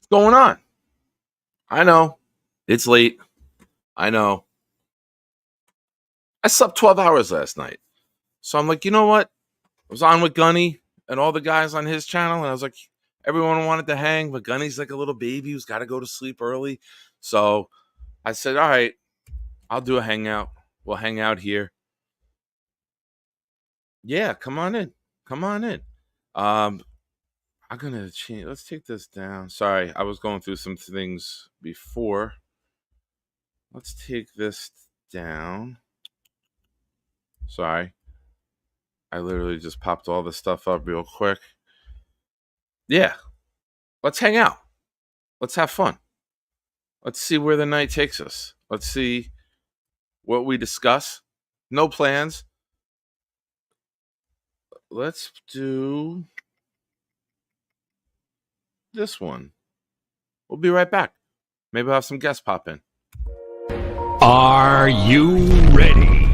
What's going on? I know. It's late. I know. I slept 12 hours last night. So I'm like, you know what? I was on with Gunny and all the guys on his channel, and I was like, everyone wanted to hang, but Gunny's like a little baby who's got to go to sleep early. So I said, all right, I'll do a hangout. We'll hang out here. Yeah, come on in. Come on in. I'm gonna change. Let's take this down. Sorry, I was going through some things before. Let's take this down. Sorry. I literally just popped all the stuff up real quick. Yeah. Let's hang out. Let's have fun. Let's see where the night takes us. Let's see what we discuss. No plans. Let's do this one. We'll be right back. Maybe I'll have some guests pop in. Are you ready?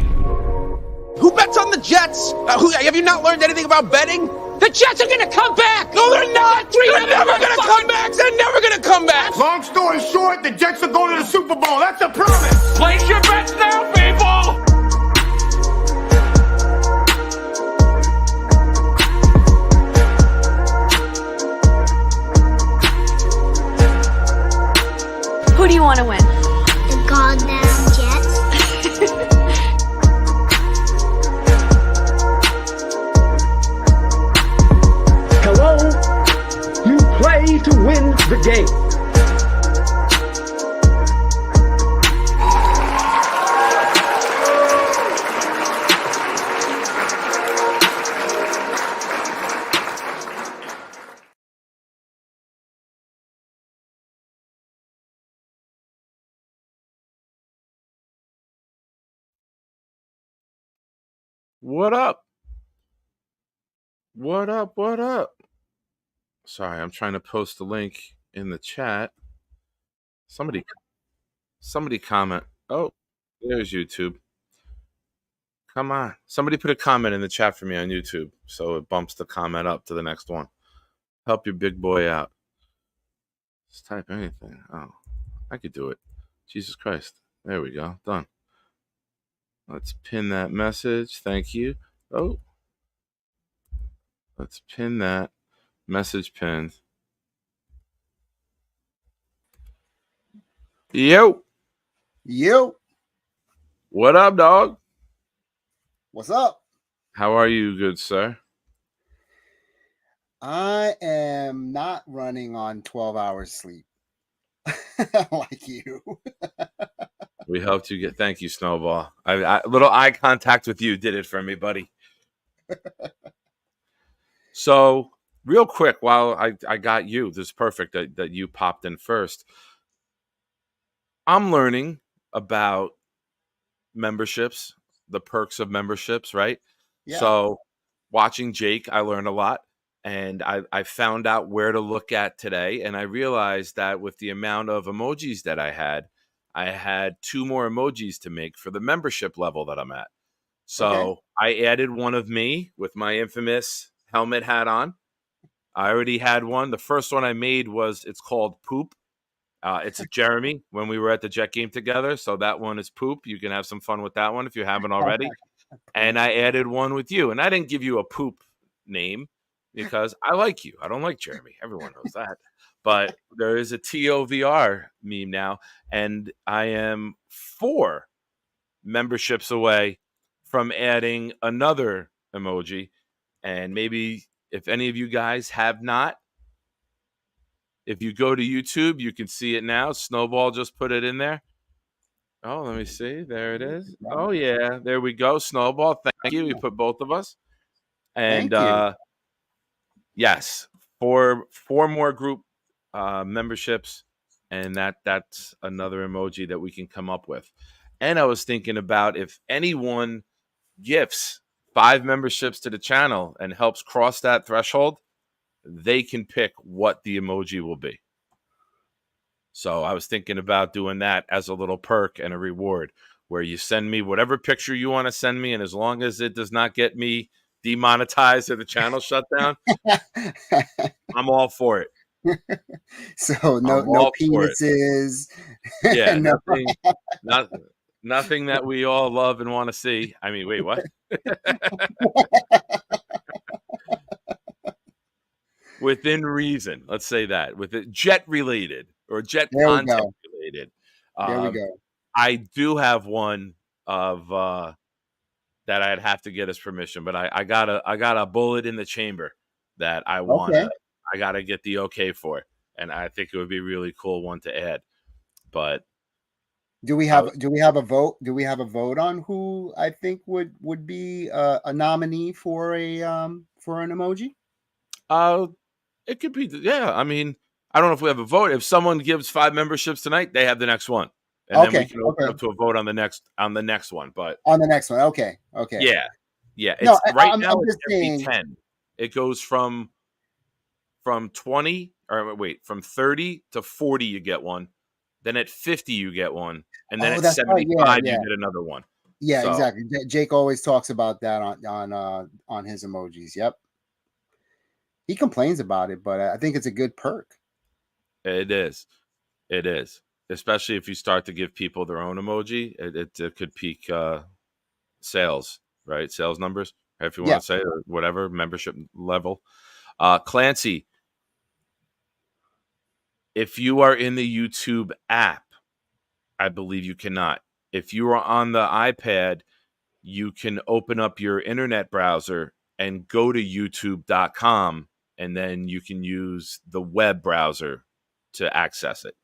Who bets on the Jets? Have you not learned anything about betting? The Jets are going to come back. No, they're not. They're never going to come back. They're never going to come back. Long story short, the Jets are going to the Super Bowl. That's a promise. Place your bets now, people! Who do you want to win? The goddamn Jets. Hello? You play to win the game. What up? What up? What up? Sorry, I'm trying to post the link in the chat. Somebody comment. Oh, there's YouTube. Come on. Somebody put a comment in the chat for me on YouTube so it bumps the comment up to the next one. Help your big boy out. Just type anything. Oh, I could do it. Jesus Christ. There we go. Done. Let's pin that message. Thank you. Oh. Let's pin that. Message pinned. Yo. Yo, What up, dog? what's up? How are you, good sir? I am not running on 12 hours sleep like you. We helped you get. Thank you, Snowball. I little eye contact with you did it for me, buddy. So, real quick, while I got you, this is perfect that you popped in first. I'm learning about memberships, the perks of memberships, right? Yeah. So, watching Jake, I learned a lot. And I found out where to look at today. And I realized that with the amount of emojis that I had 2 more emojis to make for the membership level that I'm at. So Okay. I added one of me with my infamous helmet hat on. I already had one. The first one I made it's called Poop. It's a Jeremy when we were at the Jet game together. So that one is Poop. You can have some fun with that one if you haven't already. And I added one with you. And I didn't give you a Poop name because I like you. I don't like Jeremy. Everyone knows that. But there is a TOVR meme now. And I am 4 memberships away from adding another emoji. And maybe if any of you guys have not, if you go to YouTube, you can see it now. Snowball just put it in there. Oh, let me see. There it is. Oh, yeah. There we go. Snowball. Thank you. We put both of us. And Thank you. yes, 4 more group memberships. And that's another emoji that we can come up with. And I was thinking about if anyone gifts 5 memberships to the channel and helps cross that threshold, they can pick what the emoji will be. So I was thinking about doing that as a little perk and a reward where you send me whatever picture you want to send me. And as long as it does not get me demonetized or the channel shut down, I'm all for it. So no I'm all for it. penises. Yeah, No. not nothing that we all love and want to see. I mean, wait, what? Within reason, let's say that. With it jet related or jet There we content go. related. There we Um, go. I do have one of that I'd have to get his permission, but I got a bullet in the chamber that Okay. I gotta get the okay for. And I think it would be a really cool one to add. But Do we I have a vote? Do we have a vote on who I think would be a nominee for an emoji? uh it could be yeah, I mean, I don't know if we have a vote. If someone gives 5 memberships tonight, they have the next one. And then we Okay. can open Okay. up to a vote on the next one. But On the next one. Okay. Okay. yeah. Yeah, No, it's right now I'm it's just every saying. 10. It goes from 20 or wait, from 30 to 40 you get one. Then at 50 you get one, and then Oh, at that's right. Yeah. 75 you Yeah. get another one. Yeah. So, Exactly. Jake always talks about that on his emojis. Yep. He complains about it, but I think it's a good perk. it is. It is. Especially if you start to give people their own emoji, it could peak sales, right? Sales numbers, if you want Yeah. to say, or whatever membership level. Clancy, if you are in the YouTube app, I believe you cannot. If you are on the iPad, you can open up your internet browser and go to youtube.com, and then you can use the web browser to access it.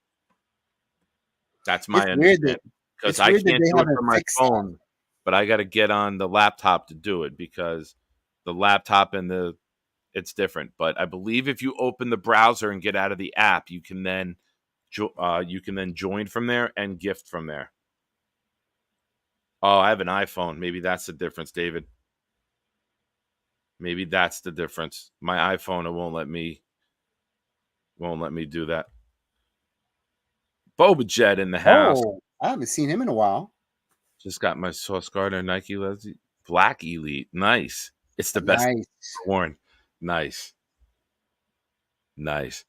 That's It's my weird that understanding, because I can't they do it haven't from my fixed that. phone, but I got to get on the laptop to do it because the laptop and it's different. But I believe if you open the browser and get out of the app, you can then join from there and gift from there. Oh, I have an iPhone. Maybe that's the difference, David. Maybe that's the difference. My iPhone, it won't let me do that. Boba Jet in the house. Oh, I haven't seen him in a while. Just got my Sauce Gardner Nike Leslie Black Elite. Nice. It's the best Nice. worn. Nice. Nice.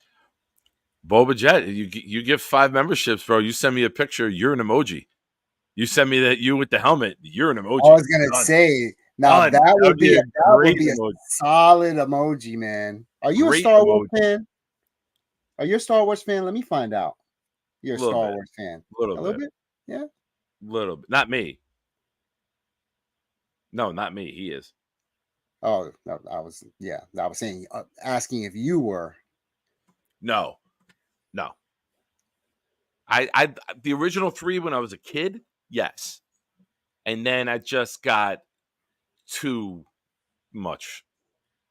Boba Jet, you give 5 memberships, bro. You send me a picture, you're an emoji. You send me that you with the helmet, you're an emoji. I was gonna Done. say now Done. that would be a great emoji. solid emoji, man. Are you a Great Star Wars emoji. fan? Are you a Star Wars fan? Let me find out. You're a Little Star bit. Wars fan. Little A little bit. bit? Yeah. Little bit. Not me. No, not me. He is. Oh, no, I was saying asking if you were. No. No. I the original 3 when I was a kid, yes. And then I just got too much.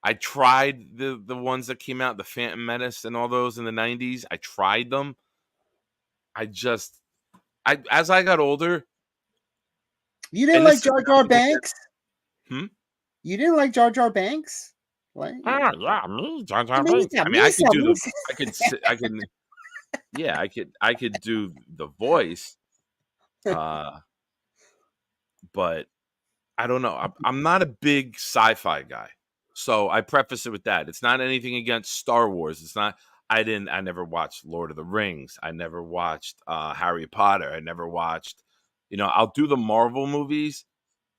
I tried the ones that came out, the Phantom Menace and all those in the 90s. I tried them. I as I got older, You didn't and like this is Jar not Jar to get Banks? hmm? You didn't like Jar Jar Banks? Like Yeah, me, Jar Jar Binks. I mean, I can yeah, I could do the voice, uh, but I don't know. I'm not a big sci-fi guy, so I preface it with that. It's not anything against Star Wars. It's not. I never watched Lord of the Rings. I never watched Harry Potter. I never watched. I'll do the Marvel movies.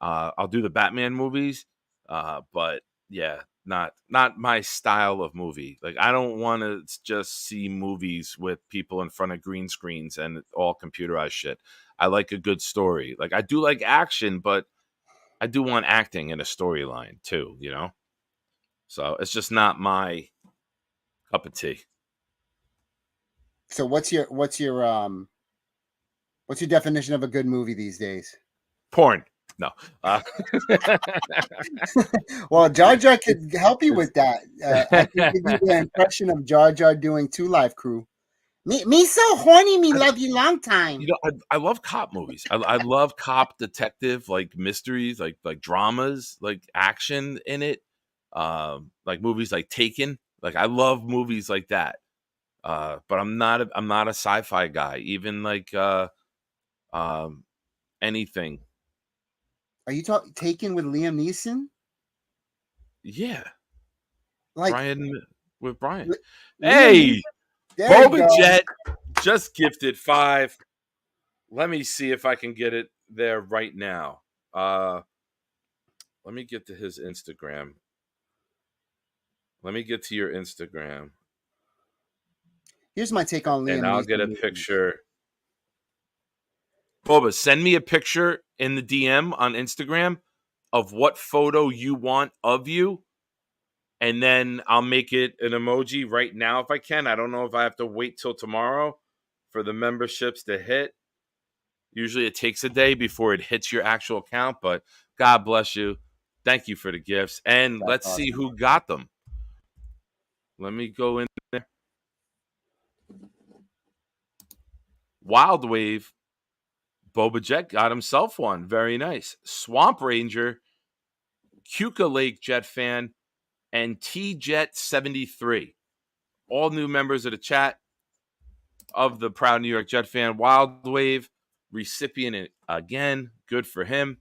I'll do the Batman movies. But yeah, not my style of movie. Like I don't want to just see movies with people in front of green screens and all computerized shit. I like a good story. Like I do like action, but I do want acting in a storyline too. So it's just not my cup of tea. so what's your definition of a good movie these days? Porn. No. Well, Jar Jar could help you with that. I can give you the impression of Jar Jar doing Two Life Crew. Me so horny, me love you long time. I love cop movies. I love cop detective like mysteries, like dramas, like action in it. Like movies like Taken. Like I love movies like that. But I'm not a sci-fi guy. Even like anything. Are you talking Taken with Liam Neeson? Yeah. Like Brian with Brian. Liam Hey, Neeson- There you Boba go. Jet just gifted 5. Let me see if I can get it there right now. Let me get to his Instagram. Let me get to your Instagram, Here's my take on and Liam I'll get a Neeson movies. picture. Boba, send me a picture in the DM on Instagram of what photo you want of you, and then I'll make it an emoji right now if I can. I don't know if I have to wait till tomorrow for the memberships to hit. Usually it takes a day before it hits your actual account, but God bless you. Thank you for the gifts. And That's let's see awesome. who got them. Let me go in there. Wild Wave. Boba Jet got himself one. Very nice. Swamp Ranger, Cuca Lake Jet fan, and T Jet 73. All new members of the chat of the proud New York Jet fan. Wild Wave, recipient again. Good for him.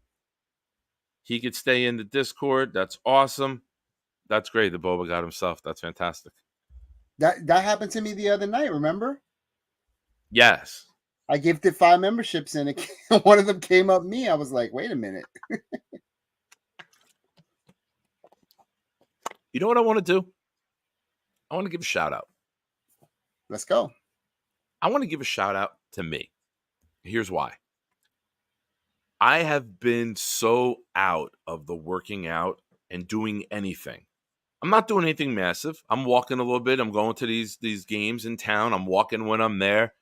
He could stay in the Discord. That's awesome. That's great. The Boba got himself. That's fantastic. That happened to me the other night. Remember? Yes. I gifted 5 memberships, and one of them came up me. I was like, wait a minute. You know what I want to do? I want to give a shout out. Let's go. I want to give a shout out to me. Here's why. I have been so out of the working out and doing anything. I'm not doing anything massive. I'm walking a little bit. I'm going to these games in town. I'm walking when I'm there.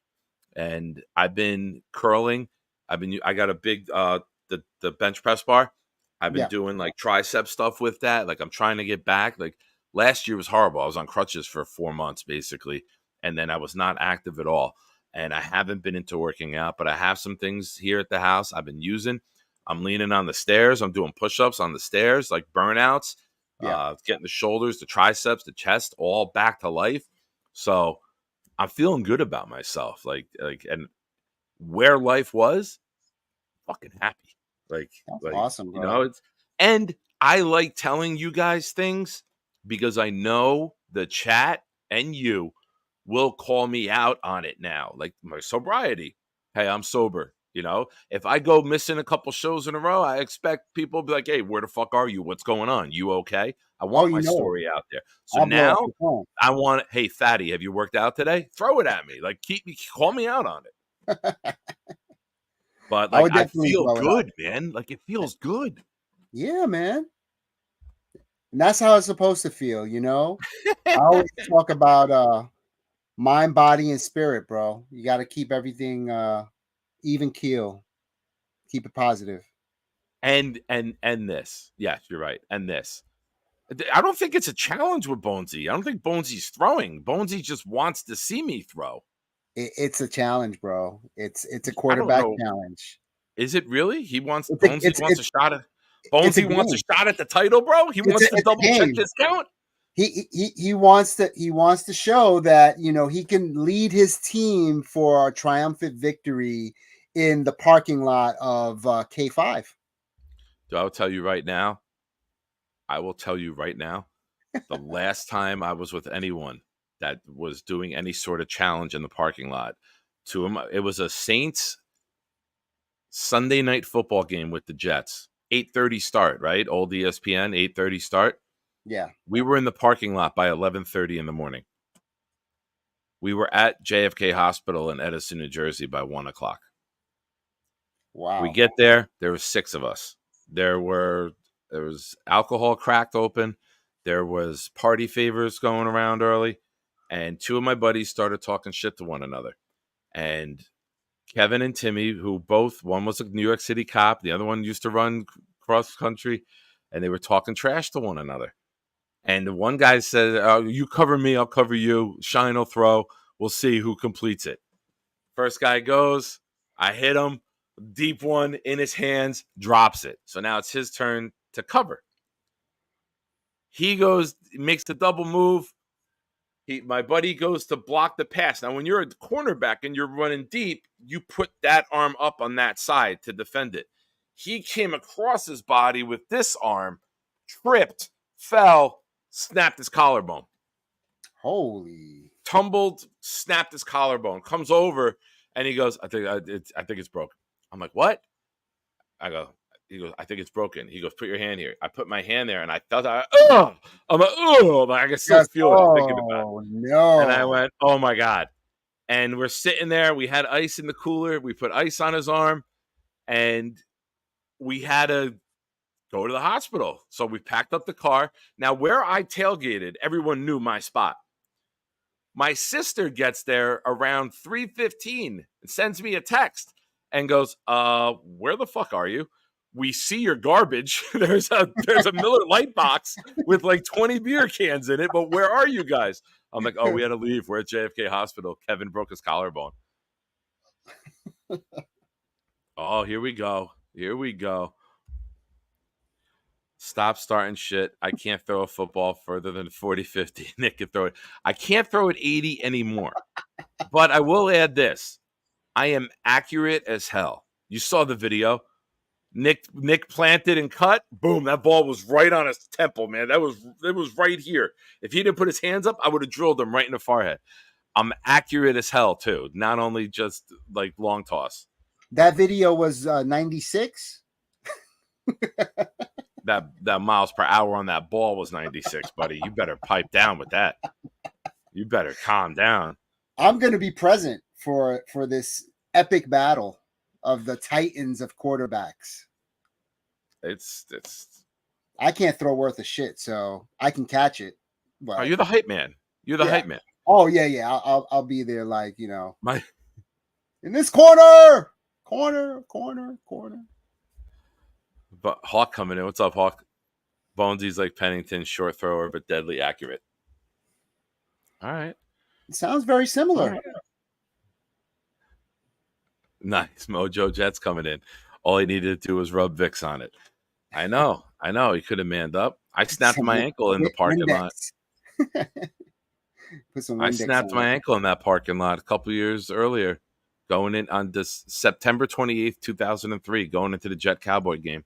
And I've been curling. I got a big the bench press bar. I've been doing like tricep stuff with that. Like I'm trying to get back. Like last year was horrible. I was on crutches for 4 months basically, and then I was not active at all. And I haven't been into working out, but I have some things here at the house I've been using. I'm leaning on the stairs. I'm doing push-ups on the stairs, like burnouts, getting the shoulders, the triceps, the chest all back to life. So I'm feeling good about myself. And where life was, fucking happy. That's awesome, bro. You know, and I like telling you guys things because I know the chat and you will call me out on it now. Like my sobriety. Hey, I'm sober. You know, if I go missing a couple shows in a row, I expect people to be like, hey, where the fuck are you? What's going on? You okay? I want my story out there. So now I want, hey, Fatty, have you worked out today? Throw it at me. Like, call me out on it. But like, I feel good, man. Like, it feels good. Yeah, man. And that's how it's supposed to feel, you know? I always talk about mind, body, and spirit, bro. You got to keep everything even keel. Keep it positive. And this. Yes, you're right. And this. I don't think it's a challenge with Bonesy. I don't think Bonesy's throwing. Bonesy just wants to see me throw. It's a challenge, bro. It's a quarterback challenge. Is it really? Bonesy wants a shot at Bonesy wants a shot at the title, bro. He wants to double check his count. He wants to show that, you know, he can lead his team for a triumphant victory in the parking lot of K5. So I'll tell you right now. I will tell you right now. The last time I was with anyone that was doing any sort of challenge in the parking lot, it was a Saints Sunday night football game with the Jets. 8:30 start, right? Old ESPN, 8:30 start. Yeah. We were in the parking lot by 11:30 in the morning. We were at JFK Hospital in Edison, New Jersey by 1 o'clock. Wow. We get there. There were 6 of us. There was alcohol cracked open. There was party favors going around early. And 2 of my buddies started talking shit to one another. And Kevin and Timmy, who one was a New York City cop, the other one used to run cross country, and they were talking trash to one another. And the one guy said, you cover me, I'll cover you. Shine will throw. We'll see who completes it. First guy goes. I hit him. Deep one in his hands, drops it. So now it's his turn to cover. He goes, makes the double move. My buddy goes to block the pass. Now, when you're a cornerback and you're running deep, you put that arm up on that side to defend it. He came across his body with this arm, tripped, fell, snapped his collarbone. Holy. Tumbled, snapped his collarbone, comes over, and he goes, I think it's broken. I'm like, what? He goes, I think it's broken. He goes, put your hand here. I put my hand there, and I felt I'm like, oh, I can still feel it thinking about it. Oh, no. And I went, oh my God. And we're sitting there. We had ice in the cooler. We put ice on his arm, and we had to go to the hospital. So we packed up the car. Now, where I tailgated, everyone knew my spot. My sister gets there around 3:15 and sends me a text and goes, where the fuck are you? We see your garbage. There's a Miller Lite box with like 20 beer cans in it, but where are you guys? I'm like, oh, we had to leave. We're at JFK Hospital. Kevin broke his collarbone. Oh, here we go. Here we go. Stop starting shit. I can't throw a football further than 40, 50. Nick can throw it. I can't throw it 80 anymore. But I will add this. I am accurate as hell. You saw the video. Nick planted and cut. Boom, that ball was right on his temple, man. It was right here. If he didn't put his hands up, I would have drilled him right in the forehead. I'm accurate as hell, too. Not only just like long toss. That video was 96? That miles per hour on that ball was 96, buddy. You better pipe down with that. You better calm down. I'm going to be present for this epic battle of the titans of quarterbacks. It's I can't throw worth a shit, so I can catch it. But... Oh, you're the hype man. You're the hype man. Oh yeah. I'll be there, like, you know, in this corner. But Hawk coming in. What's up, Hawk? Bonesy's like Pennington, short thrower, but deadly accurate. All right. It sounds very similar. Right. Nice. Mojo Jets coming in. All he needed to do was rub Vicks on it. I know. He could have manned up. I snapped my ankle in the parking lot. I snapped my ankle in that parking lot a couple years earlier, going in on this September 28th, 2003, going into the Jet Cowboy game.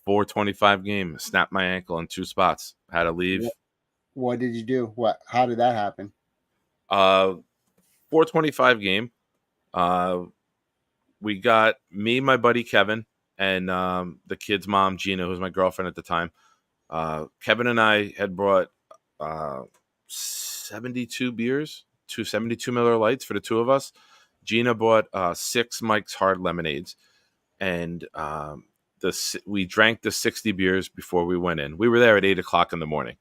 4:25 game. Snapped my ankle in 2 spots. Had to leave. What did you do? How did that happen? 4:25 game. We got me, my buddy Kevin, and the kid's mom, Gina, who was my girlfriend at the time. Kevin and I had brought 72 beers, 72 Miller Lights for the 2 of us. Gina bought 6 Mike's Hard Lemonades, and we drank the 60 beers before we went in. We were there at 8:00 in the morning.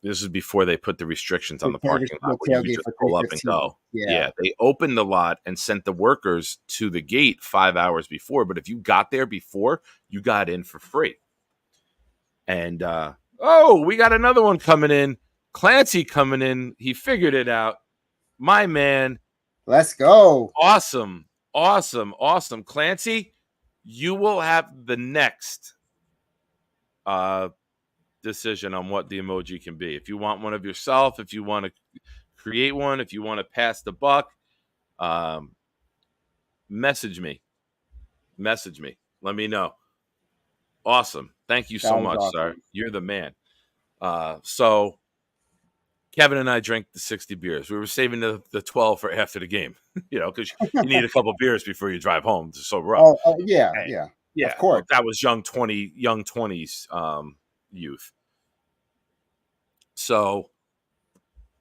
This is before they put the restrictions on the parking lot where you just pull up and go. Yeah, they opened the lot and sent the workers to the gate 5 hours before. But if you got there before, you got in for free. And, we got another one coming in. Clancy coming in. He figured it out. My man. Let's go. Awesome. Clancy, you will have the next decision on what the emoji can be. If you want one of yourself, if you want to create one, if you want to pass the buck, message me. Let me know. Awesome. Thank you so much, sir. You're the man. So Kevin and I drank the 60 beers. We were saving the 12 for after the game, because you need a couple beers before you drive home. It's so rough. Yeah. Of course. That was young 20s youth. So,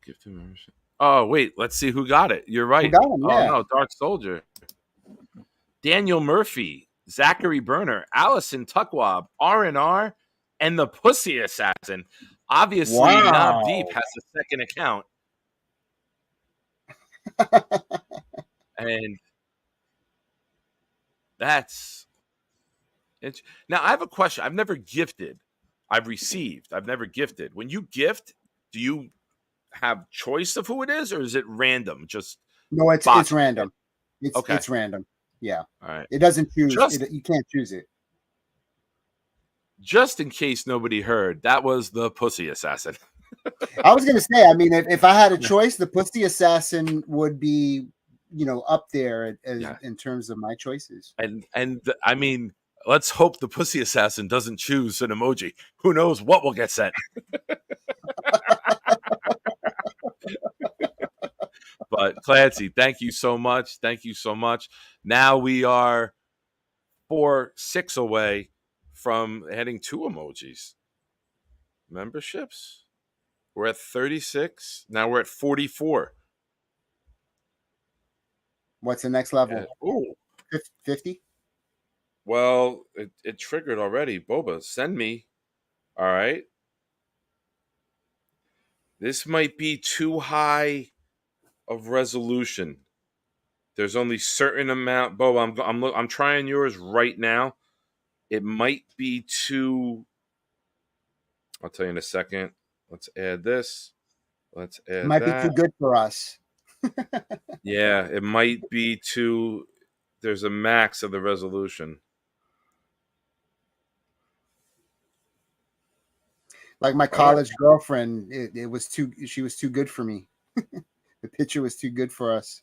gift him. Oh wait, let's see who got it. You're right. Who got him? Yeah. Oh no, Dark Soldier, Daniel Murphy, Zachary Burner, Allison Tuckwab, R&R, and the Pussy Assassin. Obviously, Knob Deep has a second account, and that's it. Now I have a question. I've never gifted. I've received. I've never gifted. When you gift, do you have choice of who it is, or is it random? No, it's random. It's random. Yeah. All right. It doesn't choose. You can't choose it. Just in case nobody heard, that was the Pussy Assassin. I was gonna say. I mean, if I had a choice, the Pussy Assassin would be, up there in terms of my choices. And I mean. Let's hope the Pussy Assassin doesn't choose an emoji. Who knows what will get sent? But Clancy, thank you so much. Thank you so much. Now we are 6 away from heading 2 emojis. Memberships. We're at 36. Now we're at 44. What's the next level? Ooh. 50? Well, it triggered already. Boba, send me. All right. This might be too high of resolution. There's only certain amount. Boba, I'm trying yours right now. It might be too. I'll tell you in a second. Let's add this. Let's add It might that. be too good for us. Yeah, it might be too. There's a max of the resolution. Like my college girlfriend, it was too. She was too good for me. The picture was too good for us.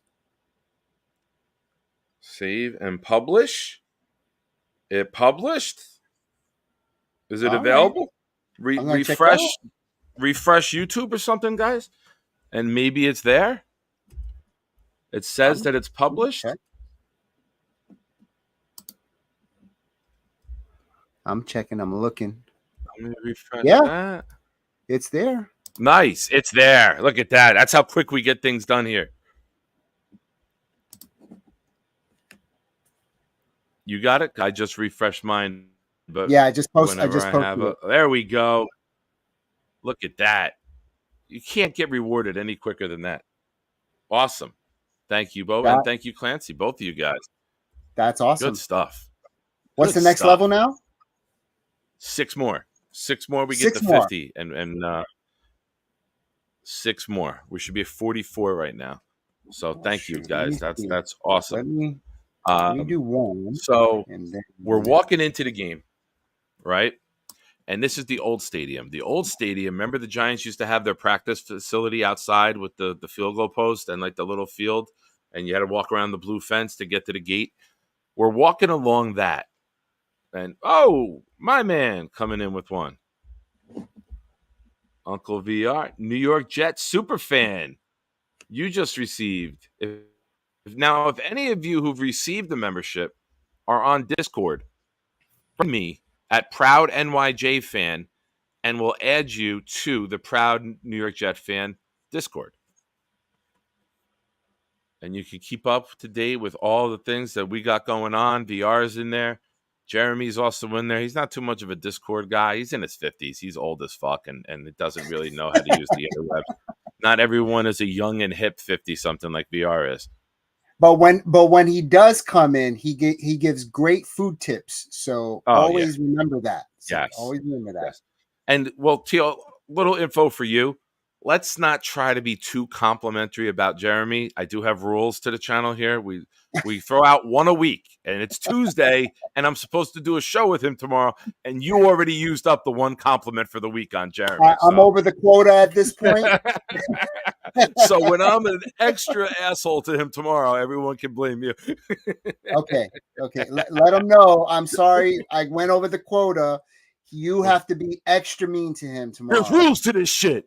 Save and publish. It published. Is it All available? right. Refresh YouTube or something, guys, and maybe it's there. It says that it's published. I'm checking. I'm looking. Let me refresh that. It's there. Nice. It's there. Look at that. That's how quick we get things done here. You got it? I just refreshed mine. But yeah, I just posted it. There we go. Look at that. You can't get rewarded any quicker than that. Awesome. Thank you, Bo. And thank you, Clancy. Both of you guys. That's awesome. Good stuff. What's the next level now? 6 more. 6 more. We get to 50. And 6 more. We should be at 44 right now. So thank you, guys. That's awesome. Let me do one. So we're walking into the game, right? And this is the old stadium. The old stadium, remember the Giants used to have their practice facility outside with the field goal post and like the little field, and you had to walk around the blue fence to get to the gate? We're walking along that. And, oh, my man coming in with one. Uncle VR, New York Jets super fan. You just received. Now, if any of you who've received the membership are on Discord, from me at Proud NYJ Fan, and we'll add you to the Proud New York Jet Fan Discord. And you can keep up to date with all the things that we got going on. VR's in there. Jeremy's also in there. He's not too much of a Discord guy. He's in his 50s. He's old as fuck and doesn't really know how to use the interwebs. Not everyone is a young and hip 50-something like VR is. But when he does come in, he gives great food tips. So always remember that. Yes. Always remember that. Yes. And, well, Teal, little info for you. Let's not try to be too complimentary about Jeremy. I do have rules to the channel here. We throw out one a week, and it's Tuesday, and I'm supposed to do a show with him tomorrow, and you already used up the one compliment for the week on Jeremy. I'm over the quota at this point. So when I'm an extra asshole to him tomorrow, everyone can blame you. Okay. Let him know. I'm sorry. I went over the quota. You have to be extra mean to him tomorrow. There's rules to this shit.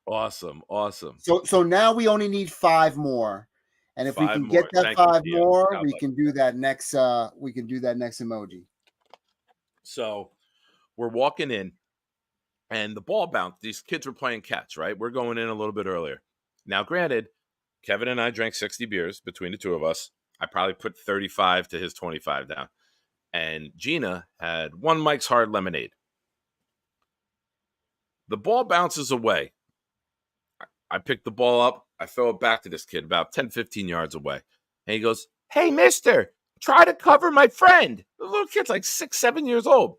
Awesome. So now we only need 5 more, and if we can get that 5 more, we can do that next. We can do that next emoji. So we're walking in, and the ball bounced. These kids were playing catch, right? We're going in a little bit earlier. Now, granted, Kevin and I drank 60 beers between the two of us. I probably put 35 to his 25 down. And Gina had 1 Mike's Hard Lemonade. The ball bounces away. I pick the ball up. I throw it back to this kid about 10, 15 yards away. And he goes, "Hey, mister, try to cover my friend." The little kid's like 6, 7 years old.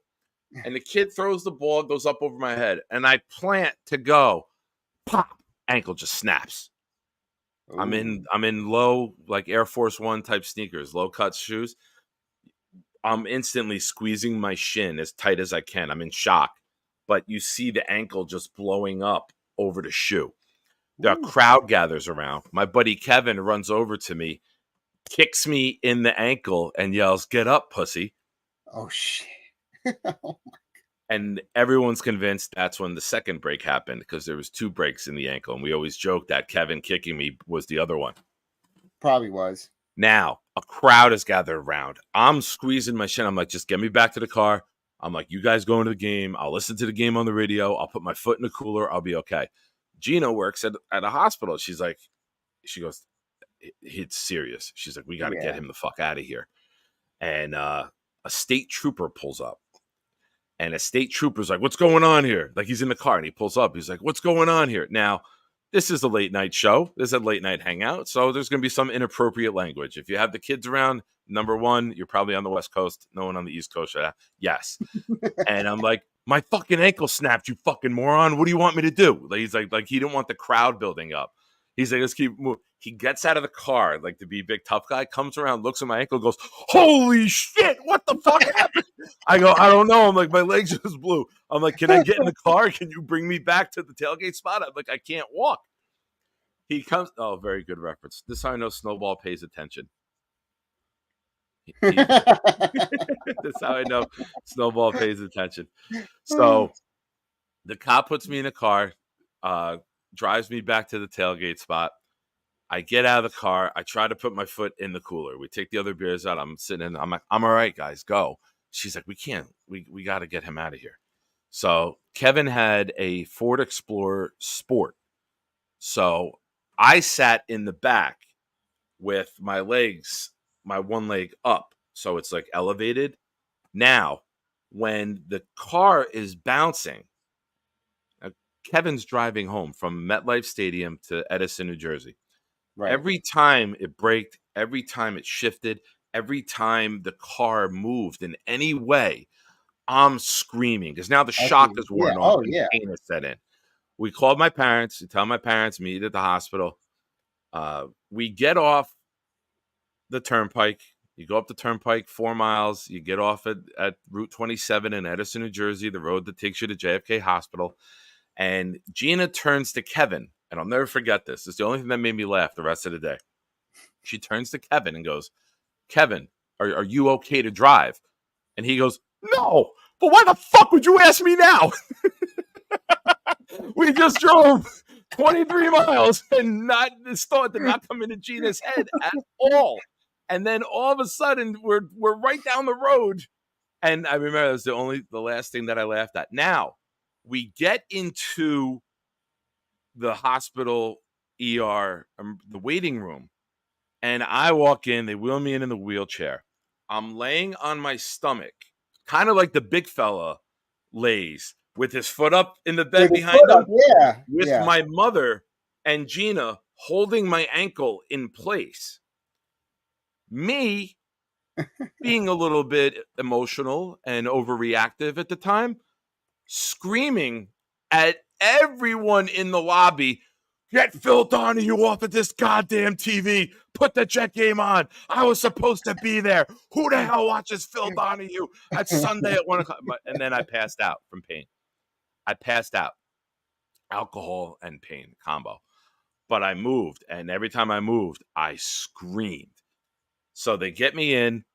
And the kid throws the ball, goes up over my head. And I plant to go. Pop. Ankle just snaps. Ooh. I'm in low, like Air Force One type sneakers, low cut shoes. I'm instantly squeezing my shin as tight as I can. I'm in shock. But you see the ankle just blowing up over the shoe. The crowd gathers around. My buddy Kevin runs over to me, kicks me in the ankle, and yells, "Get up, pussy." Oh, shit. And everyone's convinced that's when the second break happened because there was 2 breaks in the ankle. And we always joke that Kevin kicking me was the other one. Probably was. Now, a crowd is gathered around. I'm squeezing my shin. I'm like, just get me back to the car. I'm like, you guys go into the game. I'll listen to the game on the radio. I'll put my foot in the cooler. I'll be okay. Gina works at a hospital. She goes, it's serious. She's like, we got to get him the fuck out of here. And a state trooper pulls up. And a state trooper's like, what's going on here? Like, he's in the car and he pulls up. He's like, what's going on here? Now, this is a late night show. This is a late night hangout. So there's going to be some inappropriate language. If you have the kids around, number one, you're probably on the West Coast. No one on the East Coast. Yes. And I'm like, my fucking ankle snapped, you fucking moron. What do you want me to do? He's like he didn't want the crowd building up. He's like, let's keep moving. He gets out of the car, like to be a big tough guy, comes around, looks at my ankle, goes, holy shit, what the fuck happened? I go, I don't know. I'm like, my legs just blew. I'm like, can I get in the car? Can you bring me back to the tailgate spot? I'm like, I can't walk. He comes, oh, very good reference. This is how I know Snowball pays attention. That's how I know Snowball pays attention. So the cop puts me in a car, drives me back to the tailgate spot. I get out of the car. I try to put my foot in the cooler. We take the other beers out. I'm sitting in. I'm like, I'm all right, guys, go. She's like, we can't. We got to get him out of here. So Kevin had a Ford Explorer Sport. So I sat in the back with my legs, my one leg up. So it's like elevated. Now, when the car is bouncing, Kevin's driving home from MetLife Stadium to Edison, New Jersey. Right. Every time it braked, every time it shifted, every time the car moved in any way, I'm screaming because now the shock is worn off and pain is set in. We called my parents. We tell my parents, meet at the hospital. We get off the turnpike. You go up the turnpike 4 miles. You get off at Route 27 in Edison, New Jersey, the road that takes you to JFK Hospital. And Gina turns to Kevin, and I'll never forget this. It's the only thing that made me laugh the rest of the day. She turns to Kevin and goes, Kevin, are you okay to drive? And he goes, no, but why the fuck would you ask me now? We just drove 23 miles and this thought did not come into Gina's head at all. And then all of a sudden we're right down the road. And I remember that was the last thing that I laughed at. Now we get into the hospital ER, the waiting room, and I walk in, they wheel me in the wheelchair. I'm laying on my stomach, kind of like the big fella lays, with his foot up in the bed behind him, with my mother and Gina holding my ankle in place. Me being a little bit emotional and overreactive at the time, screaming at everyone in the lobby, get Phil Donahue off of this goddamn TV. Put the Jet game on. I was supposed to be there. Who the hell watches Phil Donahue at Sunday at 1 o'clock? And then I passed out from pain. I passed out. Alcohol and pain combo. But I moved, and every time I moved, I screamed. So they get me in.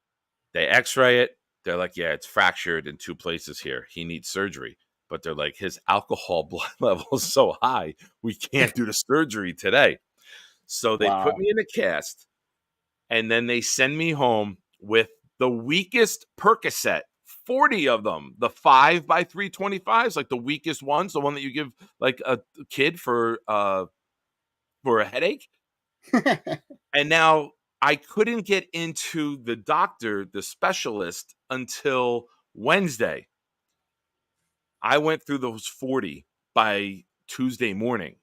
They x-ray it. They're like, yeah, it's fractured in 2 places here. He needs surgery. But they're like, his alcohol blood level is so high, we can't do the surgery today. So they put me in a cast, and then they send me home with the weakest Percocet, 40 of them, the 5x325s, like the weakest ones, the one that you give like a kid for a headache. And now I couldn't get into the doctor, the specialist, until Wednesday. I went through those 40 by Tuesday morning.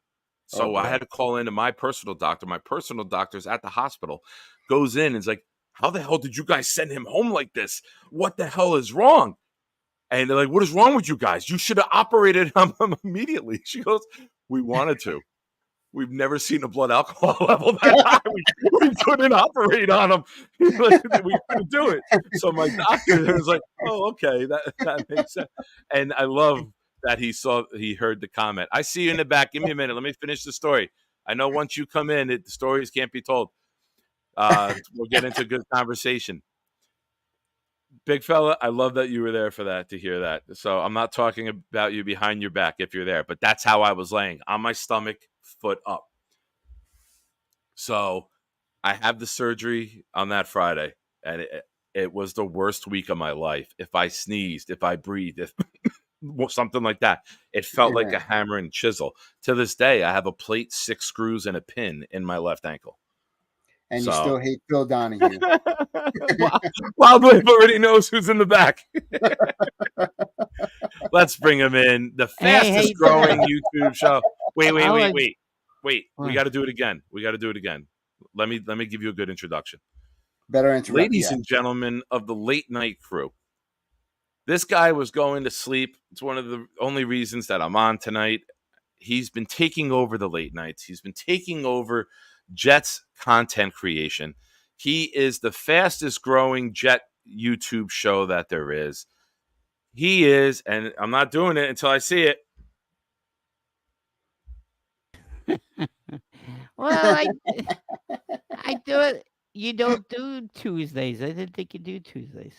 So I had to call into my personal doctor. My personal doctor's at the hospital, goes in and is like, how the hell did you guys send him home like this? What the hell is wrong? And they're like, what is wrong with you guys? You should have operated on him immediately. She goes, we wanted to. We've never seen a blood alcohol level that high. We couldn't operate on him. We couldn't do it. So my doctor was like, oh, okay, that makes sense. And I love that he heard the comment. I see you in the back. Give me a minute. Let me finish the story. I know once you come in, the stories can't be told. We'll get into a good conversation. Big fella, I love that you were there for that, to hear that. So I'm not talking about you behind your back if you're there, but that's how I was laying on my stomach, foot up. So I have the surgery on that Friday, and it was the worst week of my life. If I sneezed, if I breathed, if something like that, it felt like Yeah. a hammer and chisel. To this day, I have a plate, 6 screws, and a pin in my left ankle. And you So still hate Phil Donahue. Wild Wave already knows who's in the back. Let's bring him in. The fastest growing YouTube show. Wait. We What? got to do it again. Let me give you a good introduction. Better interrupt. Ladies and gentlemen of the late night crew. This guy was going to sleep. It's one of the only reasons that I'm on tonight. He's been taking over the late nights. He's been taking over Jet's content creation. He is the fastest growing Jet YouTube show that there is. He is, and I'm not doing it until I see it. Well, I do it. You don't do Tuesdays. I didn't think you do Tuesdays.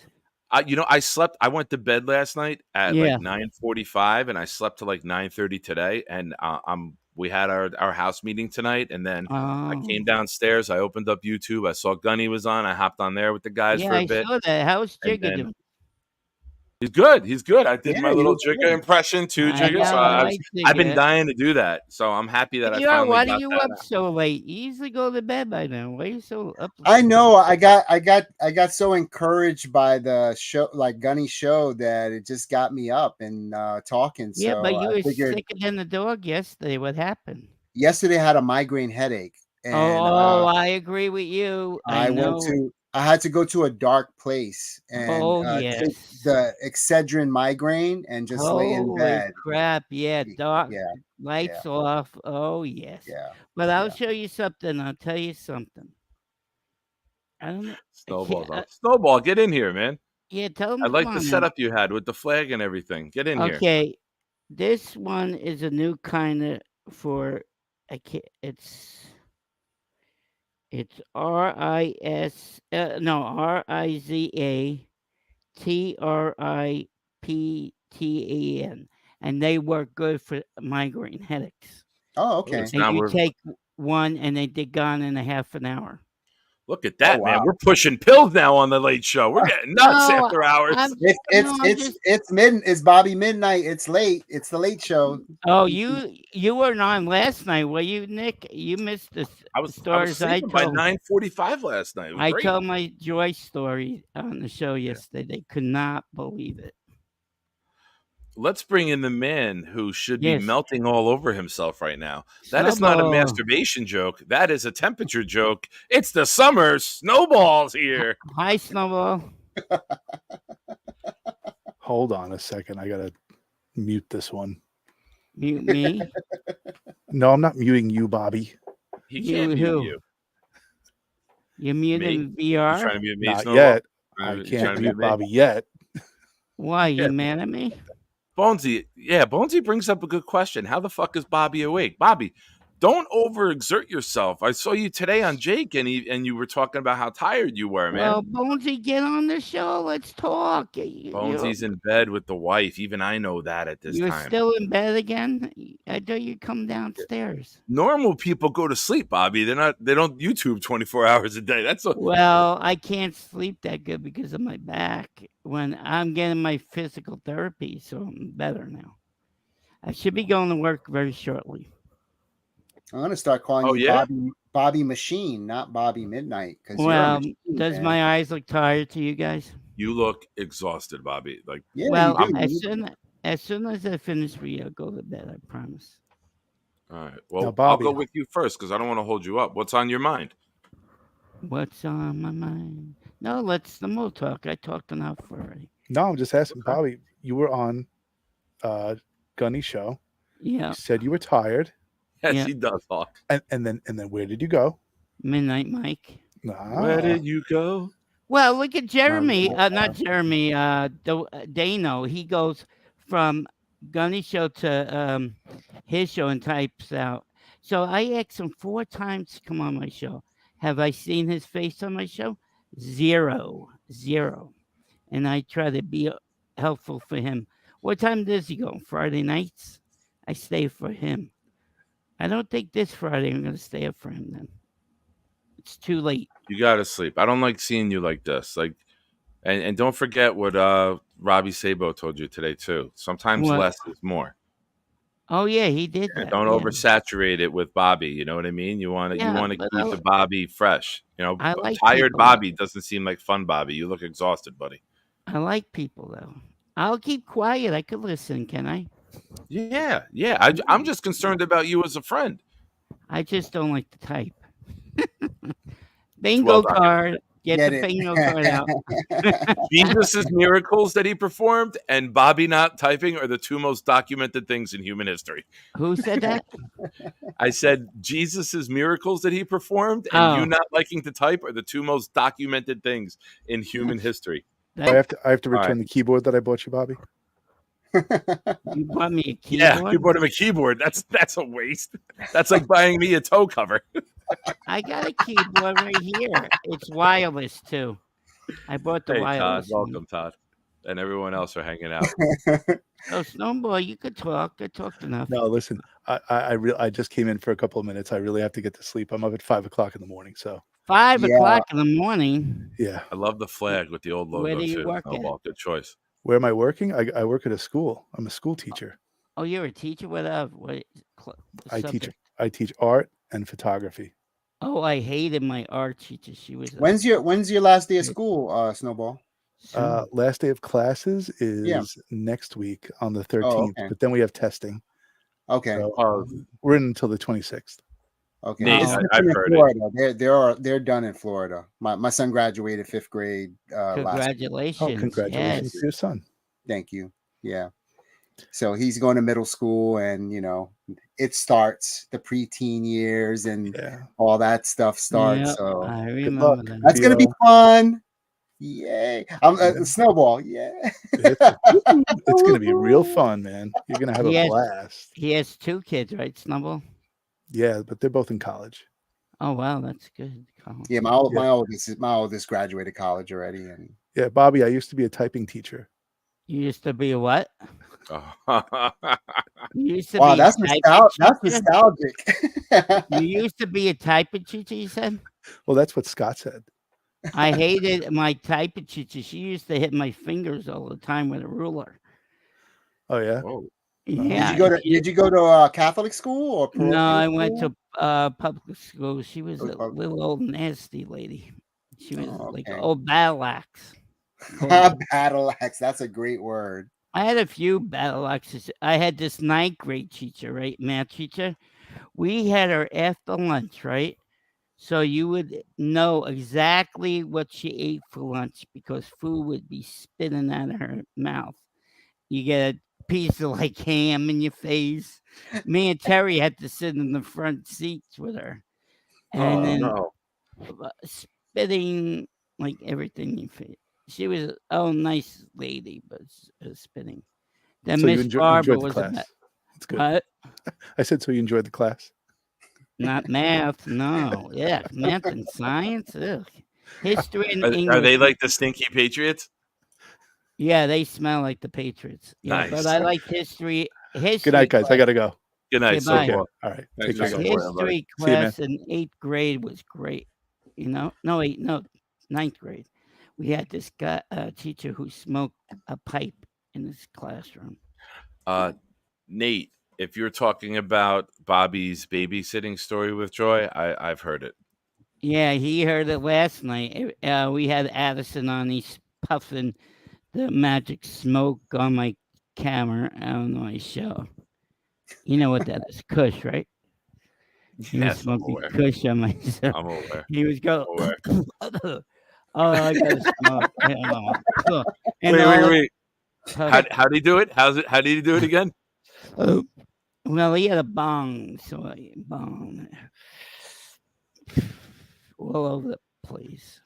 I slept. I went to bed last night at Yeah. like 9:45, and I slept till like 9:30 today. And we had our house meeting tonight, and then I came downstairs. I opened up YouTube. I saw Gunny was on. I hopped on there with the guys for a bit. I saw that. How's And Jigga then- doing? He's good. I did Yeah, my he little was Jigga good. impression too, I Jigga. know, So I I've been Jigga. dying to do that. So I'm happy that I Yeah, finally why got are you that up out. so late? You usually go to bed by now. Why are you so up? I know. I got so encouraged by the show, like Gunny's show, that it just got me up and talking. Yeah, So but you I were figured sicker than the dog yesterday. What happened? yesterday I had a migraine headache, and I agree with you. I know. I had to go to a dark place and take yes. the Excedrin migraine and just lay in Holy bed. crap! Yeah, dark, Yeah, lights off. Oh yes. yeah. But I'll show you something. I'll tell you something. I don't know. Snowball, get in here, man. Yeah, tell them. I like the setup you had with the flag and everything. Get in here. Okay, this one is a new kind of for. It's RIZATRIPTAN, and they work good for migraine headaches. Oh, okay. And you take one, and they're gone in a half an hour. Look at that, man. We're pushing pills now on the late show. We're getting nuts after hours. It's Bobby Midnight. It's late. It's the late show. Oh, you weren't on last night, were you, Nick? You missed the stories I sleeping by told. 9:45 last night. I told my Joy story on the show yesterday. They could not believe it. Let's bring in the man who should be melting all over himself right now. That is Snowball. not a masturbation joke. That is a temperature joke. It's the summer. Snowball's here. Hi, Snowball. Hold on a second. I gotta mute this one. Mute me? No, I'm not muting you, Bobby. He can't mute you. You're muting VR? You trying to mute me, Not Snowball? yet. You I trying to can't mute mute me? Bobby yet. Why? You mad at me? Bonesy brings up a good question. How the fuck is Bobby awake? Bobby, don't overexert yourself. I saw you today on Jake, and you were talking about how tired you were, man. Well, Bonesy, get on the show. Let's talk. Bonesy's in bed with the wife. Even I know that at this You're time. still in bed again? I thought you'd come downstairs. Normal people go to sleep, Bobby. They don't YouTube 24 hours a day. Well, I can't sleep that good because of my back. When I'm getting my physical therapy, so I'm better now. I should be going to work very shortly. I'm gonna start calling you Bobby Machine, not Bobby Midnight. Well, does my eyes look tired to you guys? You look exhausted, Bobby. Like, well, as soon as I finish reading, I'll go to bed. I promise. All right. Well, now, Bobby, I'll go with you first because I don't want to hold you up. What's on your mind? What's on my mind? No, let's the more talk. I talked enough already. No, I'm just asking, Bobby. You were on Gunny's show. Yeah. You said you were tired. Yes, he does talk. And then where did you go? Midnight Mike. Where did you go? Well, look at Jeremy. Not Jeremy. Dano. He goes from Gunny show to his show and types out. So I asked him 4 times to come on my show. Have I seen his face on my show? 0. and I try to be helpful for him. What time does he go? Friday nights? I stay for him. I don't think this Friday I'm going to stay up for him then. It's too late. You gotta sleep. I don't like seeing you like this. Like, and don't forget what Robbie Sabo told you today too. Sometimes What? less is more. Oh yeah, he did And that. don't Yeah, oversaturate it with Bobby. You know what I mean? You want to yeah, but keep the Bobby fresh. You know, I like tired people. Bobby doesn't seem like fun Bobby. You look exhausted, buddy. I like people though. I'll keep quiet. I could listen, can I? Yeah, yeah. I'm just concerned about you as a friend. I just don't like to type. It's well Bingo card. Get Get the it. bingo card out. Jesus' miracles that he performed and Bobby not typing are the two most documented things in human history. Who said that? I said Jesus' miracles that he performed and you Oh, not liking to type are the two most documented things in human history. I have to All right. return the keyboard that I bought you, Bobby. you bought me a Yeah, keyboard? you bought him a keyboard. That's a waste. That's like buying me a toe cover. I got a keyboard right here. It's wireless too. I bought the Hey, Todd, wireless one. welcome, Todd, and everyone else are hanging out. Oh, Snowball, you could talk. I talked enough. No, listen, I just came in for a couple of minutes. I really have to get to sleep. I'm up at 5 o'clock in the morning. So 5 Yeah. o'clock in the morning. yeah, I love the flag with the old Where logo do you too. work at? Snowball, good choice. where am I working? I work at a school. I'm a school teacher. Oh, you're a teacher? What of? What subject? I teach art and photography. Oh, I hated my art teacher. She was a When's your last day of school, Snowball? Last day of classes is next week on the 13th, okay. but then we have testing. Okay. So, we're in until the 26th. Okay. Nate, It's I've in heard it. Florida. They're done in Florida. My son graduated 5th grade last week. Congratulations. Oh, congratulations Yes. to your son. Thank you. Yeah. So he's going to middle school, and it starts the preteen years and Yeah. all that stuff starts. Yep, So I luck. remember that. that's gonna be fun. Yay! Snowball. Yeah. It's going to be real fun, man. You're going to have a Yes. blast. He has 2 kids, right, Snubble? Yeah, but they're both in college. Oh wow, that's good. Colin. Yeah, my oldest graduated college already, and Yeah, Bobby, I used to be a typing teacher. You used to be a what? You used to wow, be that's a typing that's teacher? nostalgic. You used to be a typing teacher, you said? Well, that's what Scott said. I hated my typing teacher. She used to hit my fingers all the time with a ruler. Oh yeah. Whoa. Yeah. Did you go to Catholic school or parochial No, I went school? to public school. She was a public. little old nasty lady. She was like okay. old battle axe. Battle axe. That's a great word. I had a few battle axes. I had this 9th grade teacher, right? Math teacher. We had her after lunch, right? So you would know exactly what she ate for lunch because food would be spitting out of her mouth. You get a piece of like ham in your face. Me and Terry had to sit in the front seats with her. And then no. spitting like everything in your face. She was nice lady, but spitting. Then So you Miss enjoyed Barbara the was class. a That's good. what? I said, so you enjoyed the class? Not math, no. Yeah, math and science. Ugh. History and English. Are they like the stinky Patriots? Yeah, they smell like the Patriots. Yeah, Nice. but I like history. Good night, guys. I gotta go. Good night. Goodbye. So far. All right. Thanks Take for care. supporting, buddy. History See you, man. class in 8th grade was great. No, 9th grade. We had this guy, teacher who smoked a pipe in his classroom. Nate, if you're talking about Bobby's babysitting story with Joy, I've heard it. Yeah, he heard it last night. We had Addison on. He's puffing the magic smoke on my camera on my show. You know what that is? Kush, right? He was Yes, I'm smoking aware. Kush on my show. I'm aware. He was going, Aware. oh, I got to smoke. And Wait. How do you do it? How did he do it again? Well, he had a bong, so I bong all over the place.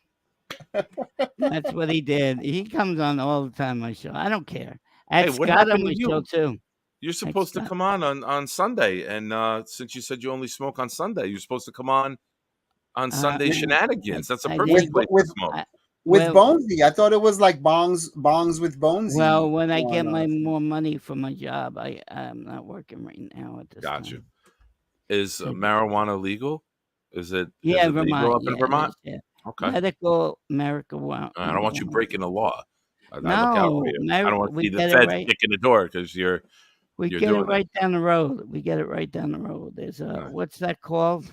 That's what he did. He comes on all the time on my show. I don't care. Hey, At what Scott happened on to my you? show too. You're supposed to Scott. come on Sunday, and since you said you only smoke on Sunday, you're supposed to come on Sunday shenanigans. That's a I perfect did. place to smoke. with Well, Bonesy. I thought it was like bongs with Bonesy. well, when I on, get my more money for my job, I'm not working right now at this Got you. time. Is marijuana legal? Is it Yeah, legal Vermont. up in Yeah, it Vermont? is. Yeah. Okay. Medical marijuana. I don't want you breaking the law. I look out for No, you. I don't want to we see the get it feds right. kicking the door because you're We you're get it doing right down the road. We get it right down the road. There's a Nice. what's that called?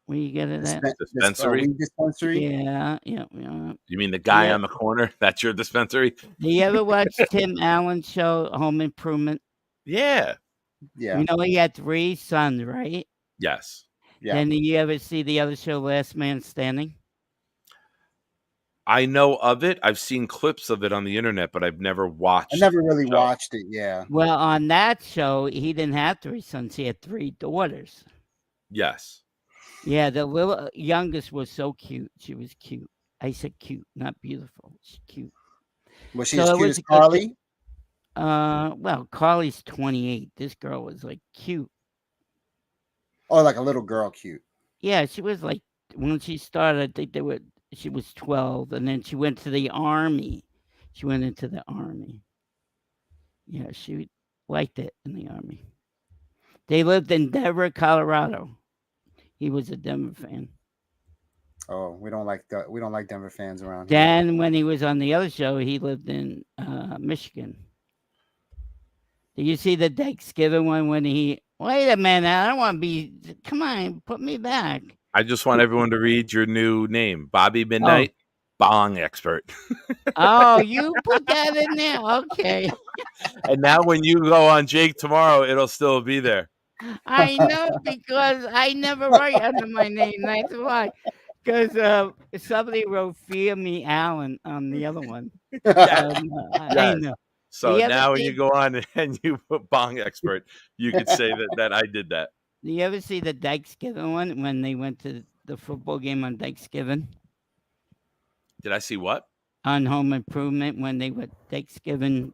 Where you get it at? Dispensary. Weed dispensary. Yeah. You mean the guy on the corner? That's your dispensary? Do you ever watch Tim Allen's show, Home Improvement? Yeah. Yeah. You know he had 3 sons, right? Yes. Yeah. Then do you ever see the other show, Last Man Standing? I know of it. I've seen clips of it on the internet, but I've never watched. I never really the show. watched it. Yeah. Well, on that show, he didn't have 3 sons. He had 3 daughters. Yes. Yeah, the little youngest was so cute. She was cute. I said cute, not beautiful. She's cute. Was she So as it cute was as a good Carly? well, Carly's 28. This girl was like cute. Oh, like a little girl cute. Yeah, she was like when she started, I think she was 12, and then she went to the army. She went into the army. Yeah, she liked it in the army. They lived in Denver, Colorado. He was a Denver fan. Oh, we don't like Denver fans around here. Then when he was on the other show, he lived in Michigan. Did you see the Thanksgiving one when he? Wait a minute! I don't want to be. Come on, put me back. I just want everyone to read your new name, Bobby Midnight, bong expert. Oh, you put that in there. Okay. And now when you go on Jake tomorrow, it'll still be there. I know because I never write under my name. That's why. Because somebody wrote "Fear Me, Alan" on the other one. I know. So now when you go on and you put bong expert, you could say that I did that. Do you ever see the Thanksgiving one when they went to the football game on Thanksgiving? Did I see what? On Home Improvement when they went Thanksgiving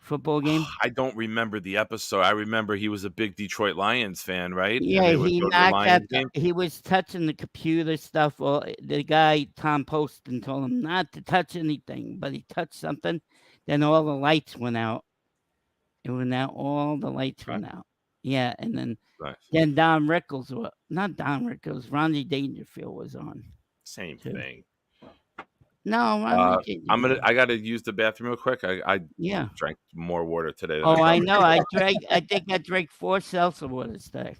football game? I don't remember the episode. I remember he was a big Detroit Lions fan, right? Yeah, he knocked out. He was touching the computer stuff. Well, the guy Tom Poston told him not to touch anything, but he touched something. Then all the lights went out. It went out. All the lights went out. Yeah, and then Don Rickles, not Don Rickles, Ronnie Dangerfield was on. Same thing. No, I gotta use the bathroom real quick. I drank more water today. Than I know. I think I drank 4 seltzer waters today.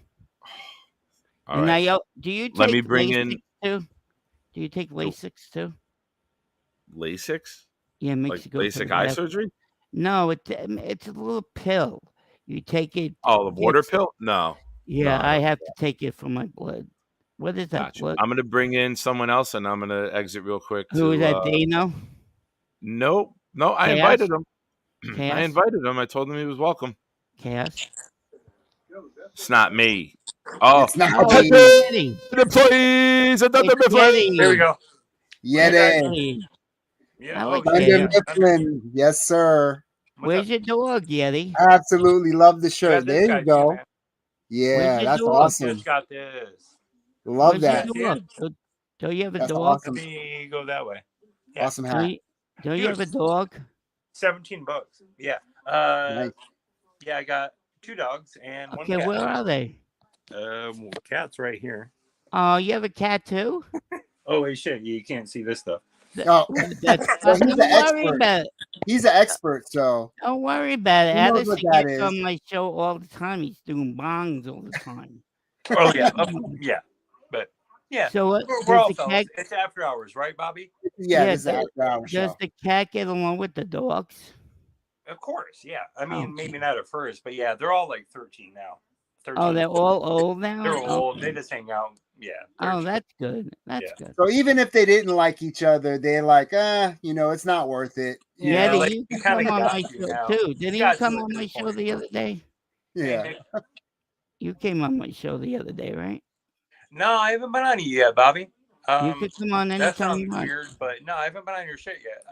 All right. Now, do you take Let me bring Lasix in. too? Do you take Lasix too? Lasix? Yeah, makes like you go to LASIK the eye bathroom. surgery? No, it's a little pill. You take it. Oh, the water pill? No. Yeah, No, I have to take it for my blood. What is that? Gotcha. Blood? I'm gonna bring in someone else, and I'm gonna exit real quick. Who is that? Dano? No, I Chaos? invited him. Chaos? I invited him. I told him he was welcome. Chaos? It's not me. Oh, It's not me. Please, There we go. Yeti. Yeah. Brandon Mifflin. Yes, sir. Where's your dog, Yeti? Absolutely love the shirt. this There guy you go. too, man. Yeah, your that's dog? awesome. Just got this. Love Where's that. your dog? Don't you have a That's dog? awesome. Let me go that way. Yeah. Awesome hat. Don't you have a dog? $17. Yeah. Nice. Yeah, I got 2 dogs and 1 Okay, cat. where are they? Cat's right here. Oh, you have a cat too? Oh wait, shit! You can't see this stuff. Oh, That's, well, he's don't an worry expert. about it. He's an expert, so Don't worry about it. He knows Addison what that gets is. on my show all the time. He's doing bongs all the time. Oh yeah, yeah, but yeah. So what? We're all Does the fellas. cat, It's after hours, right, Bobby? yeah, this is does, after hour show. does the cat get along with the dogs? Of course, yeah. I mean, Okay. maybe not at first, but yeah, they're all like 13 now. 13. Oh, they're all old now? They're old. Okay. They just hang out. Yeah. Oh, 13. that's good. That's Yeah. good. So even if they didn't like each other, they're like, it's not worth it. Yeah, Yeti, like, you you can kinda come on got my to show now. too. Didn't Got you come to at on my this show point. the other day? Yeah. You came on my show the other day, right? No, I haven't been on you yet, Bobby. You could come on That anytime sounds you want. weird, but no, I haven't been on your shit yet.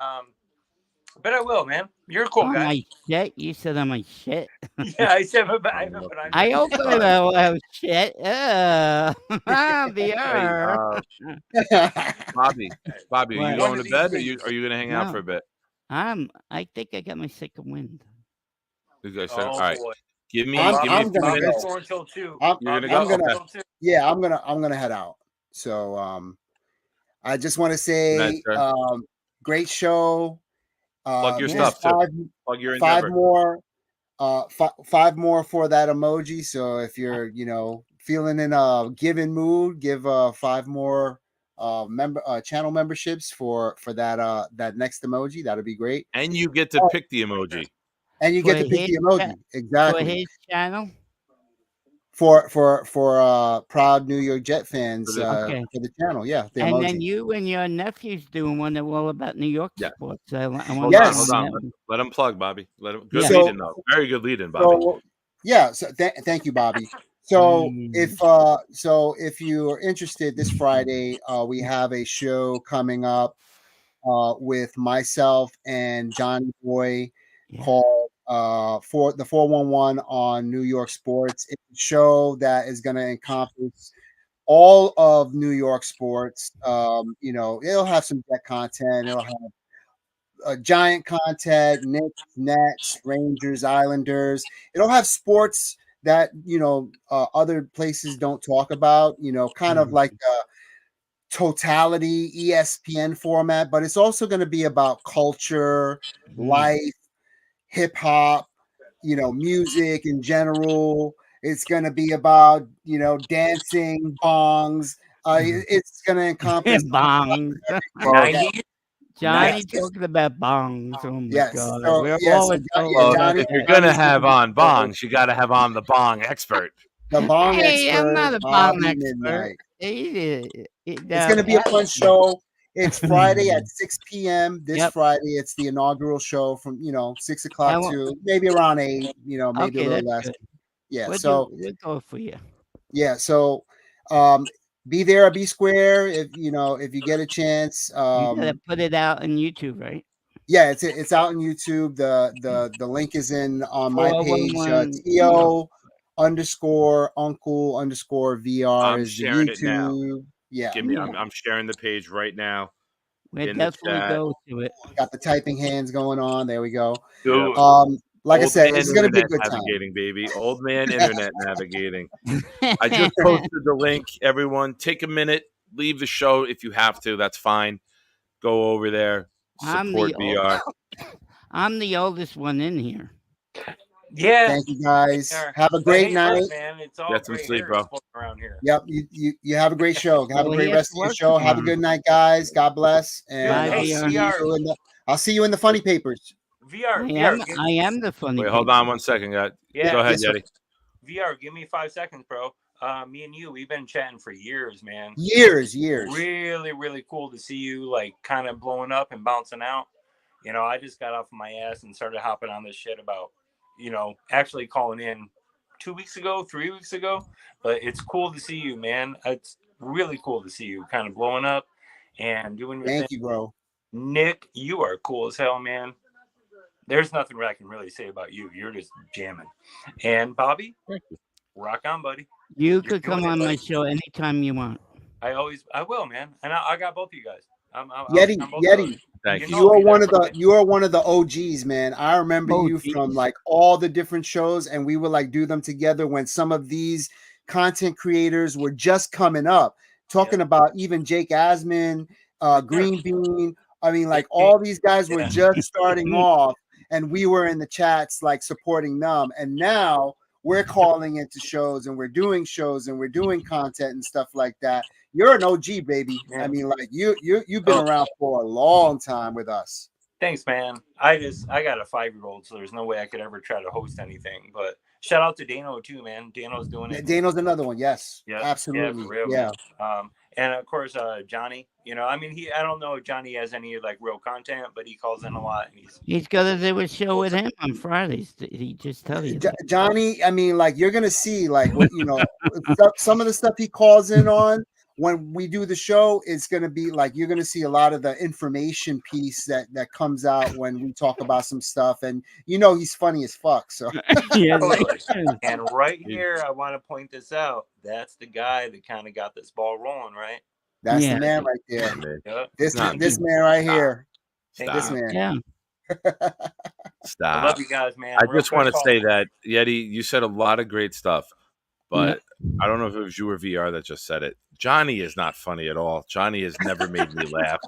Bet I will, man. You're a cool On guy. my shit? You said on my shit? Yeah, I said, but I'm I not open saying- a shit. Hey, VR. Bobby, are you What? One going of to these bed, or days. are you going to hang out for a No, bit? I think I got my second wind. You guys said, Oh all right. boy. Give me I'm a I'm few gonna minutes. go. Going till 2. You're gonna I'm go. gonna Okay. yeah, I'm gonna head out. So I just want to Good night, say sir. great show. Plug your Yeah. stuff too. Plug your Five endeavor. more five more for that emoji. So if you're feeling in a giving mood, give 5 more channel memberships for that next emoji. That'd be great. And you get to Oh, pick the emoji. and you For get to pick his the cha- emoji. For Exactly. his channel. For proud New York Jet fans For the- Okay. for the channel. Yeah, the And emoji. then you and your nephew's doing one that all about New York Yeah. sports. I want Hold Yes. on. Let him plug, Bobby. Let him. Good Yeah. lead-in though. Very good lead-in, Bobby. So yeah, so thank you, Bobby. So Mm. if you are interested, this Friday we have a show coming up with myself and Johnny Boy Yeah. called for the 411 on New York sports. It's a show that is going to encompass all of New York sports. It'll have some Jet content. It'll have Giant content, Knicks, Nets, Rangers, Islanders. It'll have sports that other places don't talk about. Kind of like totality ESPN format, but it's also going to be about culture, life, hip hop, music in general. It's going to be about dancing, bongs. It's going to encompass Bongs. Yeah. Johnny talking about bongs. Oh my Yes. god. So, We're yeah, all so, adults. Well, Johnny, if you're gonna Johnny's have gonna on bongs, you got to have on the bong expert. the bong Hey, I'm expert, not a bong Bobby expert. Midnight. It's It's going to be a fun show. It's Friday at 6 p.m. This Yep. Friday, it's the inaugural show from 6 I o'clock won't- to maybe around 8. Maybe Okay, a little that's less. good. Yeah. We'll go for you. Yeah. So, be there or be square if you get a chance. You gotta put it out on YouTube, right? Yeah, it's out on YouTube. The link is in on my page. 411. TO_uncle_VR I'm is the sharing it now. YouTube. Yeah. Give me. I'm sharing the page right now. We'll in the definitely chat. go to it. Got the typing hands going on. There we go. Dude. Like I Old said, man it's going to be a internet good time. navigating, baby. Old man internet navigating. I just posted the link. Everyone, take a minute. Leave the show if you have to. That's fine. Go over there. Support VR. I'm the oldest one in here. Yeah. Thank you guys. Have a great night. Man, it's all Get some great sleep, hair bro. around here. Yep. You have a great show. Have a Well, great he has rest to of your work show. Have a tomorrow. good night, guys. God bless. And Bye, I'll see you in the funny papers. VR. I am the funny. Wait, hold on 1 second, guys. Yeah. Go ahead, Yes, sir. Yeti. VR, give me 5 seconds, bro. Me and you, we've been chatting for years, man. Years. Really, really cool to see you like kind of blowing up and bouncing out. I just got off my ass and started hopping on this shit about, actually calling in 2 weeks ago, 3 weeks ago. But it's cool to see you, man. It's really cool to see you kind of blowing up and doing your thing. Thank you, bro. Nick, you are cool as hell, man. There's nothing I can really say about you. You're just jamming. And Bobby, rock on, buddy. You could come on my show anytime you want. I will, man. And I got both of you guys. Yeti. Thank You are one of the OGs, man. I remember you from like all the different shows, and we would like do them together when some of these content creators were just coming up. Talking about even Jake Asman, Green Bean. I mean, like all these guys were just starting off, and we were in the chats like supporting them. And now we're calling into shows, and we're doing shows, and we're doing content and stuff like that. You're an OG, baby. I mean, like you've been around for a long time with us. Thanks, man. I got a 5-year-old, so there's no way I could ever try to host anything. But shout out to Dano too, man. Dano's doing it. Dano's another one. Yes. Yeah, Absolutely. for real, Yeah. And of course, Johnny. I mean, I don't know if Johnny has any like real content, but he calls in a lot. And he's gonna do a show with him on Fridays. He just tell you that. Johnny, I mean, like you're gonna see like what some of the stuff he calls in on when we do the show, it's going to be like you're going to see a lot of the information piece that comes out when we talk about some stuff, and he's funny as fuck. So Yeah, And right here, I want to point this out. That's the guy that kind of got this ball rolling, right? that's Yeah. the man right there. Yep. This Not this me. man right Stop. here. Stop. This man. Yeah. I Stop. love you guys, man. I Real just quick want to call. say that Yeti, you said a lot of great stuff, but I don't know if it was you or VR that just said it. Johnny is not funny at all. Johnny has never made me laugh.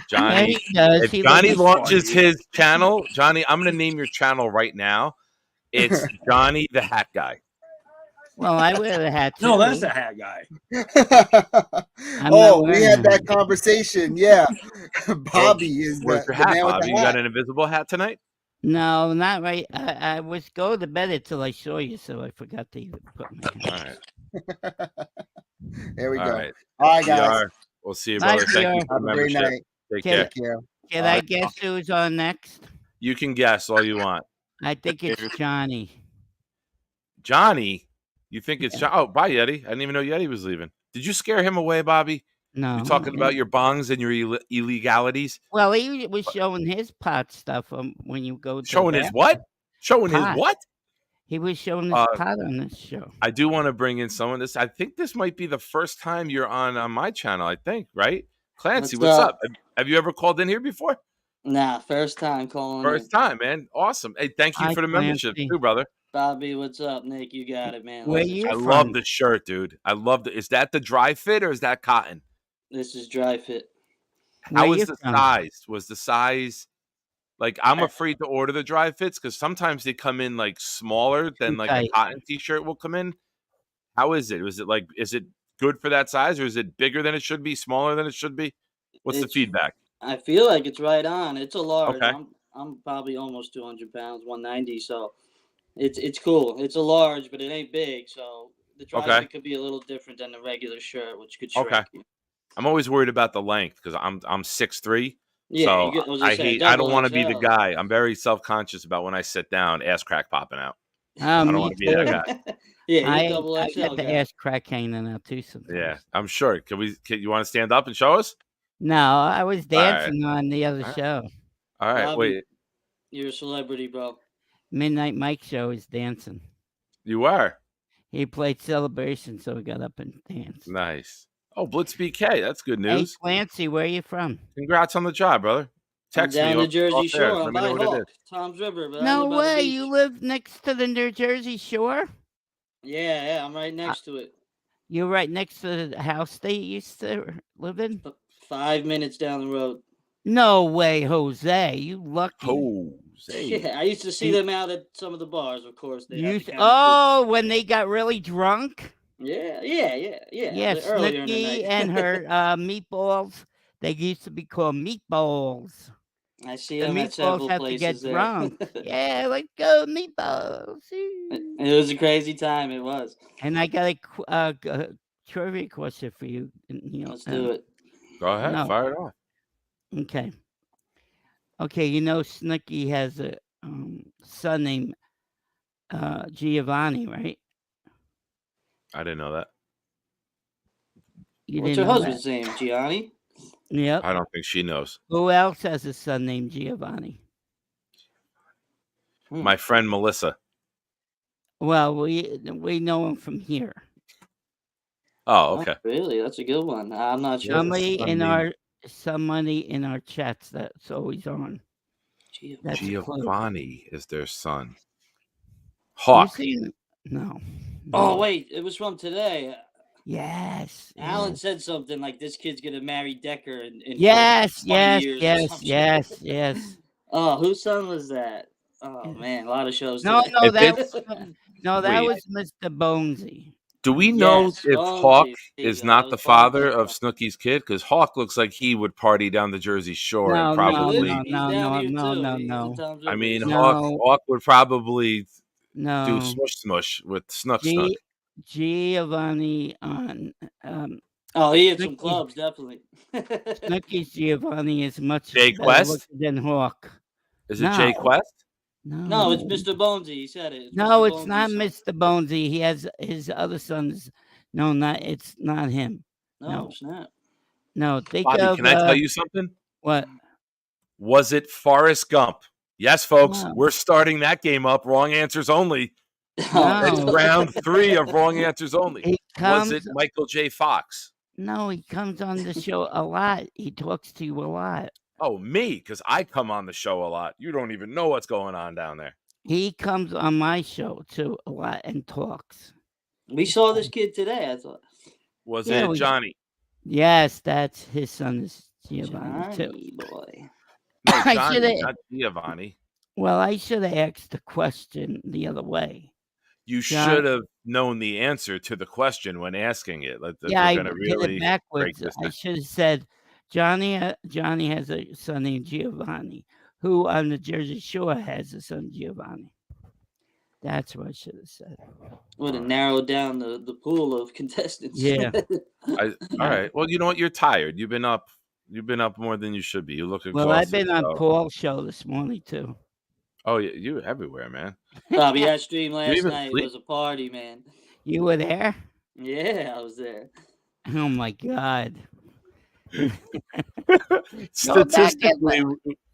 Johnny, he does. if He Johnny looks launches funny. his channel, Johnny, I'm going to name your channel right now. It's Johnny the Hat Guy. Well, I wear the hat too. No, that's a hat guy. not We wearing had a that hat. conversation. Yeah, Bobby is Where's the your hat, man with Bobby? the You got hat. an invisible hat tonight? No, not right. I was go to bed until I saw you, so I forgot to even put my hat. All right. There we All go. right. All right, guys. VR, we'll see you, Bye, brother. Thank you VR. for Have the a great membership. night. Take Okay. care. Take care. Can All I right. guess who's on next? You can guess all you want. I think it's Johnny. Johnny? You think it's John? Oh, bye, Yeti. I didn't even know Yeti was leaving. Did you scare him away, Bobby? No. You're talking about your bongs and your illegalities? Well, he was showing his pot stuff when you go to Showing the his what? Showing his pot. what? He was showing his pot on this show. I do want to bring in someone. I think this might be the first time you're on my channel, I think, right? Clancy, what's up? Have you ever called in here before? Nah, first time calling. First time, man. Awesome. Hey, thank you Hi, for the membership Clancy. too, brother. Bobby, what's up, Nick? You got it, man. Where Listen, you I from? love the shirt, dude. I love it. Is that the dry fit or is that cotton? This is dry fit. Where How you was the from? size? Was the size like I'm afraid to order the dry fits because sometimes they come in like smaller than like tight. a cotton t-shirt will come in. How is it? Is it good for that size or is it bigger than it should be, smaller than it should be? What's the feedback? I feel like it's right on. It's a large. Okay. I'm probably almost 200 pounds, 190. So it's cool. It's a large, but it ain't big. So the dry fit could be a little different than the regular shirt, which could shrink. Okay. I'm always worried about the length because I'm 6'3". Yeah, so I don't want to be the guy. I'm very self-conscious about when I sit down, ass crack popping out. I don't want to be that guy. Yeah, I double got XL the guy. ass crack hanging out too sometimes. Yeah, I'm sure. You want to stand up and show us? No, I was dancing on the other show. All right, Bobby, wait. You're a celebrity, bro. Midnight Mike show is dancing. You are? He played Celebration, so we got up and danced. Nice. Oh, Blitz BK. That's good Hey, news. Clancy, where are you from? Congrats on the job, brother. Text I'm down me. the Jersey off there. Shore. Let I'm me by know what it Hawk, is. Tom's River. But I No live by the way. beach. You live next to the New Jersey Shore? Yeah, I'm right next to it. You're right next to the house they used to live in? 5 minutes down the road. No way, Jose. You lucky. Jose. Yeah, I used to see them out at some of the bars, of course. They had the county Oh, when they got really drunk? Yeah. Yeah, Earlier in the Snooki night. and her meatballs. They used to be called meatballs. I see The them at several meatballs have to places get there. drunk. Yeah, let's go meatballs. It was a crazy time. It was. And I got a trivia question for you. Let's do it. Go ahead. No. Fire it off. Okay. Okay, you know Snooki has a son named Giovanni, right? I didn't know that. What's her husband's name? Gianni? Yep. I don't think she knows. Who else has a son named Giovanni? My friend Melissa. Well, we know him from here. Oh, okay. Really? That's a good one. I'm not sure. Somebody in our chats that's always on. That's Giovanni is their son. Hawk. No. Oh, wait. It was from today. Yes. Alan said something like this kid's going to marry Decker in 20 years. Yes. Oh, whose son was that? Oh, man. A lot of shows. No, today. that was Mr. Bonesy. Do we know if Hawk is not the father of Snooki's kid? Because Hawk looks like he would party down the Jersey Shore and probably. No. I mean, Hawk would probably do smush with Snook. Giovanni on. He had some clubs, definitely. Snooki's Giovanni is much Jay better Quest? looking than Hawk. Is it Jay Quest? No, it's Mr. Bonesy. He said it. It's not Mr. Bonesy. He has his other sons. No, it's not him. No, snap. No, think Bobby, of can I tell you something? what? Was it Forrest Gump? Yes, folks, No. we're starting that game up. Wrong answers only. It's No. round 3 of wrong answers only. He Was it comes. Michael J. Fox? No, he comes on the show a lot. He talks to you a lot. Oh, me, because I come on the show a lot. You don't even know what's going on down there. He comes on my show too a lot and talks. We saw this kid today, I thought. Was Yeah, it Johnny? Yes, that's his son is Giovanni too. Johnny boy. No, I Johnny, shoulda- not Giovanni. Well, I should have asked the question the other way. You John- should have known the answer to the question when asking it. Like, Yeah, I they're going to did really it break backwards. this I down. should have said Johnny has a son named Giovanni, who on the Jersey Shore has a son Giovanni. That's what I should have said. Would have narrowed down the pool of contestants. Yeah. All right. Well, you know what? You're tired. You've been up more than you should be. You look exhausted. Well, I've been on so- Paul's show this morning too. Oh, yeah, you everywhere, man. Bobby, that stream last even night sleep? was a party, man. You were there? Yeah, I was there. Oh my God.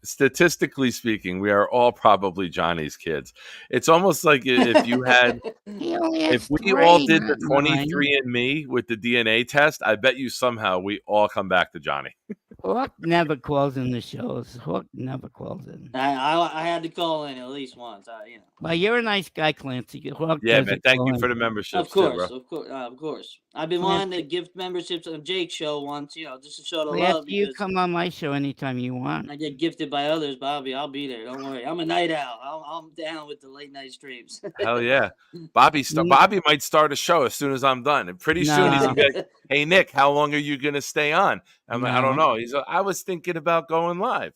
Statistically speaking, we are all probably Johnny's kids. It's almost like if you had, He only has if we 3, all did the not 9. 23andMe with the DNA test, I bet you somehow we all come back to Johnny. Hawk never calls in the shows. Hawk never calls in. I had to call in at least once. Well, you're a nice guy, Clancy. Hawk Yeah, doesn't man. Thank call you in. for the memberships, Of course, too, bro. of course. I've been wanting to gift memberships on Jake's show once, just to show the Well, love. you because come on my show anytime you want. I get gifted by others, Bobby. I'll be there. Don't worry. I'm a night owl. I'm down with the late night streams. Hell yeah. Bobby might start a show as soon as I'm done. And pretty soon he's going to be like, hey, Nick, how long are you going to stay on? I'm like, I don't know. He's like, I was thinking about going live.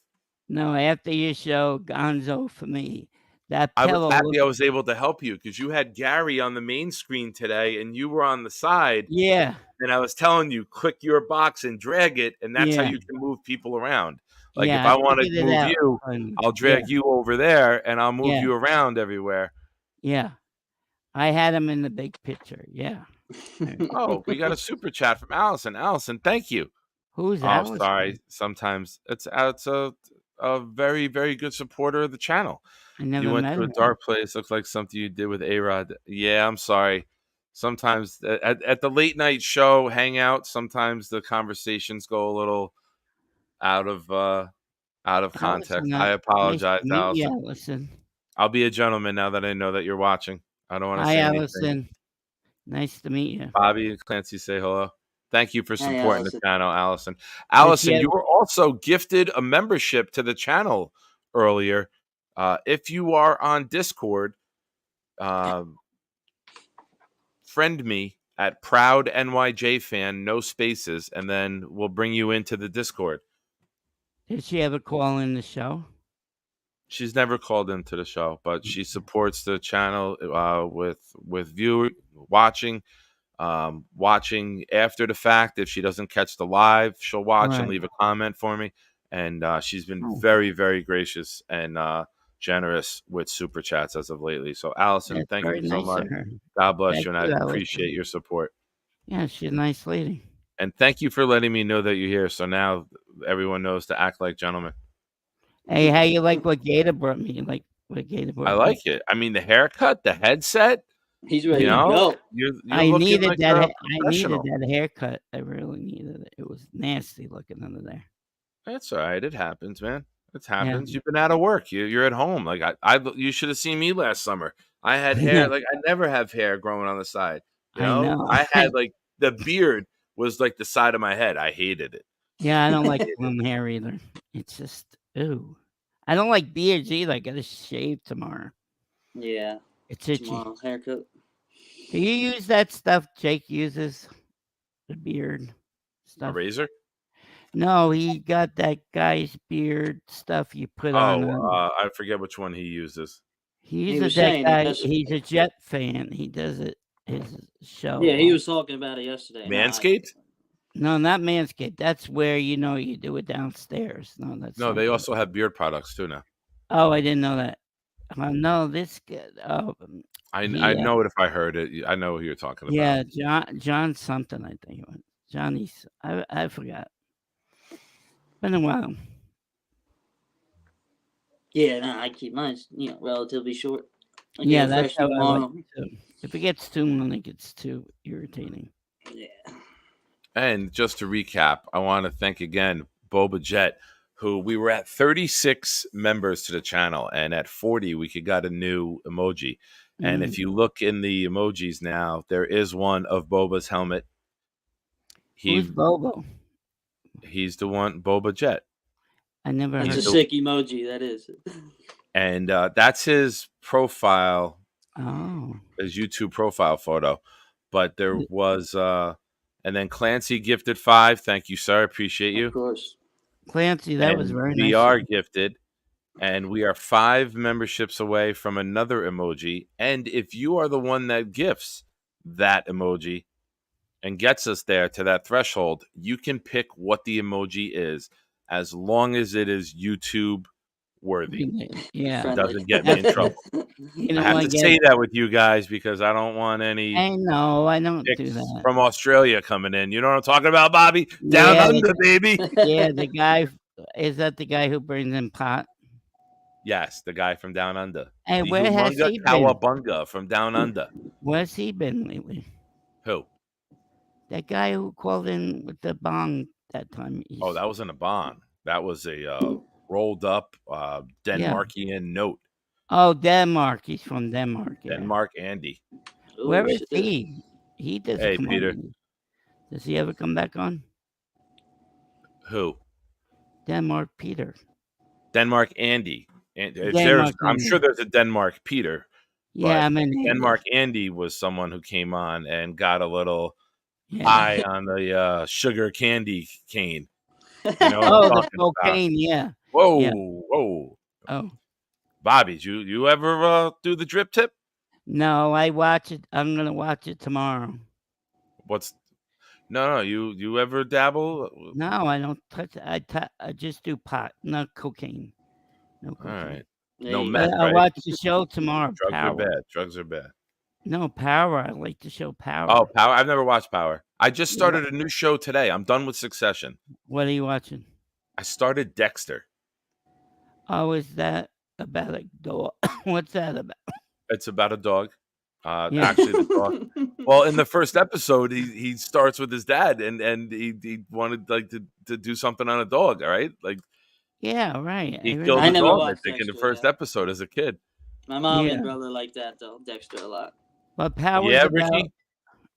No, after your show, Gonzo for me. That I pillow was happy I was able to help you because you had Gary on the main screen today and you were on the side. Yeah. And I was telling you, click your box and drag it, and that's how Yeah. you can move people around. Like Yeah, if I I want to figured it move out. you, I'll drag you over there and I'll move Yeah. you around everywhere. Yeah. I had him in the big picture. Yeah. Oh, we got a super chat from Allison. Allison, thank you. Who's Oh, Allison? sorry. Sometimes it's a very, very good supporter of the channel. I never You went met to a him. dark place. Looks like something you did with A-Rod. Yeah, I'm sorry. Sometimes at the late night show hangout, sometimes the conversations go a little out of context. I apologize, Nice to meet you, Allison. Allison. I'll be a gentleman now that I know that you're watching. I don't want to Hi, say anything. Allison. Nice to meet you. Bobby and Clancy say hello. Thank you for Hey, supporting the Allison. channel, Allison. Allison, have- you were also gifted a membership to the channel earlier. If you are on Discord, friend me at Proud NYJ Fan, no spaces, and then we'll bring you into the Discord. Did she ever call in the show? She's never called into the show, but she supports the channel with viewer watching after the fact. If she doesn't catch the live, she'll watch and Right. leave a comment for me. And she's been Oh. very, very gracious and generous with super chats as of lately. So, Allison, That's thank very you so nice much. of her. God bless Thank you, and you, I Allison. appreciate your support. Yeah, she's a nice lady. And thank you for letting me know that you're here. So now everyone knows to act like gentlemen. Hey, how you like what Gator brought me? Like what Gator brought I me? like it. I mean, the haircut, the headset. He's ready You to know, go. you're I looking needed like that. a I needed professional. that haircut. I really needed it. It was nasty looking under there. That's all right. It happens, man. It happens. You've been out of work. You're at home. Like you should have seen me last summer. I had hair. Like I never have hair growing on the side. You I know, know. I had like the beard was like the side of my head. I hated it. Yeah, I don't like long hair either. It's just ooh. I don't like beards either. I gotta shave tomorrow. Yeah. It's itchy. Tomorrow, haircut. Do you use that stuff Jake uses? The beard A stuff. razor. No, he got that guy's beard stuff you put on. I forget which one he uses. He's was a jet saying guy. that's- He's a jet fan. He does it his show. Yeah, he was talking about it yesterday. Manscaped. No, not Manscaped. That's where you do it downstairs. No, that's No, they something. also have beard products too now. Oh, I didn't know that. No, this guy. I Yeah. know it if I heard it. I know who you're talking about. Yeah, John something. I think. Johnny's. I forgot. Been a while. Yeah, no, I keep mine, relatively short. I get Yeah, it that's fresh how I like tomorrow. it too. If it gets too long, it gets too irritating. Yeah. And just to recap, I want to thank again Boba Jet, who we were at 36 members to the channel, and at 40 we got a new emoji. And if you look in the emojis now, there is one of Boba's helmet. Who's Bobo? He's the one, Boba Jet. I never That's heard. a sick emoji. That is. And that's his profile. Oh. His YouTube profile photo. But there was, and then Clancy gifted 5. Thank you, sir. Appreciate you. Of course. Clancy, that was very nice. We are gifted, and we are 5 memberships away from another emoji. And if you are the one that gifts that emoji and gets us there to that threshold, you can pick what the emoji is, as long as it is YouTube worthy. Yeah, it doesn't get me in trouble. I have to say that with you guys because I don't want any. I know, I don't do that. From Australia coming in. You know what I'm talking about, Bobby? Down under, baby. Yeah, the guy. Is that the guy who brings in pot? Yes, the guy from Down Under. Hey, the where has he been? Cowabunga from Down Under. Where's he been lately? Who? That guy who called in with the bong that time. Oh, that wasn't a bong. That was a rolled up Denmarkian note. Oh, Denmark. He's from Denmark. Yeah. Denmark Andy. Where is he? He doesn't Hey, come Peter. on. Does he ever come back on? Who? Denmark Peter. Denmark Andy. Denmark I'm Andy. sure there's a Denmark Peter. Yeah, I mean Denmark Andy was someone who came on and got a little high on the sugar candy cane. You know what I'm the cocaine, yeah. Whoa, Yeah. whoa. Oh. Bobby, you ever do the drip tip? No, I watch it. I'm gonna watch it tomorrow. No, you ever dabble? No, I don't touch it. I just do pot, not cocaine. No cocaine. All right. No meth, I'll right? watch the show tomorrow. Drugs Power. are bad. Drugs are bad. No, Power. I like the show Power. Oh, Power. I've never watched Power. I just started a new show today. I'm done with Succession. What are you watching? I started Dexter. Oh, is that about a dog? What's that about? It's about a dog. Actually, the dog. Well, in the first episode, he starts with his dad, and he wanted like to do something on a dog. All right, like yeah, right. he killed I the never dog. I watched think in the Dexter, first episode as a kid. My mom Yeah. and brother like that though, Dexter a lot. But Power's Yeah, about. Ricky.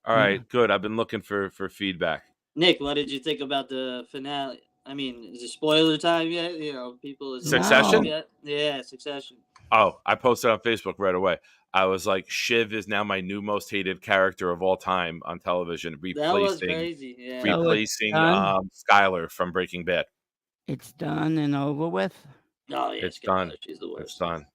All right, good. I've been looking for feedback. Nick, what did you think about the finale? I mean, is it spoiler time yet? People. Is it Succession? yet? Yeah, Succession. Oh, I posted on Facebook right away. I was like, Shiv is now my new most hated character of all time on television, That was crazy. Yeah. replacing done? Skylar from Breaking Bad. It's done and over with. Oh yeah, It's done. She's the worst. It's done.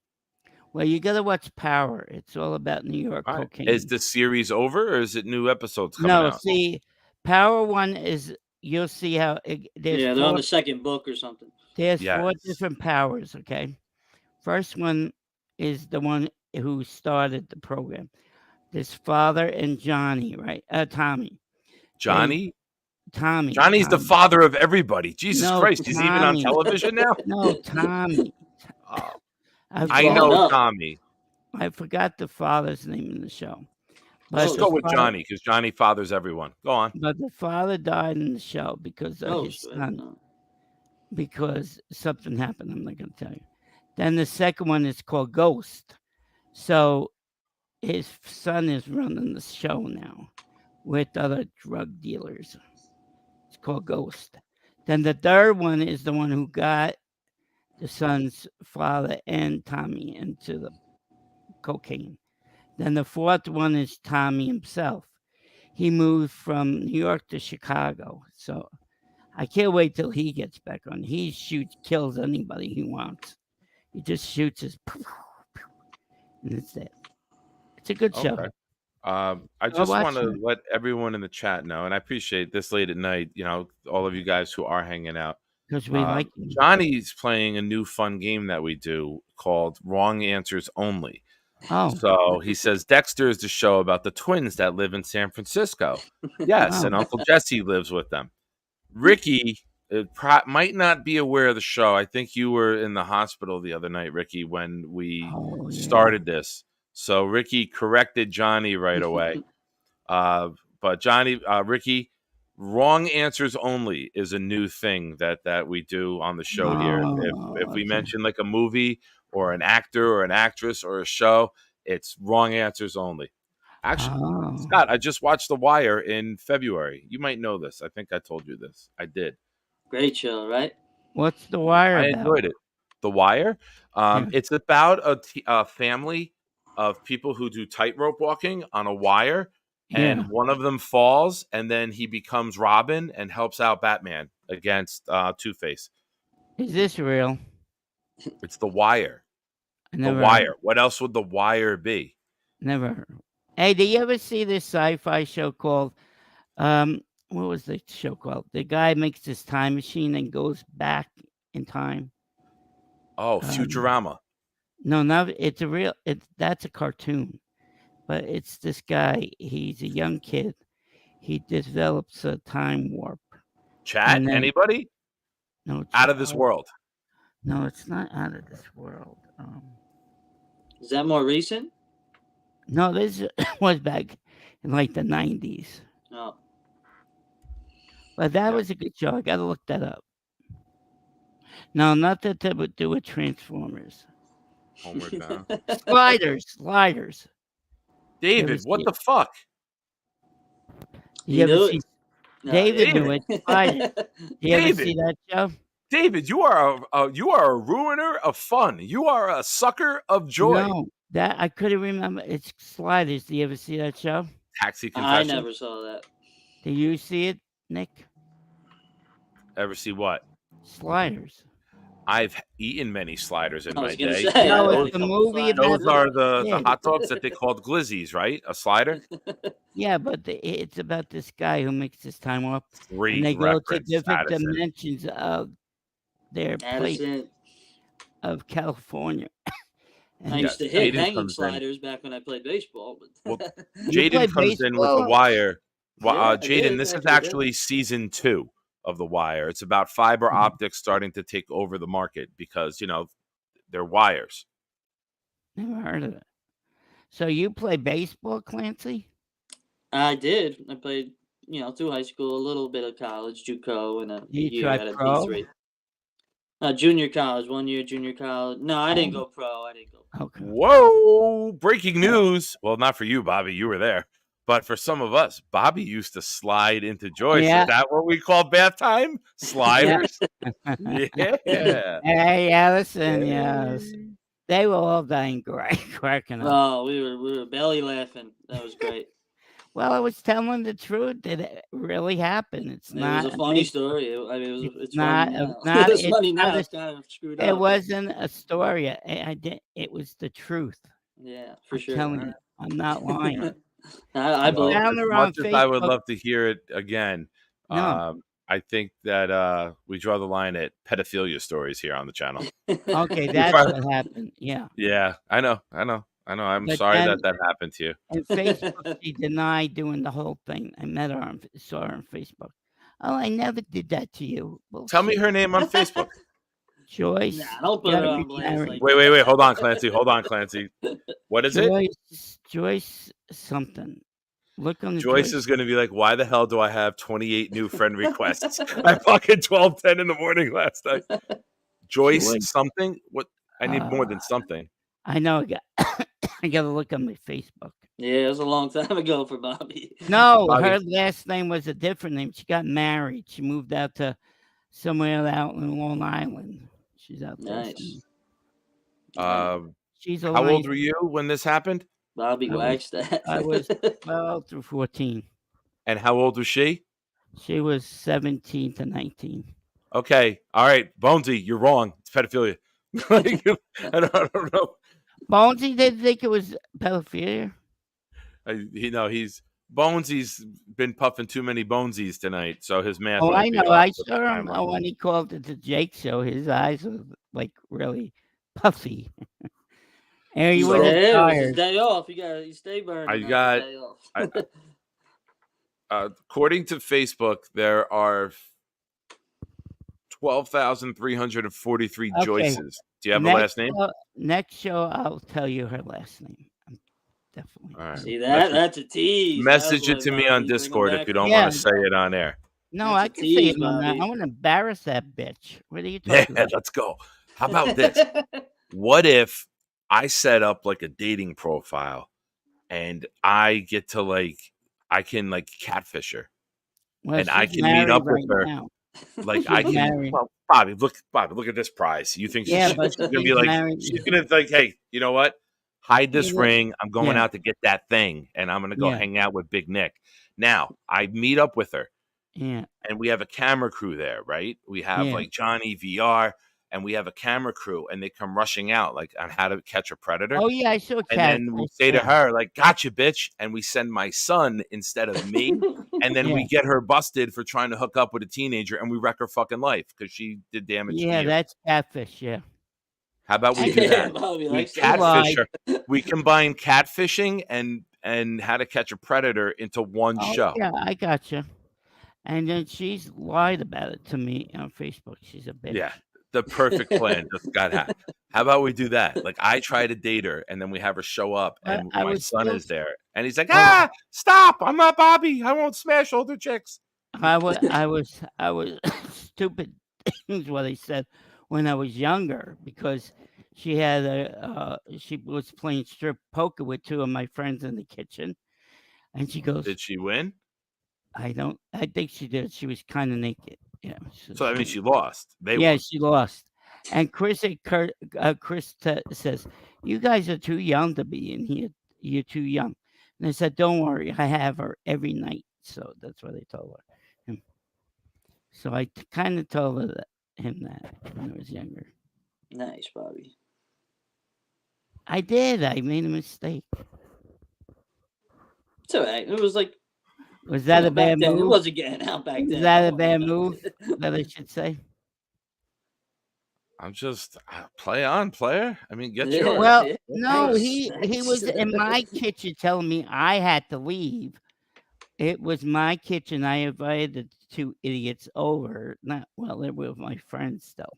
Well, you gotta watch Power. It's all about New York All right. cocaine. Is the series over, or is it new episodes coming No, out? see, Power One is you'll see how there's Yeah, they're on the second book or something. There's 4 Yes. different powers. Okay, first one is the one who started the program. There's Father and Johnny, right? Tommy. Johnny? Tommy. Johnny's the father of everybody. Jesus No, Christ, he's even on Tommy. television now? No, Tommy. I know Tommy. I forgot the father's name in the show. Let's the go with father- Johnny, because Johnny fathers everyone. Go on. But the father died in the show because of his son. Because something happened. I'm not going to tell you. Then the second one is called Ghost. So his son is running the show now with other drug dealers. It's called Ghost. Then the third one is the one who got the son's father and Tommy into the cocaine. Then the fourth one is Tommy himself. He moved from New York to Chicago. So I can't wait till he gets back on. He kills anybody he wants. He just shoots his and it's it. It's a good show. Okay. I just want to let everyone in the chat know, and I appreciate this late at night, all of you guys who are hanging out. Because we like you. Johnny's playing a new fun game that we do called Wrong Answers Only. Oh, So he says Dexter is the show about the twins that live in San Francisco. Yes, and oh, Uncle Jesse lives with them. Ricky might not be aware of the show. I think you were in the hospital the other night, Ricky, when we oh, yeah. started this. So Ricky corrected Johnny right away. But Ricky, wrong answers only is a new thing that we do on the show here. If we okay. mention like a movie or an actor or an actress or a show, it's wrong answers only. Actually, Oh, Scott, I just watched The Wire in February. You might know this. I think I told you this. I did. Great show, right? what's The Wire I about? enjoyed it. The Wire. Yeah. It's about a family of people who do tightrope walking on a wire, Yeah. and one of them falls, and then he becomes Robin and helps out Batman against Two-Face. Is this real? It's The Wire. I The never Wire. What else would The Wire be? Never heard. Hey, did you ever see this sci-fi show called what was the show called? The guy makes this time machine and goes back in time. Oh, Futurama. No, it's a real that's a cartoon. But it's this guy, he's a young kid. He develops a time warp. Chat? And then- Anybody? No, Out of this world. No, it's not out of this world. Is that more recent? No, this was back in like the 90s. Oh. But that was a good show. I got to look that up. No, not that they would do with Transformers. Homeward Bound. Sliders. David, what the fuck? You ever knew see? it. No, David knew it. Sliders. You ever David. see that show? David, you are a ruiner of fun. You are a sucker of joy. No, that I couldn't remember. It's Sliders. Do you ever see that show? Taxi I Confession. never saw that. Do you see it, Nick? Ever see what? Sliders. I've eaten many sliders in I my was gonna day. say, No, I it's had a a couple movie sliders. Those are the Yeah. hot dogs that they called glizzies, right? A slider. Yeah, but it's about this guy who makes this time up, Great and they go to reference, different Addison. dimensions of their place Addison. of California. And I Yeah, used to hit Jaden hanging comes in. sliders back when I played baseball. Well, But You play Jaden comes in with The baseball? Wire. Yeah, I Jaden, did, this is actually did. actually season 2 of The Wire. It's about fiber optics starting to take over the market because, they're wires. Never heard of it. So you play baseball, Clancy? I did. I played, through high school, a little bit of college, JUCO, and a You year tried at a pro? D3. Junior college, 1 year junior college. No, I didn't go pro. Okay. Whoa! Breaking news. Well, not for you, Bobby. You were there. But for some of us, Bobby used to slide into Joyce. Yeah. Is that what we call bath time? Sliders? Yeah. Hey, Allison, yes. They were all dying cracking up. Oh, we were belly laughing. That was great. Well, I was telling the truth. Did it really happen? It's It not. was a funny story. It's not- funny now. not- It's it's funny not now. a- It's kind of screwed up. It wasn't a story. I did. It was the truth. Yeah, for I'm sure. telling you, I'm not lying. I believe Well, it. found As her on much as I would Facebook. love to hear it again, No. I think that we draw the line at pedophilia stories here on the channel. Okay, that's what happened. Yeah. Yeah, I know. I'm But sorry then- that happened to you. And Facebook, she denied doing the whole thing. I met her saw her on Facebook. Oh, I never did that to you. Tell me Bullshit. her name on Facebook. Joyce. Nah, don't put gotta her on be blast married. like Wait. Hold on, Clancy. What is it? Joyce something. Look on the Joyce is going to be like, why the hell do I have 28 new friend requests? I fucking 12:10 in the morning last night. Joyce something? What? I need more than something. I know. I got to look on my Facebook. Yeah, it was a long time ago for Bobby. No, Bobby. her last name was a different name. She got married. She moved out to somewhere out in Long Island. She's out there. Nice. She's a How old were you when this happened? Bobby waxed that. I was 12 through 14. And how old was she? She was 17 to 19. Okay. All right. Bonesy, you're wrong. It's pedophilia. I don't know. Bonesy didn't think it was pedophilia. He's Bonesy's been puffing too many bonesies tonight, so his math. Oh, might I be know. off I with the saw him timer. when he called it the Jake show. His eyes were like really puffy. And you So- wasn't Yeah, it was his tired. day off. You stay burning. I on his got- day off. According to Facebook, there are 12,343 Okay. Joyces. Do you have a last name? Next show, I'll tell you her last name. Definitely. All right. See that? That's a tease. Message it to me on Discord if you don't want to say it on air. No, That's I a can say tease, it on that. Bobby. I want to embarrass that bitch. What are you Yeah, talking about? let's go. How about this? What if I set up like a dating profile and I get to I can catfish her, Well, and I she's can meet up married with her. right now. Like She's I can, married. well, Bobby, look at this prize. You think Yeah, she's but gonna be she's like, married. she's gonna think, hey, you know what? Hide this Yeah. ring. I'm going Yeah. out to get that thing, and I'm gonna go Yeah. hang out with Big Nick. Now I meet up with her, Yeah. and we have a camera crew there, right? We have Yeah. like Johnny VR, and we have a camera crew, and they come rushing out like on how to catch a predator. Oh yeah, I saw And then we say to her, like, gotcha, bitch. And we send my son instead of me. And then we get her busted for trying to hook up with a teenager, and we wreck her fucking life because she did damage to Yeah, you. that's catfish. Yeah. How about we do that? Bobby We likes that. catfish her. We combine catfishing and how to catch a predator into one Oh, show. yeah, I gotcha. And then she's lied about it to me on Facebook. She's a bitch. Yeah. The perfect plan just got hacked. How about we do that? Like I try to date her, and then we have her show up, and I my was son still- is there, and he's like, stop! I'm not Bobby. I won't smash older chicks. I was stupid is what I said when I was younger, because she had she was playing strip poker with two of my friends in the kitchen, and she goes, Did she win? I think she did. She was kind of naked. Yeah. So I mean, she lost. They Yeah, won. she lost. And Chris says, "You guys are too young to be in here. You're too young." And I said, "Don't worry, I have her every night." So that's what I told her. So I kind of told him that when I was younger. Nice, Bobby. I did. I made a mistake. It's all right. It was like. Was that a back bad then, move? It wasn't getting out back then. Is that a Come on, bad man. move that I should say? I'm just play on, player. I mean, get Yeah. yours. Well, Yeah, no, nice, he was nice. in my kitchen telling me I had to leave. It was my kitchen. I invited the two idiots over. They were my friends still.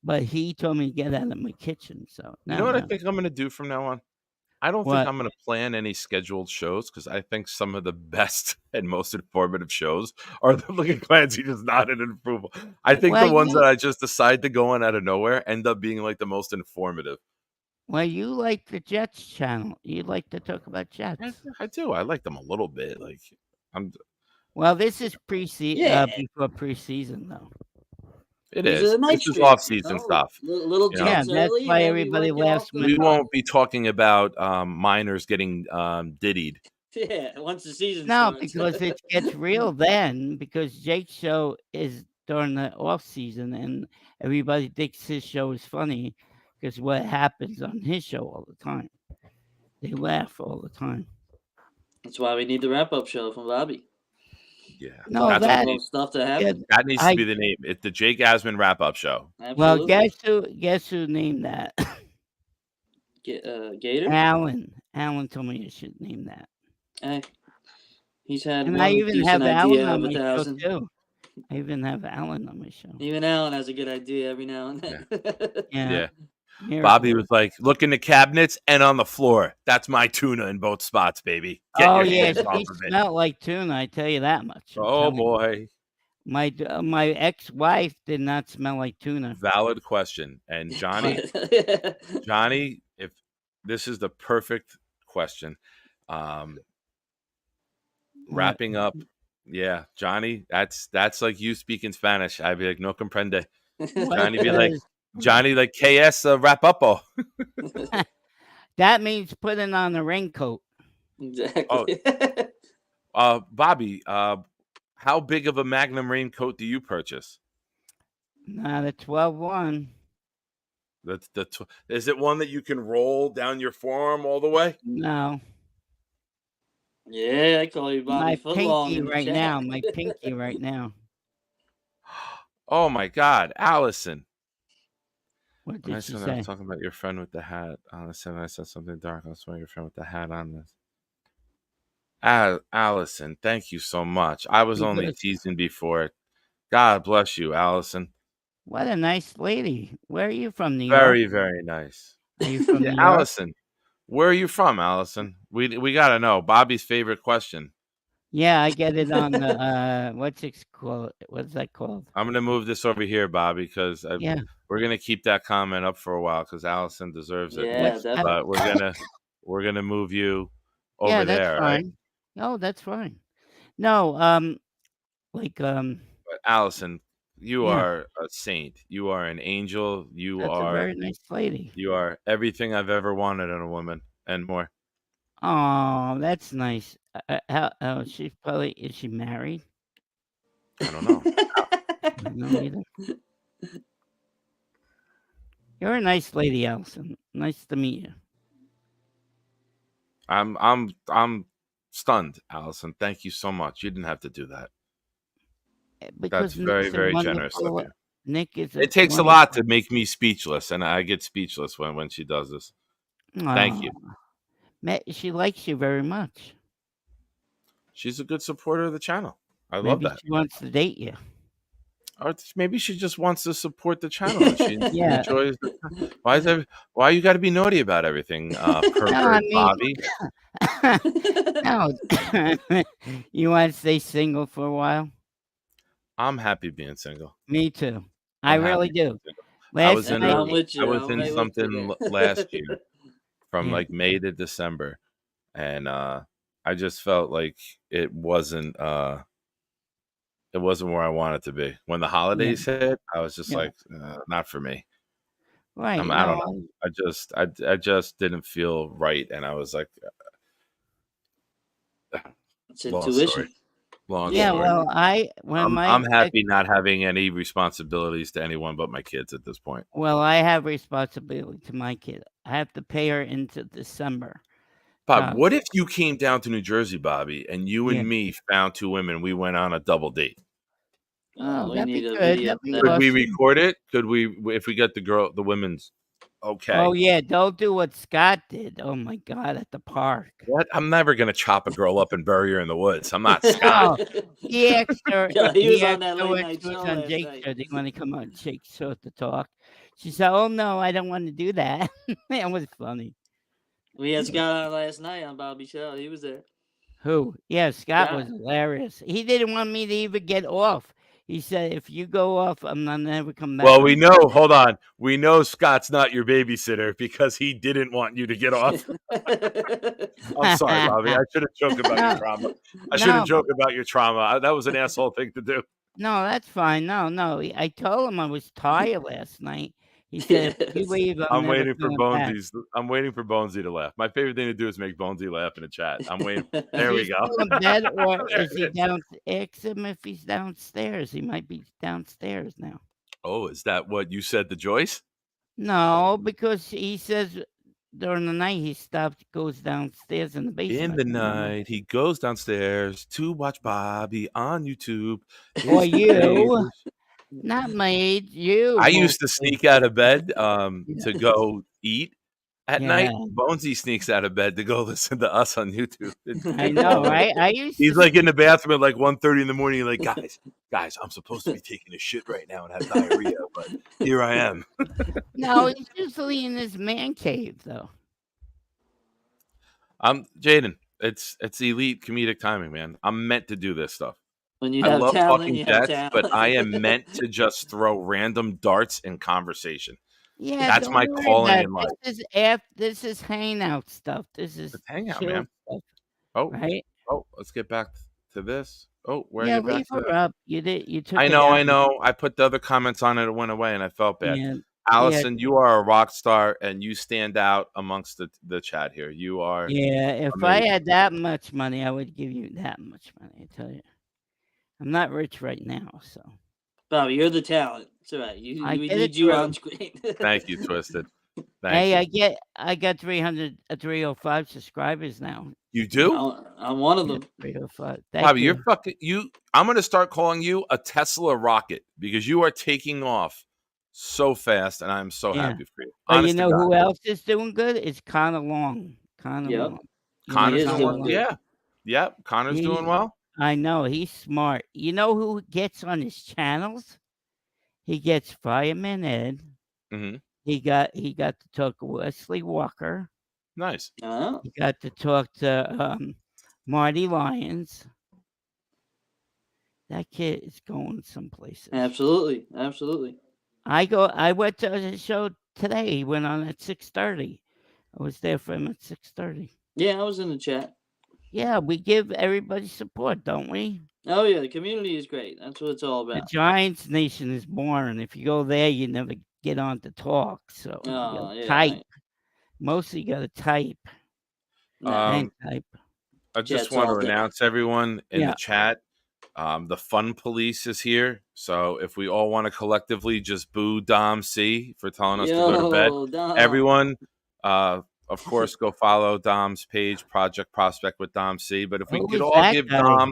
But he told me to get out of my kitchen. So You know what I think I'm going to do from now on? I don't What? think I'm going to plan any scheduled shows because I think some of the best and most informative shows are the Look at Clancy just nodded in approval. I think the Well, ones that I just decide to go on out of nowhere end up being like the most informative. Well, you like the Jets channel. You like to talk about Jets. I do. I like them a little bit. Like Well, this is preseason. Yeah. Before preseason, though. it These is. are the night This is streams, off season you know? stuff. Little You know? Yeah, Jets that's early, why and then everybody we get laughs off the when We top. won't be talking about minors getting diddied. Yeah, once the season No, starts. because it gets real then. Because Jake's show is during the off season, and everybody thinks his show is funny because what happens on his show all the time. They laugh all the time. That's why we need the wrap up show from Bobby. Yeah. No, That's that- what Little stuff to happen. that needs I- to be the name. It's the Jake Asman wrap up show. Well, Absolutely. guess who named that? Gator. Alan told me I should name that. Hey, he's had And one I even decent have Alan idea on of my show 1,000. too. I even have Alan on my show. Even Alan has a good idea every now and then. Yeah. Miracle. Bobby was like, look in the cabinets and on the floor. That's my tuna in both spots, baby. Get Oh your yeah, hands off she of it. smelled like tuna. I tell you that much. I'm Oh telling you. boy. My ex-wife did not smell like tuna. Valid question. And Johnny, if this is the perfect question. Wrapping up. Yeah, Johnny, that's like you speaking Spanish. I'd be like, no comprende. Johnny be like, KS wrap up. Oh. That means putting on a raincoat. Exactly. Bobby, how big of a Magnum raincoat do you purchase? Not a 12-1. Is it one that you can roll down your forearm all the way? No. Yeah, I call you Bobby My Footlong pinky in the right chat. now. My pinky right now. Oh my God, Allison. What When I did she said I was say? talking about your friend with the hat, I said something dark. I was talking about your friend with the hat on this. Allison, thank you so much. I was only Because teasing before. God bless you, Allison. what a nice lady. Where are you from? New York? Very, very nice. Are you from Yeah, New York? Allison, where are you from, Allison? We gotta know. Bobby's favorite question. Yeah, I get it on the what's it called? What's that called? I'm gonna move this over here, Bobby, because Yeah. we're gonna keep that comment up for a while because Allison deserves it. Yeah, What's definitely. But we're gonna move you yeah, over that's there, right? fine. Oh, that's fine. No, like But Allison, you yeah, are a saint. You are an angel. that's a very nice lady. You are everything I've ever wanted in a woman and more. Oh, that's nice. How? Oh, she's probably is she married? I don't know. I don't know either. You're a nice lady, Allison. Nice to meet you. I'm stunned, Allison. Thank you so much. You didn't have to do that. That's Because very, Nick's a very generous of wonderful. you. Nick is a It takes a wonderful. lot to make me speechless, and I get speechless when she does this. Thank you. She likes you very much. She's a good supporter of the channel. I love Maybe that. she wants to date you. Or maybe she just wants to support the channel and she Yeah. enjoys why you got to be naughty about everything, pervert No, I mean, Bobby? no. You want to stay single for a while? I'm happy being single. Me too. I I'm really happy being do. single. I was Last in night, I'm with I you. was I'm in right with something you. last year from yeah, like May to December, and I just felt like it wasn't where I wanted to be. When the yeah, holidays hit, I was just yeah. like, not for me. Right. I don't No, know. I just didn't feel right, and I was like, It's long story. intuition. Long yeah. story. Well, when I'm my happy not having any responsibilities to anyone but my kids at this point. well, I have responsibility to my kid. I have to pay her into December. Bob, what if you came down to New Jersey, Bobby, and you Yeah. and me found two women? We went on a double date. Oh, We that'd need be a good. video. That'd be Could we awesome. record it? Could we, if we get the women's okay? Oh yeah, don't do what Scott did. Oh my God, at the park. What? I'm never gonna chop a girl up and bury her in the woods. I'm not Scott. Oh, he asked her. Yeah, he was He on asked that her late when night she was show on last Jake's night. show. Do you want to come on Jake's show to talk? She said, "Oh no, I don't want to do that." It was funny. We had Scott on last night on Bobby's show. He was there. Who? Yeah, Scott was Scott. hilarious. He didn't want me to even get off. He said, "If you go off, I'm not never come back." Well, we know. Hold on. We know Scott's not your babysitter because he didn't want you to get off. I'm sorry, Bobby. I shouldn't joke about your trauma. I shouldn't joke about your trauma. That was an asshole thing to do. No, that's fine. No. I told him I was tired last night. He said, "If you leave, I'm never waiting for coming back." Bonesy. I'm waiting for Bonesy to laugh. My favorite thing to do is make Bonesy laugh in the chat. I'm waiting. There we Is he go. still in bed, or There is it he is. down? Ask him if he's downstairs. He might be downstairs now. Oh, is that what you said to Joyce? No, because he says during the night he goes downstairs in the basement. In the night, he goes downstairs to watch Bobby on YouTube. Or His you, favorite- not maid, you. I used to mostly. sneak out of bed to go eat at Yeah. night. Bonesy sneaks out of bed to go listen to us on YouTube. I know, right? I used He's to. like in the bathroom at like 1:30 in the morning. Like, guys, I'm supposed to be taking a shit right now and have diarrhea, but here I am. No, he's usually in his man cave, though. Jaden. It's elite comedic timing, man. I'm meant to do this stuff. When you I have love talent, talking you have Jets, talent. but I am meant to just throw random darts in conversation. Yeah, That's don't my worry calling about in it. life. This is hangout stuff. This is Hangout, chill man. stuff, Oh, right? let's get back to this. Oh, where Yeah, I get back leave to her that? up. You took I it know. out. I put the other comments on it. It went away, and I felt bad. Yeah, Allison, you are a rock star, and you stand out amongst the chat here. You are. yeah. If amazing. I had that much money, I would give you that much money. I tell you, I'm not rich right now, so. Bobby, you're the talent. It's all right. We get need it you through. on screen. Thank you, Twisted. Thank Hey, you. I got 305 subscribers now. You do? I'm one of them. 305. Bobby, you're fucking you. I'm gonna start calling you a Tesla rocket because you are taking off so fast, and I'm so Yeah. happy for you. But you Honest to know God. who else is doing good? It's Connor Long. Connor Yep. Long. You know Connor's is doing Connor well. doing Long? good. Yeah. Yep. Connor's doing He well. I know, he's smart. You know who gets on his channels? He gets Fireman Ed. Hmm. He got to talk to Wesley Walker. Nice. Oh. He got to talk to Marty Lyons. That kid is going some places. Absolutely. Absolutely. I went to his show today. He went on at 6:30. I was there for him at 6:30. Yeah, I was in the chat. Yeah, we give everybody support, don't we? Oh yeah, the community is great. That's what it's all The about. Giants Nation is boring. If you go there, you never get on to talk. So you Oh gotta yeah. type. Right. Mostly you gotta type. Nah. And type. I just Jets want all to day. announce everyone in Yeah. the chat. The fun police is here. So if we all want to collectively just boo Dom C for telling us to go to bed, Yo, Dom. everyone, of course, go follow Dom's page, Project Prospect with Dom C. But if we Who could is all that guy?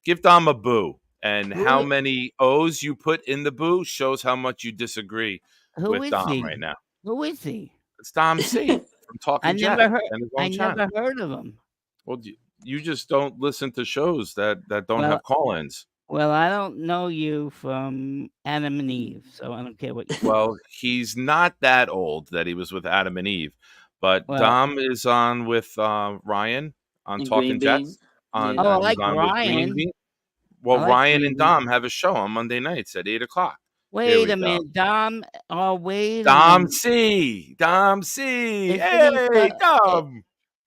give Dom a boo, and Who how i- many O's you put in the boo shows how much you disagree Who with is Dom he? right now. Who is he? It's Dom C from I Talking Jet never heard. and his I own channel. never heard of him. Well, you just don't listen to shows that don't Well, have call-ins. well, I don't know you from Adam and Eve, so I don't care what you say. Well, he's not that old that he was with Adam and Eve, but Well- Dom is on with Ryan on And Talking Green Bean. Jets. On Yeah. Oh, I he's like on with Green Ryan. Bean. Well, I like Ryan Green and Bean. Dom have a show on Monday nights at 8:00. Wait we a go. minute, Dom. Oh, wait a Dom minute. C. Dom C. Isn't he Hey, the- Dom.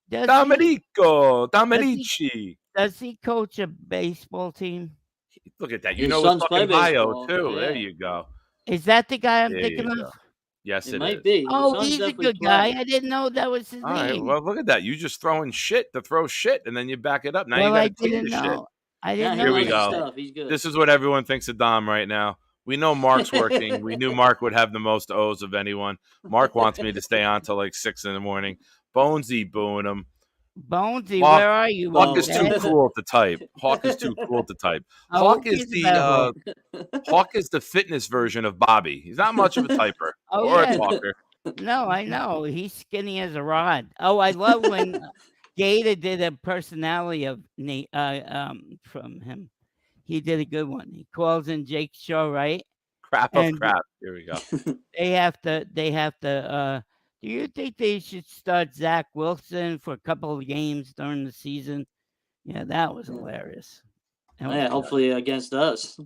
Does he, Domenico. Domenici. does he coach a baseball team? Look at that. You His know his sons play fucking bio, baseball, too. yeah. There you go. Is that the guy I'm There thinking you of? go. Yes, It it might is. be. His Oh, sons he's a definitely good guy. play. I didn't know that was his All right. name. Well, look at that. You just throwing shit to throw shit, and then you back it up. Now well, you got I to clean didn't the shit. know. I Nah, didn't he know. Here we knows his go. stuff. He's good. This is what everyone thinks of Dom right now. We know Mark's working. We knew Mark would have the most O's of anyone. Mark wants me to stay on till like 6 in the morning. Bonesy booing him. Bonesy, Hawk- where are you? Hawk Oh. is too cool to type. Hawk is too cool to type. Oh, Hawk who is cares the about Hawk is the fitness version of Bobby. He's not much of a typer Oh, or yeah. a talker. No, I know. He's skinny as a rod. Oh, I love when Gator did a personality of from him. He did a good one. He calls in Jake's show, right? Crap of And- crap. Here we go. They have to do you think they should start Zach Wilson for a couple of games during the season? Yeah, that was hilarious. That was Yeah, good. hopefully against us.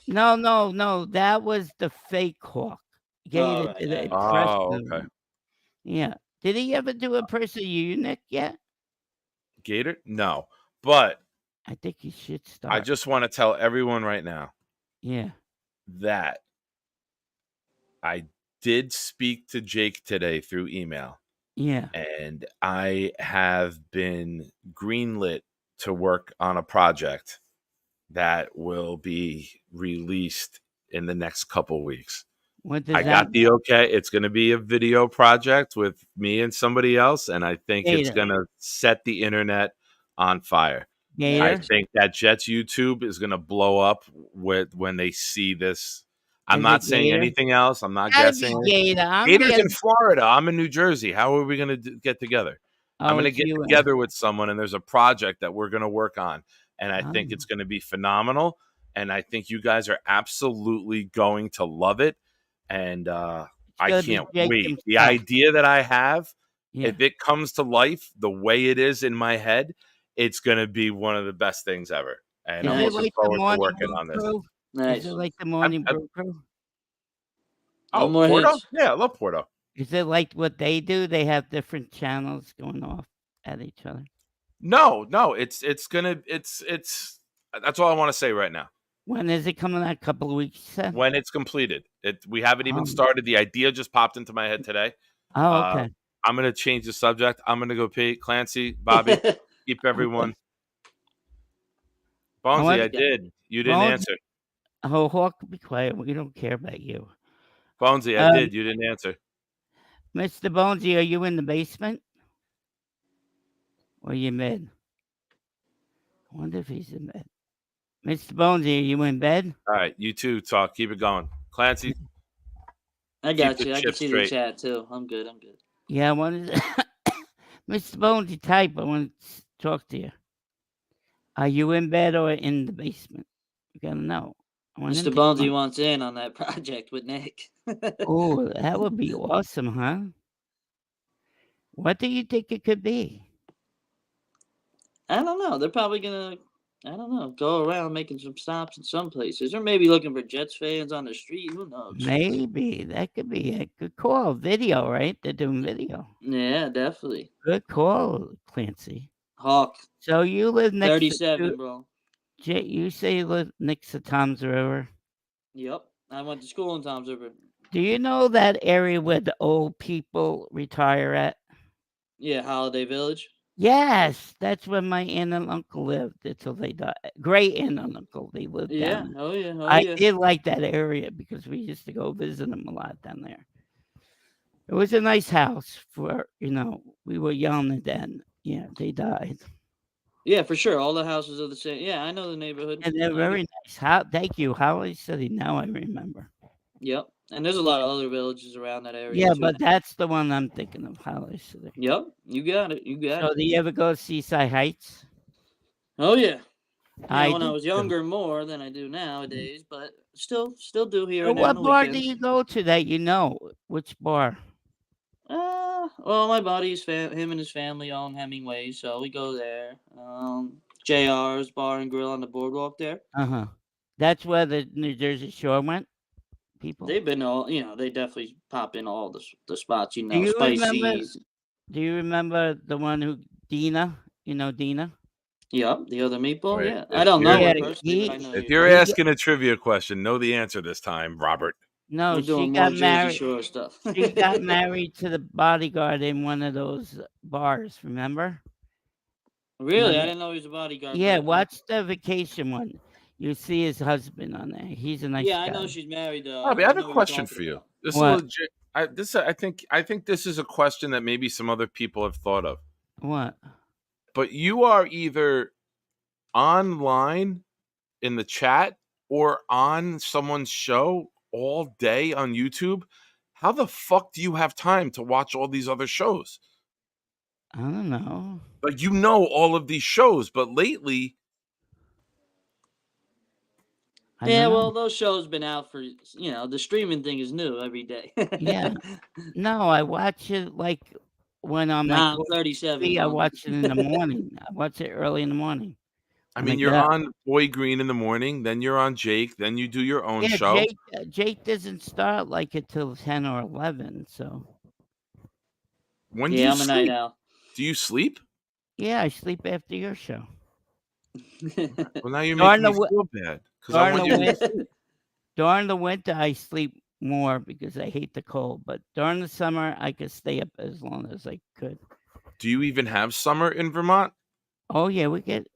No. That was the fake Hawk. Gator right, did yeah. an Oh, impression of okay. him. Yeah. Did he ever do a person of you, Nick, yet? Gator? No. But I think he should start. I just want to tell everyone right now Yeah. that I did speak to Jake today through email, Yeah. and I have been greenlit to work on a project that will be released in the next couple weeks. What does I that got the okay. It's going to be a video project with me and somebody else, and I think it's Gator. going to set the internet on fire. Gator? I think that Jets YouTube is going to blow up when they see this. I'm Is not it saying Gator? anything else. I'm not Gotta guessing. be Gator. I'm Gator's gonna in Florida. I'm in New Jersey. How are we going to get together? I'm going to it's get you and- together with someone, and there's a project that we're going to work on, and I think Oh. it's going to be phenomenal. And I think you guys are absolutely going to love it. And I gonna be can't Jake wait. The himself. idea that I have, Yeah. if it comes to life the way it is in my head, it's going to be one of the best things ever. And Is I'm it looking like the forward to Morning working Brew on this. Crew? Nice. Is it like the Morning I- Brew Crew? Oh, more Porto? hits. Yeah, I love Porto. Is it like what they do? They have different channels going off at each other. No, it's that's all I want to say right now. When is it coming out? A couple of weeks, you said? When it's completed. We haven't even Um, started. The idea just popped into my head today. Oh, okay. I'm going to change the subject. I'm going to go pay Clancy, Bobby, keep everyone. Bonesy, want- I did. You didn't Bonesy- answer. Oh, Hawk, be quiet. We don't care about you. Bonesy, I did. You didn't answer. Mr. Bonesy, are you in the basement? Or are you in bed? I wonder if he's in bed. Mr. Bonesy, are you in bed? All right, you two talk. Keep it going. Clancy, I Keep got the you. I can ship see the straight. chat too. I'm good. I'm good. Yeah, I wanted Mr. Bones, you type. I want to talk to you. Are you in bed or in the basement? You gotta know. I want him Mr. to come Bonesy on. wants in on that project with Nick. Oh, that would be awesome, huh? What do you think it could be? I don't know. They're probably gonna, I don't know, go around making some stops in some places, or maybe looking for Jets fans on the street. Who knows? Maybe that could be a good call. Video, right? They're doing video. Yeah, definitely. Good call, Clancy. Hawk. So you live next 37, to bro. you say you live next to Tom's River. Yep. I went to school in Tom's River. Do you know that area where the old people retire at? Yeah, Holiday Village. Yes, that's where my aunt and uncle lived until they died. Great aunt and uncle, they lived Yeah. down. Oh yeah. Oh I yeah. did like that area because we used to go visit them a lot down there. It was a nice house for we were young and then they died. Yeah, for sure. All the houses are the same. Yeah, I know the neighborhood. And they're very nice. Thank you, Holly City. Now I remember. Yep. And there's a lot of other villages around that area Yeah, too. but that's the one I'm thinking of, Holly City. Yep. You got it. You got So it. do you ever go to Seaside Heights? Oh yeah. I When I do was too. younger, more than I do nowadays, but still do here So and there on what the bar do weekends. you go to that you know? Which bar? Well, my buddy's him and his family own Hemingway, so we go there. JR's Bar and Grill on the boardwalk there. Uh-huh. That's where the New Jersey Shore went? People? They've been all, they definitely pop in all the spots, Do you Spicy's. remember the one who Dina? You know Dina? Yep, the other meatball. Wait, Yeah, I don't know her personally, but I know if you. you're asking a trivia question, know the answer this time, Robert. No, We're she doing got more Jersey married. Shore stuff. She got married to the bodyguard in one of those bars, remember? Really? I didn't know he was a bodyguard. Yeah, watch the vacation one. You see his husband on there. He's a nice Yeah, guy. I know she's married. Bobby, I have a question for you. This is What? legit. I think this is a question that maybe some other people have thought of. What? But you are either online in the chat or on someone's show all day on YouTube. How the fuck do you have time to watch all these other shows? I don't know. Like, you know all of these shows, but lately, Yeah, well, those shows been out for the streaming thing is new every day. Yeah. No, I watch it like when I'm Nah, like I'm 37, I bro. watch it in the morning. I watch it early in the morning. I when mean, I you're get up. on Boy Green in the morning, then you're on Jake, then you do your own Yeah, show. Jake doesn't start like until 10 or 11, so. When do you I'm a night sleep? owl. Do you sleep? Yeah, I sleep after your show. Well, now you're During making me the feel bad because I want you to. during the winter, I sleep more because I hate the cold. But during the summer, I could stay up as long as I could. Do you even have summer in Vermont? Oh yeah,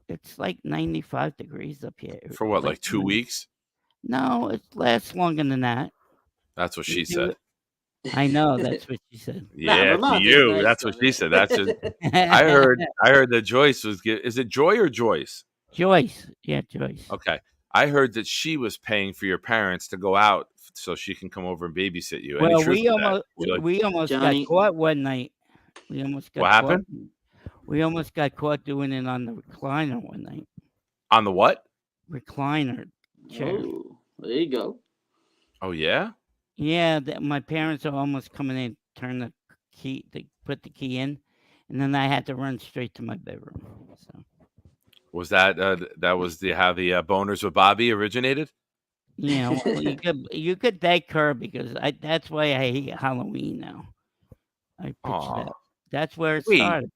it's like 95 degrees up here. For what, like 2 weeks? No, it lasts longer than that. That's what she said. I know that's what she said. Yeah, to you. That's what she said. That's just. I heard that Joyce was. Is it Joy or Joyce? Joyce. Yeah, Joyce. Okay. I heard that she was paying for your parents to go out so she can come over and babysit you. Any Well, truth we to that? we almost got caught one night. We almost got What caught. happened? We almost got caught doing it on the recliner one night. On the what? Recliner chair. Oh, there you go. Oh yeah. Yeah, my parents are almost coming in, turn the key, they put the key in, and then I had to run straight to my bedroom. So. Was that was how the boners with Bobby originated? Yeah, well, you could thank her because that's why I hate Halloween now. I pitched that. That's where it started.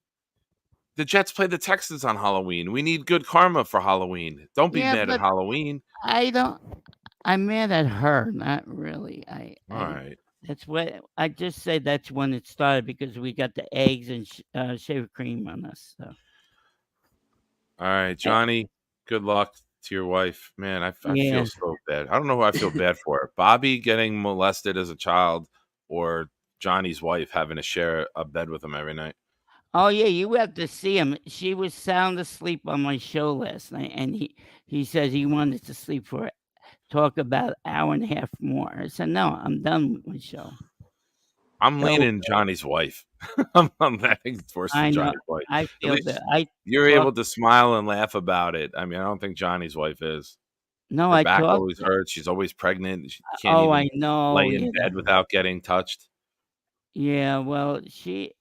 The Jets play the Texans on Halloween. We need good karma for Halloween. Don't be mad at Halloween. I'm mad at her, not really. All right. That's what I just said. That's when it started because we got the eggs and shaved cream on us. So. All right, Johnny. Good luck to your wife, man. I feel so bad. I don't know who I feel bad for. Bobby getting molested as a child, or Johnny's wife having to share a bed with him every night. Oh yeah, you have to see him. She was sound asleep on my show last night, and he says he wanted to sleep for talk about hour and a half more. I said, no, I'm done with my show. I'm So, leaning Johnny's wife. I think it's worse I than know. Johnny's wife. I At feel least that. you're able to smile and laugh about it. I mean, I don't think Johnny's wife is. No, Her I back talked. always hurts. She's always pregnant. She can't Oh, I even know. lay in Yeah. bed without getting touched. Yeah, well,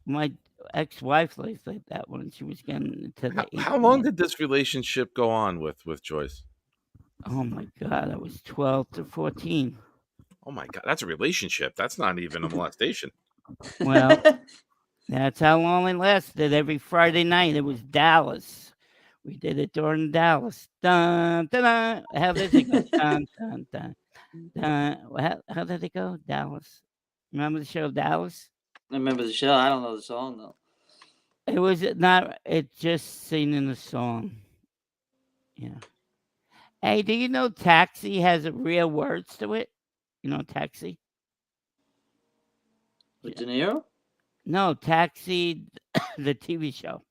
my ex-wife lives like that when she was getting into the How long 18. did this relationship go on with Joyce? Oh my God, I was 12 to 14. Oh my God, that's a relationship. That's not even a molestation. Well, that's how long it lasted. Every Friday night, it was Dallas. We did it during Dallas. Dun, dun, dun. How did it go? Dun, dun, dun, dun. How did it go? Dallas. Remember the show Dallas? I remember the show. I don't know the song though. It was not. It just singing the song. Yeah. Hey, do you know Taxi has real words to it? You know Taxi? With De Niro? No, Taxi, the TV show.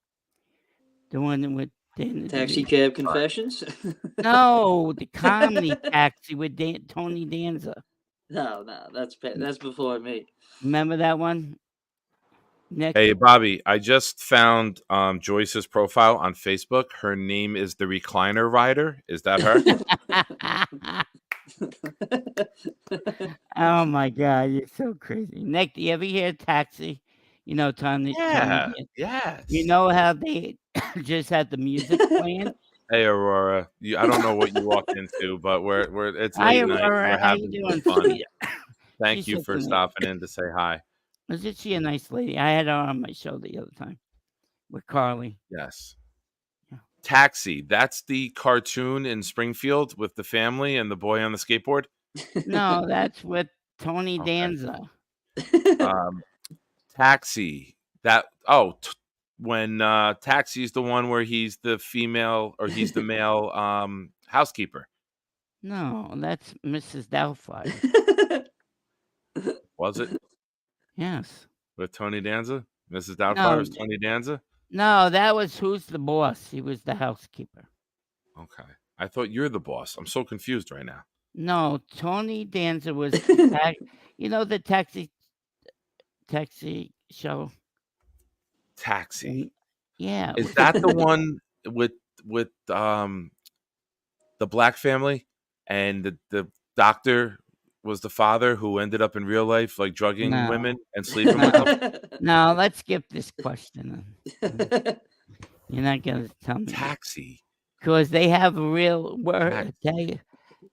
The one with Taxi Cab Confessions? No, the comedy Taxi with Tony Danza. No, that's before me. Remember that one? Nick? Hey, Bobby, I just found Joyce's profile on Facebook. Her name is the Recliner Rider. Is that her? Oh my God, you're so crazy. Nick, do you ever hear Taxi? You know, Tony. Yeah, You yes. know how they just had the music playing? Hey, Aurora. I don't know what you walked into, but it's Hi, late night. Aurora. We're How you having doing, some fun. sweetie? Thank She's you such for a stopping in to say hi. Isn't she a nice lady? I had her on my show the other time with Carly. Yes. Taxi. That's the cartoon in Springfield with the family and the boy on the skateboard. No, that's with Tony Danza. Taxi. When Taxi's the one where he's the female or he's the male housekeeper. No, that's Mrs. Doubtfire. Was it? Yes. With Tony Danza? Mrs. Doubtfire No, was Tony Danza? no, that was Who's the Boss. He was the housekeeper. Okay. I thought you're the boss. I'm so confused right now. No, Tony Danza was you know the taxi show? Taxi. Yeah. Is that the one with the black family and the doctor was the father who ended up in real life like drugging No. women and sleeping with them? No, let's skip this question. You're not gonna tell me. Taxi. Because they have a real word.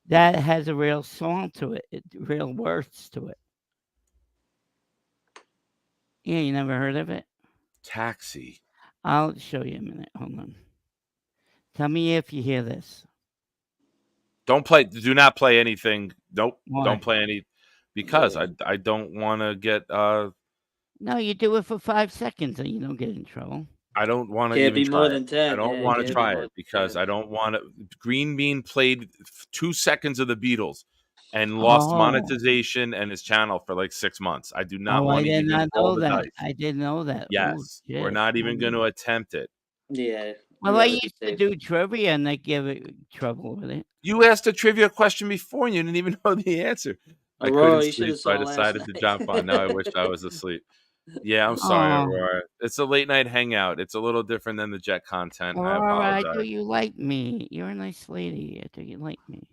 That has a real song to it, real words to it. Yeah, you never heard of it? Taxi. I'll show you a minute. Hold on. Tell me if you hear this. Do not play anything. Nope. Why? Don't play any because I don't want to get No, you do it for 5 seconds and you don't get in trouble. I don't want to Can't even be more try than it. 10. I don't Yeah, want to can't be try more it because I don't want to. Green Bean played 2 seconds of the Beatles and lost monetization and his channel for like 6 months. I do not Oh, I want to did even not roll know the that. dice. I didn't know that. Yes, we're not even going to attempt it. Yeah. Well, I used to do trivia and they give it trouble with it. You asked a trivia question before and you didn't even know the answer. I Aurora, couldn't you sleep, should've so I saw last decided to night. jump on. Now I wish I was asleep. Yeah, I'm sorry, Aw. Aurora. It's a late night hangout. It's a little different than the Jet content. I Aurora, I apologize. thought you liked me. You're a nice lady. I thought you liked me.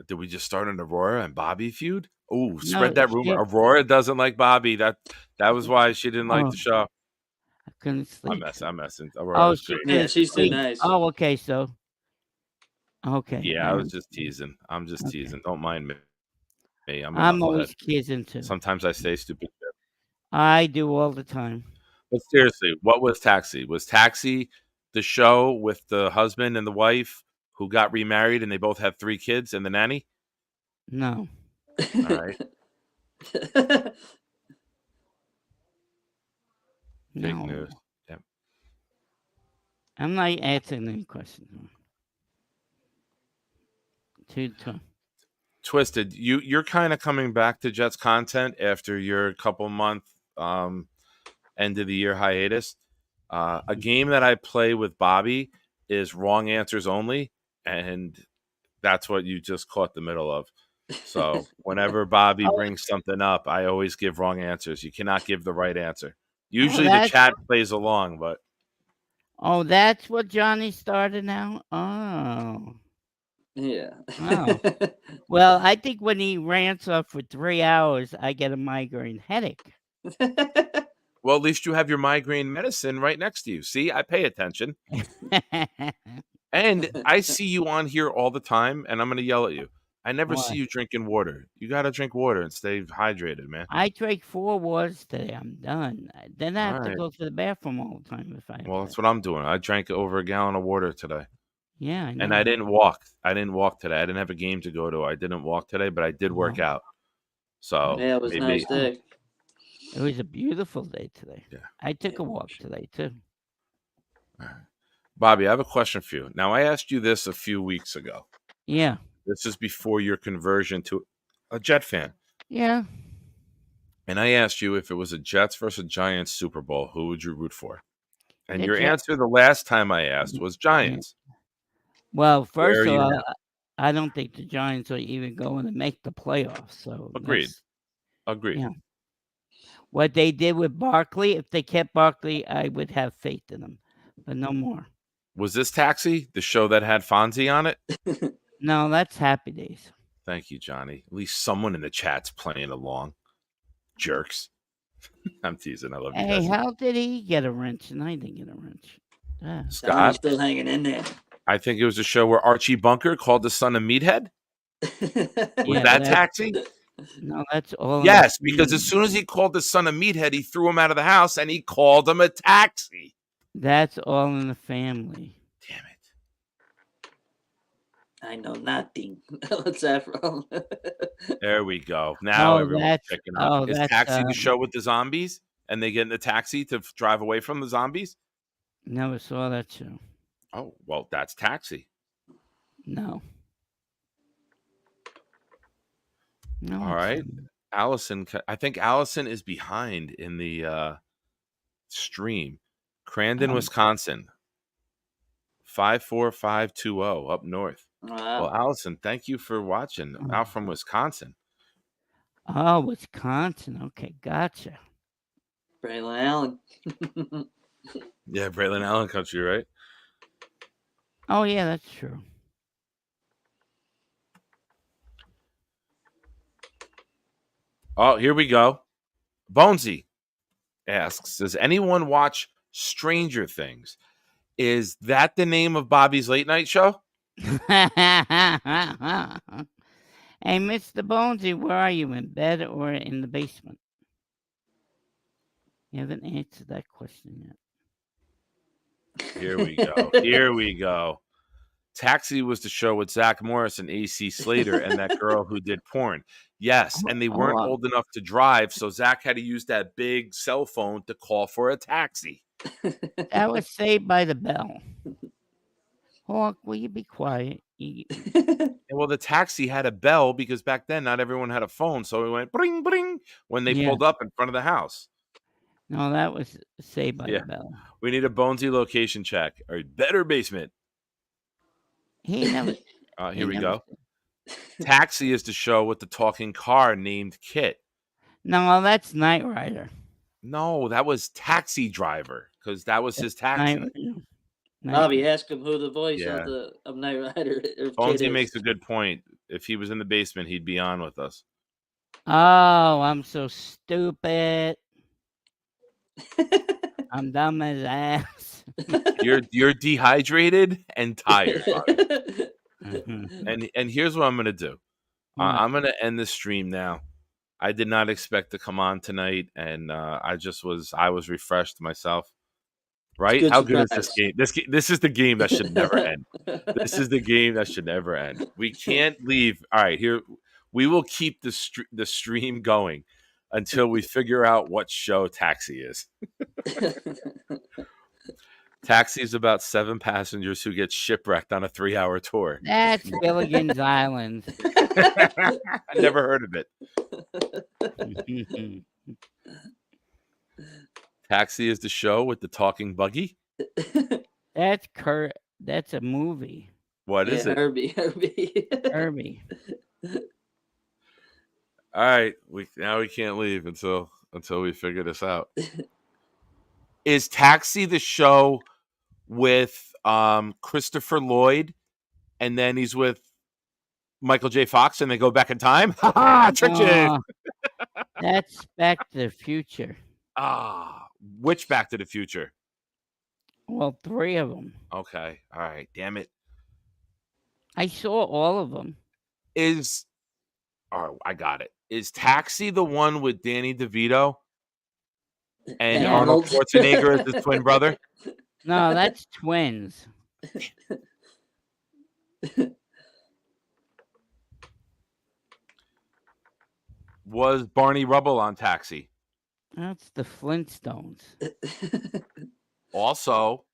Did we just start an Aurora and Bobby feud? Oh, No, spread that rumor. shit. Aurora doesn't like Bobby. That was why she didn't like Oh. the show. I couldn't sleep. I'm messing. Aurora's she great. couldn't she's too sleep. nice. Oh, okay, so. Okay. Yeah, I was just teasing. I'm just Okay. teasing. Don't mind me. I'm a I'm always knucklehead. teasing too. Sometimes I say stupid shit. I do all the time. But seriously, what was Taxi? Was Taxi the show with the husband and the wife who got remarried and they both had 3 kids and the nanny? No. All right. Fake No. news. Yep. I'm not answering any questions. Too tough. Twisted, you're kind of coming back to Jets content after your couple month end of the year hiatus. A game that I play with Bobby is wrong answers only, and That's what you just caught the middle of. So whenever Bobby brings something up, I always give wrong answers. You cannot give the right answer. Usually the chat plays along, but Oh, that's what Johnny started now? Oh. Yeah. Oh. Well, I think when he rants off for 3 hours, I get a migraine headache. well, at least you have your migraine medicine right next to you. See, I pay attention. And I see you on here all the time, and I'm going to yell at you. I never see you drinking water. You got to drink water and stay hydrated, man. I drank 4 waters today. I'm done. Then I have to right. go to the bathroom all the time if I have Well, that's what I'm doing. I drank over a gallon of water today. Yeah, I know. And I didn't walk. I didn't walk today. I didn't have a game to go to. I didn't walk today, but I did work out. So Yeah, it was a nice day. It was a beautiful day today. Yeah. I took a walk today too. All right. Bobby, I have a question for you. Now, I asked you this a few weeks ago. Yeah. This is before your conversion to a Jet fan. Yeah. And I asked you if it was a Jets versus Giants Super Bowl, who would you root for? And The your Jets. answer the last time I asked was Giants. Well, Where first are of you all, now? I don't think the Giants are even going to make the playoffs. So Agreed. Agreed. Yeah. What they did with Barkley, if they kept Barkley, I would have faith in them, but no more. Was this Taxi, the show that had Fonzie on it? No, that's Happy Days. Thank you, Johnny. At least someone in the chat's playing along. Jerks. I'm teasing. I love you guys. Hey, how did he get a wrench and I didn't get a wrench? Scott? Still hanging in there. I think it was a show where Archie Bunker called the son of Meathead. Was that Taxi? No, that's all. Yes, because as soon as he called the son of Meathead, he threw him out of the house and he called him a taxi. That's All in the Family. Damn it. I know nothing. What's that from? There we go. Now everyone's that's checking out. Is that's, Taxi the show with the zombies? And they get in the taxi to drive away from the zombies? Never saw that show. Oh, well, that's Taxi. No. No. All right. Allison, I think Allison is behind in the stream. Crandon, Wisconsin. 54520 up north. Wow. Well, Allison, thank you for watching. Out from Wisconsin. Oh, Wisconsin. Okay, gotcha. Braylon Allen. Yeah, Braylon Allen country, right? Oh, yeah, that's true. Oh, here we go. Bonesy asks, does anyone watch Stranger Things? Is that the name of Bobby's late night show? Hey, Mr. Bonesy, where are you? In bed or in the basement? You haven't answered that question yet. Here we go. Here we go. Taxi was the show with Zach Morris and AC Slater and that girl who did porn. Yes, and they weren't old enough to drive, so Zach had to use that big cell phone to call for a taxi. That was Saved by the Bell. Hawk, will you be quiet? Well, the taxi had a bell because back then not everyone had a phone, so it went bring, bring when they pulled up in front of the house. No, that was Saved by the Bell. We need a Bonesy location check. Or better basement. He never. Here we go. Taxi is the show with the talking car named Kit. No, that's Knight Rider. No, that was Taxi Driver because that was his taxi. Bobby, ask him who the voice of Knight Rider or Bonesy makes a good point. If he was in the basement, he'd be on with us. Oh, I'm so stupid. I'm dumb as ass. You're dehydrated and tired. And here's what I'm gonna do. I'm gonna end the stream now. I did not expect to come on tonight, and I was refreshed myself. Right? How good is this game? This is the game that should never end. This is the game that should never end. We can't leave. All right, here we will keep the stream going until we figure out what show Taxi is. Taxi is about 7 passengers who get shipwrecked on a 3-hour tour. That's Gilligan's Island. I never heard of it. Taxi is the show with the talking buggy. That's a movie. What is it? Herbie. Herbie. All right, we can't leave until we figure this out. Is Taxi the show with Christopher Lloyd, and then he's with Michael J. Fox, and they go back in time? Ha ha! Tricked you. That's Back to the Future. Which Back to the Future? Well, 3 of them. Okay, all right. Damn it. I saw all of them. I got it. Is Taxi the one with Danny DeVito and Yeah. Arnold Schwarzenegger as his twin brother? No, that's twins. Was Barney Rubble on Taxi? That's the Flintstones. Also,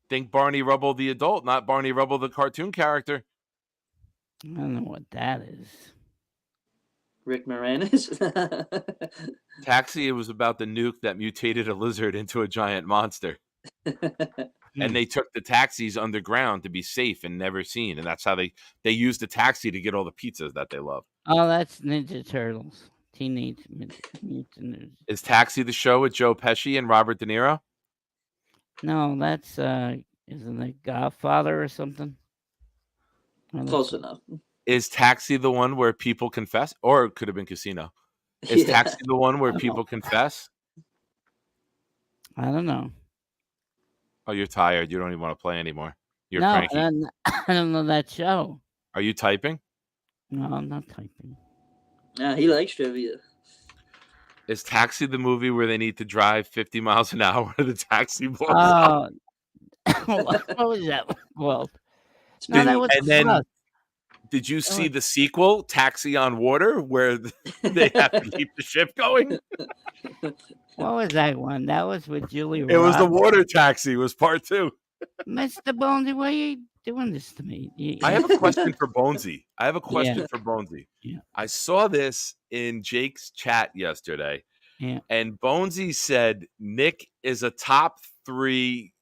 think Barney Rubble the adult, not Barney Rubble the cartoon character. I don't know what that is. Rick Moranis. Taxi, it was about the nuke that mutated a lizard into a giant monster. And they took the taxis underground to be safe and never seen. And that's how they used the taxi to get all the pizzas that they love. Oh, that's Ninja Turtles. Teenage Mutant Ninja. Is Taxi the show with Joe Pesci and Robert De Niro? No, that's isn't it Godfather or something? Close enough. Is Taxi the one where people confess? Or it could have been Casino. Is Taxi the one where people confess? I don't know. Oh, you're tired. You don't even want to play anymore. You're No, cranky. I don't know that show. Are you typing? No, I'm not typing. Yeah, he likes trivia. Is Taxi the movie where they need to drive 50 miles an hour to the taxi blows Oh, up? what was that called? No, that was And then, Plus. did you see the sequel, Taxi on Water, where they have to keep the ship going? What was that one? That was with Julie It was the Roberts. Water Taxi. Was part 2. Mr. Bonesy, why are you doing this to me? I have a question for Bonesy. For Bonesy. Yeah. I saw this in Jake's chat yesterday. Yeah. And Bonesy said Nick is a top 3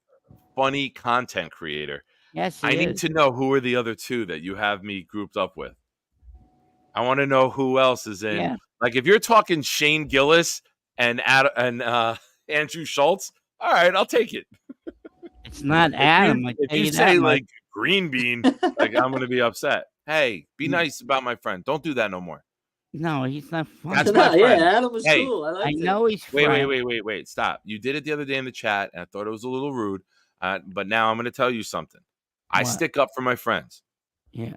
funny content creator. Yes, I need to know who are the other 2 that you have me grouped up with. I want to know who else is in. Yeah. Like if you're talking Shane Gillis and Andrew Schultz, all right, I'll take it. It's not Adam. If you say like Green Bean, like I'm gonna be upset. Hey, be nice about my friend. Don't do that no more. No, he's not funny. That's my friend. Yeah, Adam was Hey, cool. I know he's Wait. Stop. You did it the other day in the chat, and I thought it was a little rude. But now I'm going to tell you something. I stick up for my friends. Yeah.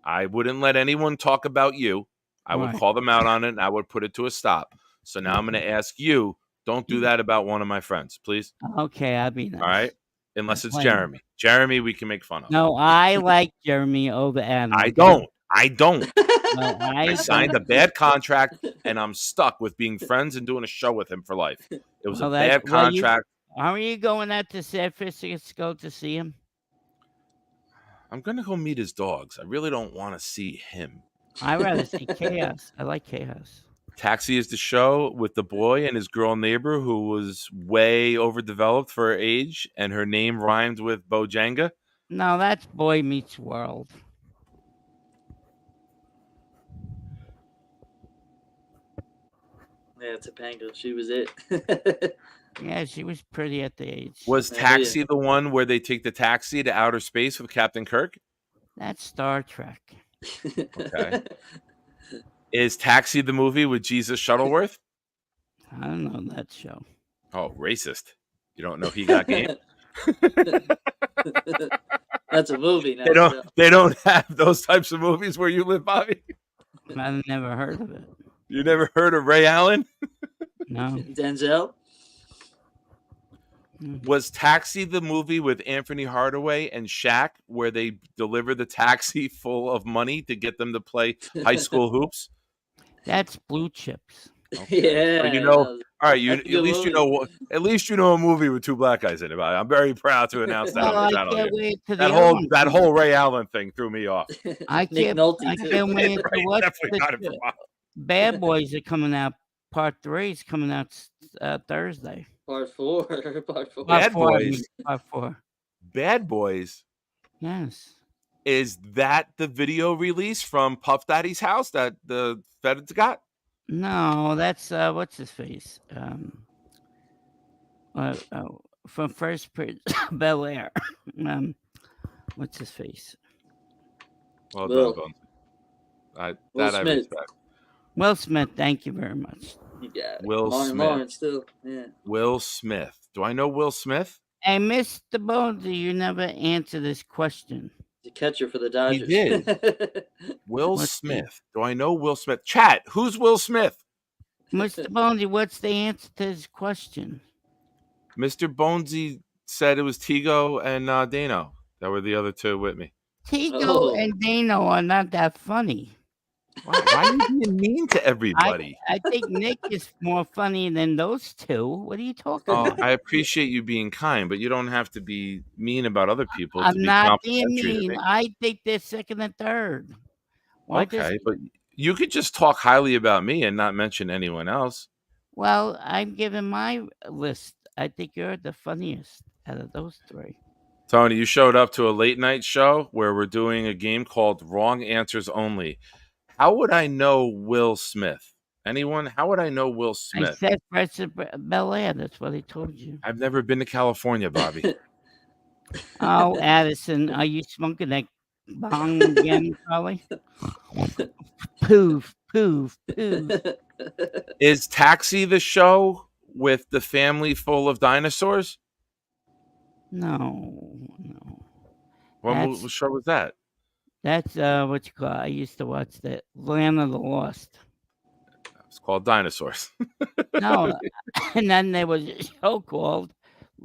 I wouldn't let anyone talk about you. I would call them out on it, and I would put it to a stop. So now I'm going to ask you, don't do that about one of my friends, please. Okay, I'll be nice. All right? Unless it's Jeremy. Jeremy, we can make fun of. No, I like Jeremy over Adam. I don't. No, I signed a bad contract, and I'm stuck with being friends and doing a show with him for life. It was a bad contract. Are you going out to San Francisco to see him? I'm going to go meet his dogs. I really don't want to see him. I'd rather see Chaos. I like Chaos. Taxi is the show with the boy and his girl neighbor who was way overdeveloped for her age, and her name rhymed with Bojanga. No, that's Boy Meets World. Yeah, Topanga. She was it. Yeah, she was pretty at the age. Was Taxi the one where they take the taxi to outer space with Captain Kirk? That's Star Trek. Okay. Is Taxi the movie with Jesus Shuttleworth? I don't know that show. Oh, racist. You don't know he got game? That's a movie now. They don't have those types of movies where you live, Bobby? I've never heard of it. You never heard of Ray Allen? No. Denzel? Was Taxi the movie with Anthony Hardaway and Shaq where they deliver the taxi full of money to get them to play high school hoops? That's Blue Chips. Okay. Yeah. So all right. At least you know a movie with 2 black guys in it. I'm very proud to announce that. Well, on the I channel can't here. wait to That whole Ray Allen thing threw me off. I can't wait to watch Definitely got it from Bob. Bad Boys are coming out Part 3 is coming out Thursday. Part 4. Part 4. Bad Part 4, I mean, Boys. Part 4. Bad Boys. Yes. Is that the video release from Puff Daddy's house that the feds got? No, that's what's his face? From First Prince Bel Air. What's his face? Well Will. done, Bones. Will I Smith. respect. Will Smith, thank you very much. You got it. Will Martin Smith. Lawrence still. Yeah. Will Smith. Do I know Will Smith? Hey, Mr. Bonesy, you never answer this question. The catcher for the Dodgers. He did. Will What's Smith. Do I know Will Smith? Chat. Who's Will Smith? Mr. Bonesy, what's the answer to this question? Mr. Bonesy said it was Tigo and Dano. That were the other two with me. Tigo and Dano are not that funny. Why are you being mean to everybody? I think Nick is more funny than those two. What are you talking about? I appreciate you being kind, but you don't have to be mean about other people. I'm to be not being complimentary to mean. me. I think they're second and third. Why Okay, but you could just talk highly about me and not mention anyone else. Well, I'm giving my list. I think you're the funniest out of those three. Tony, you showed up to a late night show where we're doing a game called Wrong Answers Only. How would I know Will Smith? Anyone? How would I know Will Smith? I said Fresh Bel Air. That's what I told you. I've never been to California, Bobby. Oh, Addison, are you smoking that bong again, Charlie? Poof, poof, poof. Is Taxi the show with the family full of dinosaurs? No. What show was that? That's what you call. I used to watch the Land of the Lost. It's called Dinosaurs. No, and then there was a show called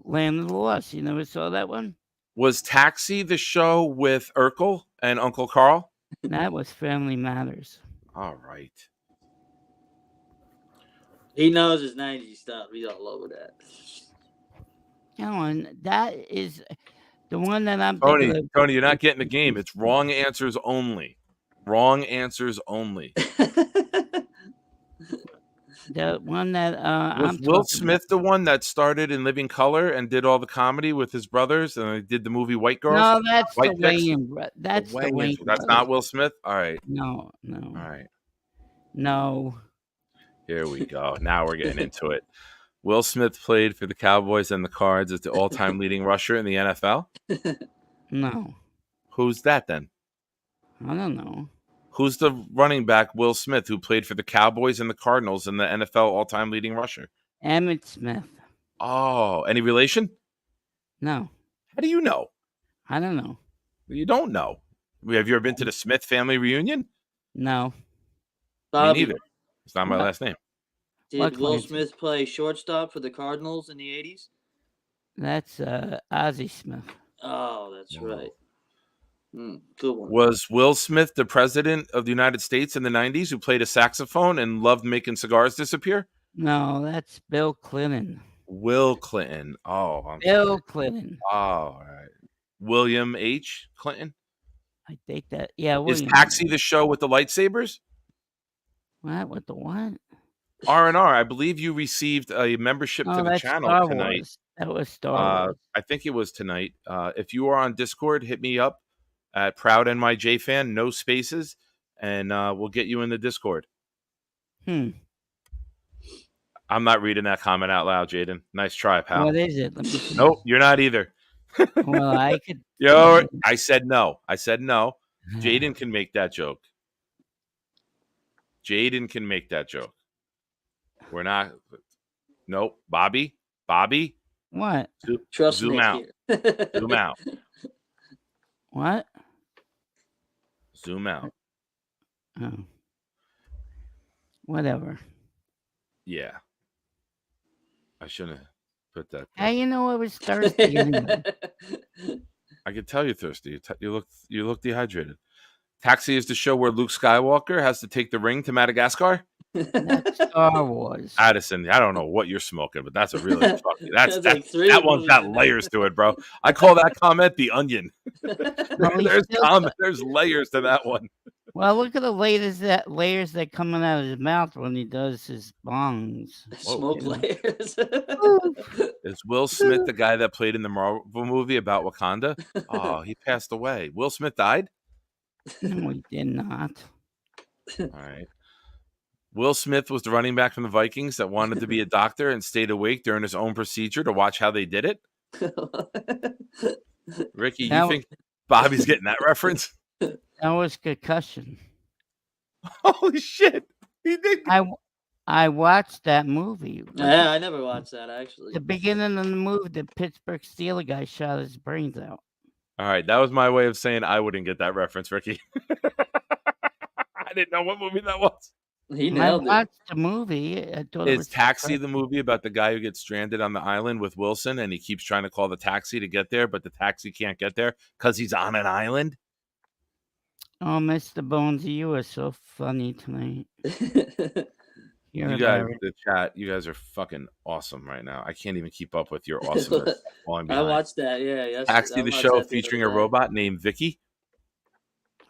Land of the Lost. You never saw that one? Was Taxi the show with Urkel and Uncle Carl? That was Family Matters. All right. He knows his 90s stuff. He's all over that. Alan, that is the one that I'm Tony, thinking of. Tony, you're not getting the game. It's wrong answers only. Wrong answers only. The one that Was Will Smith the one that started in Living Color and did all the comedy with his brothers and they did the movie White Girls? No, that's White the Chicks? Wayne. That's the Wayne. That's not Will Smith? All right. No. All right. No. Here we go. Now we're getting into it. Will Smith played for the Cowboys and the Cards as the all-time leading rusher in the NFL? No. Who's that then? I don't know. Who's the running back, Will Smith, who played for the Cowboys and the Cardinals and the NFL all-time leading rusher? Emmitt Smith. Oh, any relation? No. How do you know? I don't know. You don't know. Have you ever been to the Smith family reunion? No. Me neither. It's not my last name. Did Will Smith play shortstop for the Cardinals in the 80s? That's Ozzie Smith. Oh, that's right. Good one. Was Will Smith the president of the United States in the 90s who played a saxophone and loved making cigars disappear? No, that's Bill Clinton. Will Clinton. Oh, I'm Bill sorry. Clinton. Oh, all right. William H. Clinton? I think that, yeah. Is William. Taxi the show with the lightsabers? What? With the what? R&R. I believe you received a membership to the that's channel Star tonight. Wars. That was Star Wars. I think it was tonight. If you are on Discord, hit me up at Proud NYJ Fan, no spaces, and we'll get you in the Discord. I'm not reading that comment out loud, Jaden. Nice try, pal. What is it? Let me see. Nope, you're not either. Well, I could. Yo, I said no. I said no. Jaden can make that joke. Jaden can make that joke. We're not. Nope. Bobby. What? Trust zoom me out. here. Zoom out. What? Zoom out. Oh. Whatever. Yeah. I shouldn't have put that. How you know I was thirsty anyway? I can tell you're thirsty. You look dehydrated. Taxi is the show where Luke Skywalker has to take the ring to Madagascar. That's Star Wars. Addison, I don't know what you're smoking, but that's a really fucking That's like three that one's got movies. layers to it, bro. I call that comment the onion. Well, There's layers to that one. Well, look at the layers that coming out of his mouth when he does his bongs. Smoke layers. Is Will Smith the guy that played in the Marvel movie about Wakanda? Oh, he passed away. Will Smith died? No, he did not. All right. Will Smith was the running back from the Vikings that wanted to be a doctor and stayed awake during his own procedure to watch how they did it. Ricky, you think Bobby's getting that reference? That was concussion. Holy shit. He did. I watched that movie. Yeah, I never watched that actually. The beginning of the movie, the Pittsburgh Steelers guy shot his brains out. All right, that was my way of saying I wouldn't get that reference, Ricky. I didn't know what movie that was. He nailed I watched the movie. I thought it Is was Taxi the movie about the guy who gets stranded on the island with Wilson and he keeps trying to call the taxi to get there, but the taxi can't get there because he's on an island? Oh, Mr. Bones, you are so funny tonight. You guys, the chat, you guys are fucking awesome right now. I can't even keep up with your awesomeness. I watched that, yeah. Yes, Taxi, the show featuring a robot named Vicky.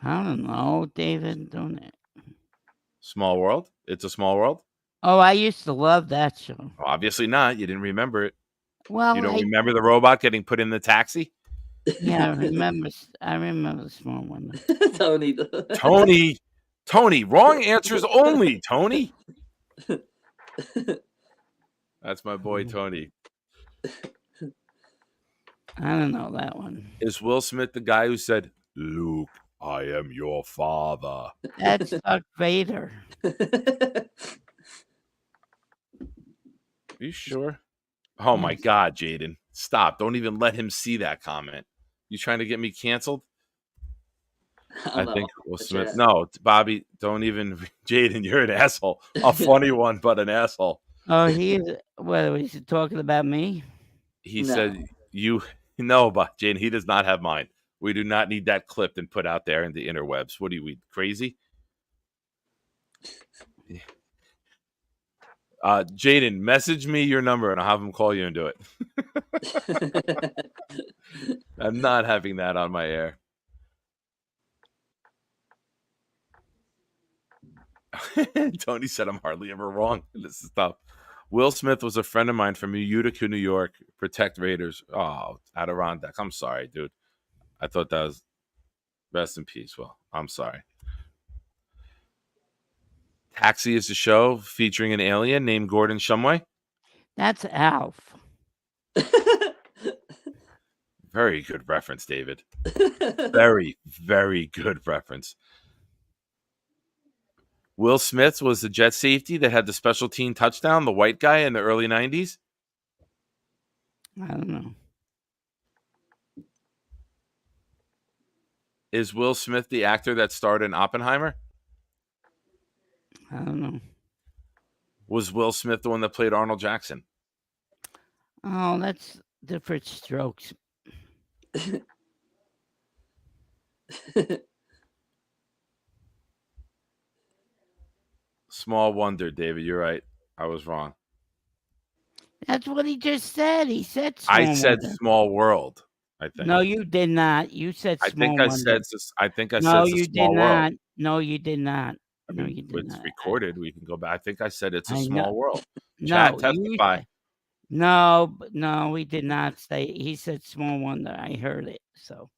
I don't know, David. Don't it? Small World? It's a Small World? Oh, I used to love that show. Obviously not. You didn't remember it. Well, you don't remember the robot getting put in the taxi? Yeah, I remember the small one. Tony, wrong answers only, Tony. That's my boy, Tony. I don't know that one. Is Will Smith the guy who said, "Luke, I am your father"? That's Darth Vader. Are you sure? Oh my God, Jaden. Stop. Don't even let him see that comment. You trying to get me canceled? I think Will Smith. No, Bobby, don't even. Jaden, you're an asshole. A funny one, but an asshole. Oh, was he talking about me? He said, but Jaden, he does not have mine. We do not need that clipped and put out there in the interwebs. What are we, crazy? Jaden, message me your number and I'll have him call you and do it. I'm not having that on my air. Tony said I'm hardly ever wrong. This is tough. Will Smith was a friend of mine from Utica, New York. Protect Raiders. Oh, Adirondack. I'm sorry, dude. I thought that was rest in peace. Well, I'm sorry. Taxi is a show featuring an alien named Gordon Shumway. That's Alf. Very good reference, David. Very, very good reference. Will Smith was the jet safety that had the special team touchdown, the white guy in the early 90s. I don't know. Is Will Smith the actor that starred in Oppenheimer? I don't know. Was Will Smith the one that played Arnold Jackson? Oh, that's different strokes. Small wonder, David. You're right. I was wrong. That's what he just said. He said small I said wonder. Small World, I think. No, you did not. You said small wonder. I think I said no, it's a you small did world. not. No, you did not. I mean, no, you did it's not. recorded. We can go back. I think I said it's a I small know. world. No, Chat, testify. No, we did not say. He said small wonder. I heard it. So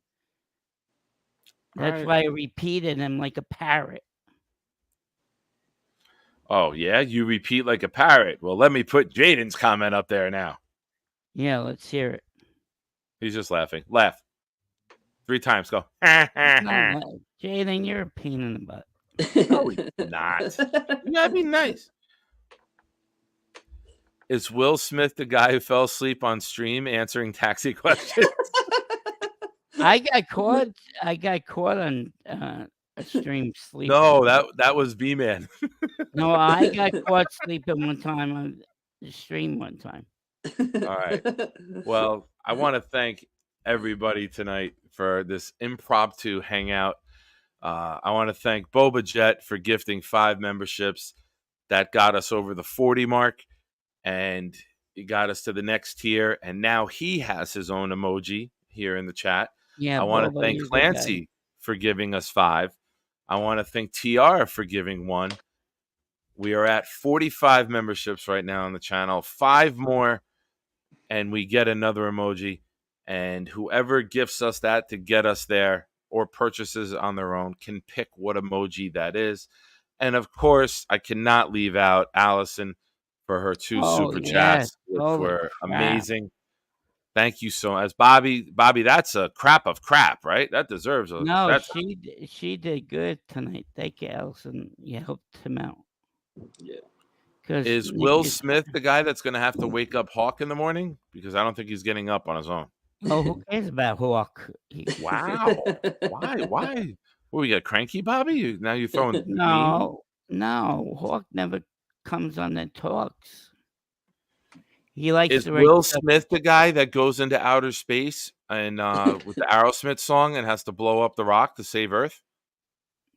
that's why I repeated him like a parrot. Oh, yeah? You repeat like a parrot. Well, let me put Jaden's comment up there now. Yeah, let's hear it. He's just laughing. Laugh. 3 times. Go. No, Jaden, you're a pain in the butt. No, he's not. You gotta be nice. Is Will Smith the guy who fell asleep on stream answering taxi questions? I got caught on a stream sleeping. No, that was B-Man. No, I got caught sleeping one time on the stream one time. All right. Well, I want to thank everybody tonight for this impromptu hangout. I want to thank Boba Jet for gifting 5 memberships. That got us over the 40 mark, and it got us to the next tier. And now he has his own emoji here in the chat. Yeah, I want to Boba, thank you're a good Clancy for giving us 5. I want to thank TR for giving one. We are at 45 memberships right now on the channel. 5 more, and we get another emoji. And whoever gifts us that to get us there or purchases on their own can pick what emoji that is. And of course, I cannot leave out Allison for her 2 super chats, which were amazing. Thank you so much, Bobby. Bobby, that's a crap of crap, right? That deserves a. No, she did good tonight. Thank you, Allison. You helped him out. Yeah. Is Will Smith the guy that's going to have to wake up Hawk in the morning? Because I don't think he's getting up on his own. Oh, who cares about Hawk? Wow. Why? What, we got cranky, Bobby? Now you're throwing No, Hawk never comes on and talks. He likes Is to Will Smith the guy that goes into outer space and with the Aerosmith song and has to blow up the rock to save Earth?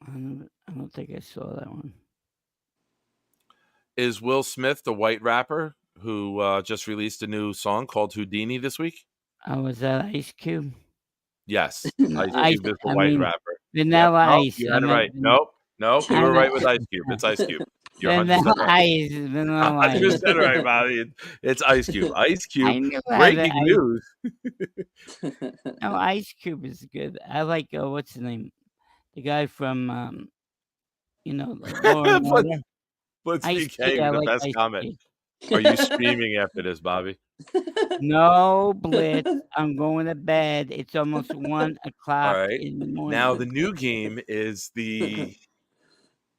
I don't think I saw that one. Is Will Smith the white rapper who just released a new song called Houdini this week? Oh, was that Ice Cube? Yes, Ice Cube is the white rapper. Vanilla Ice. You had it right. Nope, you were right with Ice Cube. It's Ice Cube. You're 100% right. Vanilla Ice. 100% right, Bobby. It's Ice Cube. Ice Cube. Breaking news. No, Ice Cube is good. I like what's his name? The guy from Blitz Ice BK Cube, I with the like best Ice comment. Are you screaming after this, Bobby? No, Blitz. I'm going to bed. It's almost 1 o'clock All right. in the morning. Now the new game is the.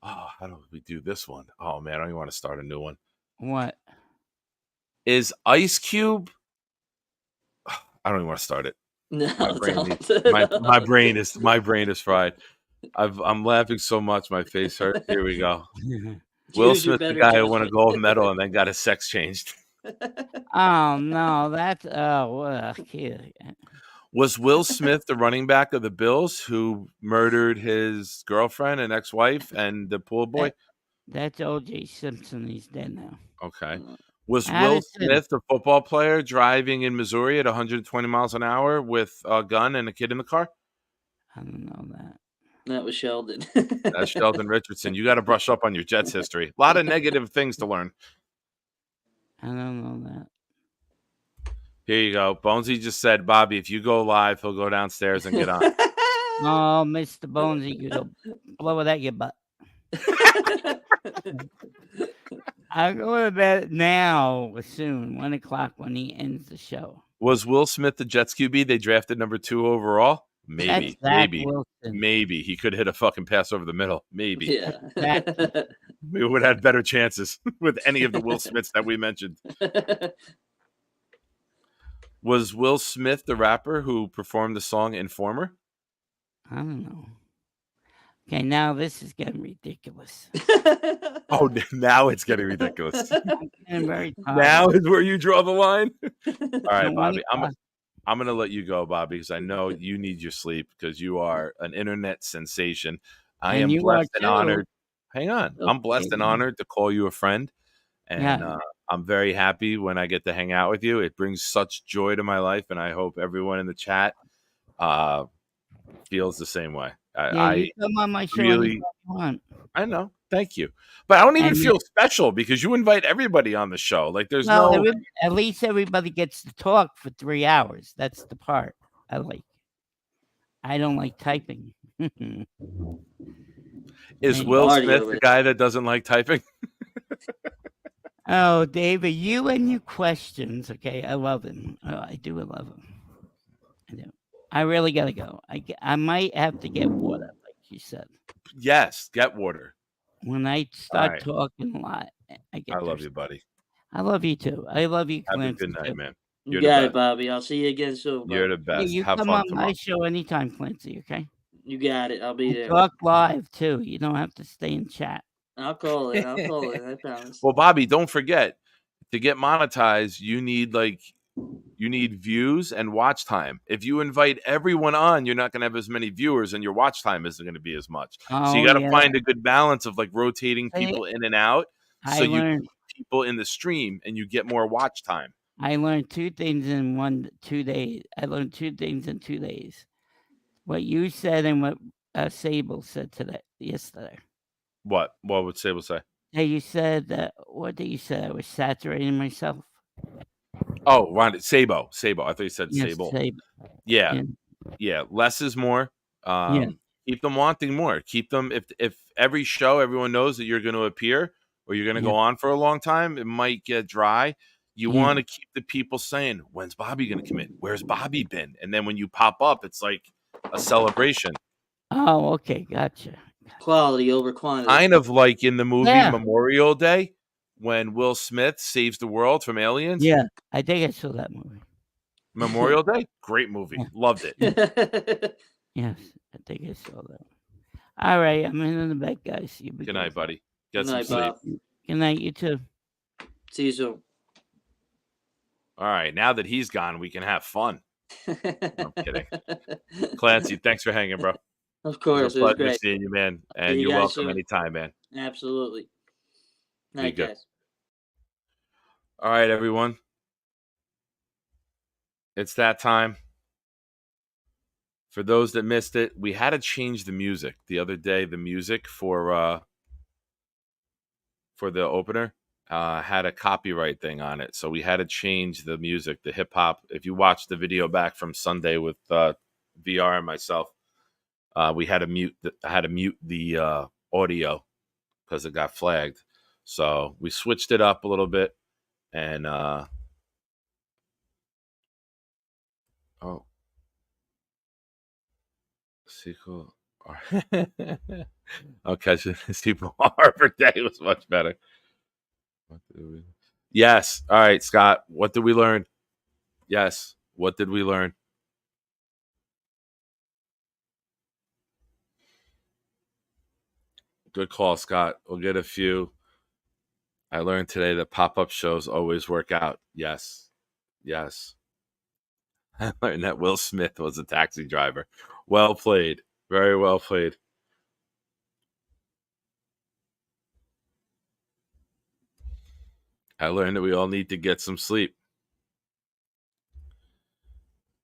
Oh, how do we do this one? Oh man, I don't even want to start a new one. What? Is Ice Cube? I don't even want to start it. No, my brain is fried. I'm laughing so much my face hurts. Here we go. Will Smith, the guy who won a gold medal and then got his sex changed. Oh no, that's Was Will Smith the running back of the Bills who murdered his girlfriend and ex-wife and the pool boy? That's O.J. Simpson. He's dead now. Okay. Was Will Smith the football player driving in Missouri at 120 miles an hour with a gun and a kid in the car? I don't know that. That was Sheldon. That's Sheldon Richardson. You got to brush up on your Jets history. A lot of negative things to learn. I don't know that. Here you go. Bonesy just said, Bobby, if you go live, he'll go downstairs and get on. Oh, Mr. Bonesy, you go blow it at your butt. I'll go to bed now, soon, 1 o'clock when he ends the show. Was Will Smith the Jets QB they drafted number 2 overall? Maybe. Maybe. He could hit a fucking pass over the middle. Maybe. Yeah. We would have better chances with any of the Will Smiths that we mentioned. Was Will Smith the rapper who performed the song Informer? I don't know. Okay, now this is getting ridiculous. Oh, now it's getting ridiculous. I'm getting very tired. Now is where you draw the line? All right, Bobby. I'm going to let you go, Bobby, because I know you need your sleep because you are an internet sensation. I am blessed and honored. Hang on. Okay. I'm blessed and honored to call you a friend. And I'm very happy when I get to hang out with you. It brings such joy to my life, and I hope everyone in the chat feels the same way. You come on my show really want. I know. Thank you. But I don't even feel special because you invite everybody on the show. Like there's at least everybody gets to talk for 3 hours. That's the part I like. I don't like typing. Is Will Smith the guy that doesn't like typing? Oh, David, you and your questions. Okay, I love him. Oh, I do love him. I do. I really gotta go. I might have to get water, like you said. Yes, get water. When I start talking a lot, I love you, buddy. I love you too. I love you, Clancy. Have a good night, man. You got it, Bobby. I'll see you again soon. Bobby. You're the best. You have come fun on tomorrow. my show anytime, Clancy. Okay. You got it. I'll be there. Talk live too. You don't have to stay in chat. I'll call it. I promise. Well, Bobby, don't forget to get monetized. You need views and watch time. If you invite everyone on, you're not going to have as many viewers, and your watch time isn't going to be as much. So you got to find a good balance of like rotating people in and out. So you get people in the stream, and you get more watch time. I learned 2 things in 2 days. I learned 2 things in 2 days. What you said and what Sable said today. yesterday. What would Sable say? Hey, you said that. What did you say? I was saturating myself. Oh, Ron, Sabo. I thought you said Yes, Sable. Sable. Yeah. Less is more. Keep them wanting more. Keep them. If every show everyone knows that you're going to appear or you're going to go on for a long time, it might get dry. You want to keep the people saying, "When's Bobby going to come in? Where's Bobby been?" And then when you pop up, it's like a celebration. Oh, okay, gotcha. Quality over quantity. Kind of like in the movie Memorial Day when Will Smith saves the world from aliens. Yeah, I think I saw that movie. Memorial Day, great movie. Loved it. Yes, I think I saw that. All right, I'm in the bed, guys. Good night, buddy. Get Good some night, sleep. Bob. Good night, you too. See you soon. All right, now that he's gone, we can have fun. I'm kidding. Clancy, thanks for hanging, bro. Of course, it was a pleasure great. seeing you, man. And You you're guys welcome soon. anytime, man. Absolutely. Night, good. guys. All right, everyone. It's that time. For those that missed it, we had to change the music the other day. The music for the opener had a copyright thing on it, so we had to change the music, the hip hop. If you watch the video back from Sunday with VR and myself, we had to mute. I had to mute the audio because it got flagged. So we switched it up a little bit, and sequel. Okay, so Super Harbor Day was much better. Yes. All right, Scott. What did we learn? Yes. What did we learn? Good call, Scott. We'll get a few. I learned today that pop-up shows always work out. Yes. I learned that Will Smith was a taxi driver. Well played. Very well played. I learned that we all need to get some sleep.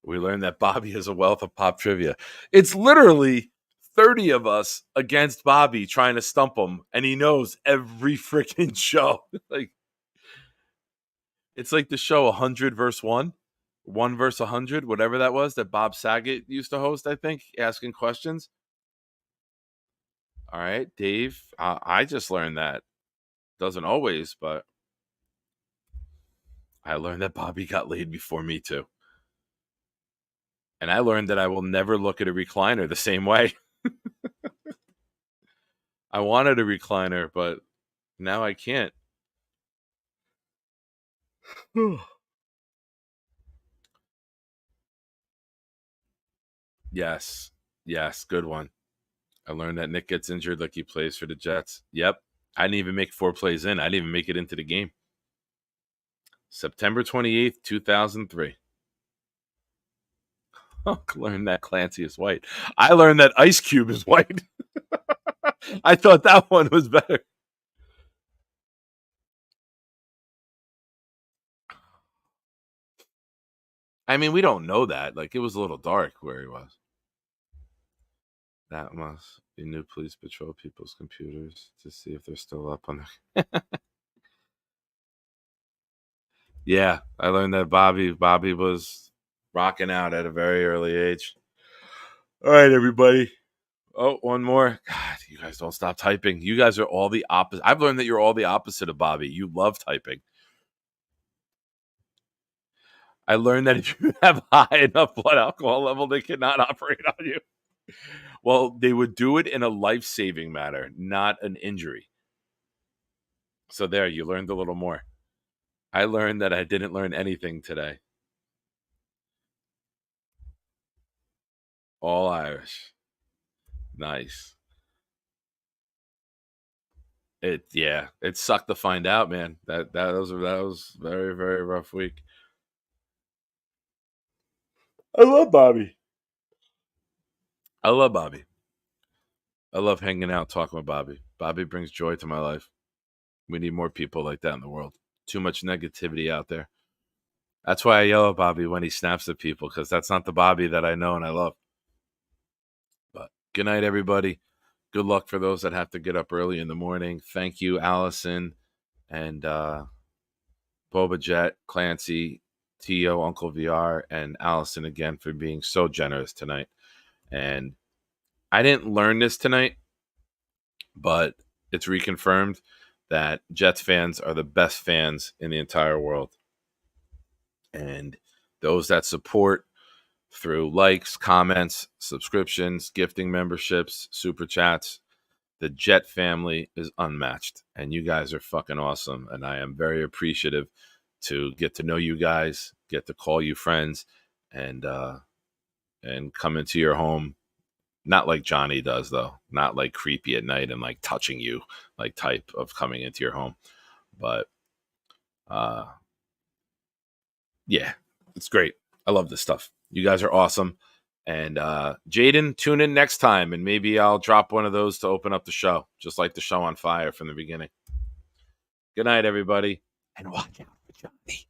We learned that Bobby has a wealth of pop trivia. It's literally 30 of us against Bobby trying to stump him, and he knows every freaking show. It's like the show 100 versus 1 versus 100, whatever that was that Bob Saget used to host, I think, asking questions. All right, Dave, I just learned that. Doesn't always, but I learned that Bobby got laid before me too. And I learned that I will never look at a recliner the same way. I wanted a recliner, but now I can't. Yes, good one. I learned that Nick gets injured like he plays for the Jets. Yep. I didn't even make 4 plays in. I didn't even make it into the game. September 28th, 2003. I learned that Clancy is white. I learned that Ice Cube is white. I thought that one was better. I mean, we don't know that. Like, it was a little dark where he was. That must be new police patrol people's computers to see if they're still up on the... Yeah, I learned that Bobby was rocking out at a very early age. All right, everybody. Oh, one more. God, you guys don't stop typing. You guys are all the opposite. I've learned that you're all the opposite of Bobby. You love typing. I learned that if you have high enough blood alcohol level, they cannot operate on you. Well, they would do it in a life-saving manner, not an injury. So there, you learned a little more. I learned that I didn't learn anything today. All Irish. Nice. It sucked to find out, man. That was very, very rough week. I love Bobby. I love hanging out, talking with Bobby. Bobby brings joy to my life. We need more people like that in the world. Too much negativity out there. That's why I yell at Bobby when he snaps at people, because that's not the Bobby that I know and I love. But good night, everybody. good luck for those that have to get up early in the morning. Thank you, Allison and Boba Jet, Clancy, Tio, Uncle VR, and Allison again for being so generous tonight. And I didn't learn this tonight, but it's reconfirmed that Jets fans are the best fans in the entire world. And those that support through likes, comments, subscriptions, gifting memberships, super chats, the Jet family is unmatched. And you guys are fucking awesome. And I am very appreciative to get to know you guys, get to call you friends, and come into your home. Not like Johnny does, though. Not like creepy at night and like touching you, like type of coming into your home. But yeah, it's great. I love this stuff. You guys are awesome. And Jaden, tune in next time, and maybe I'll drop one of those to open up the show, just like the show on fire from the beginning. Good night, everybody. And watch out for Johnny.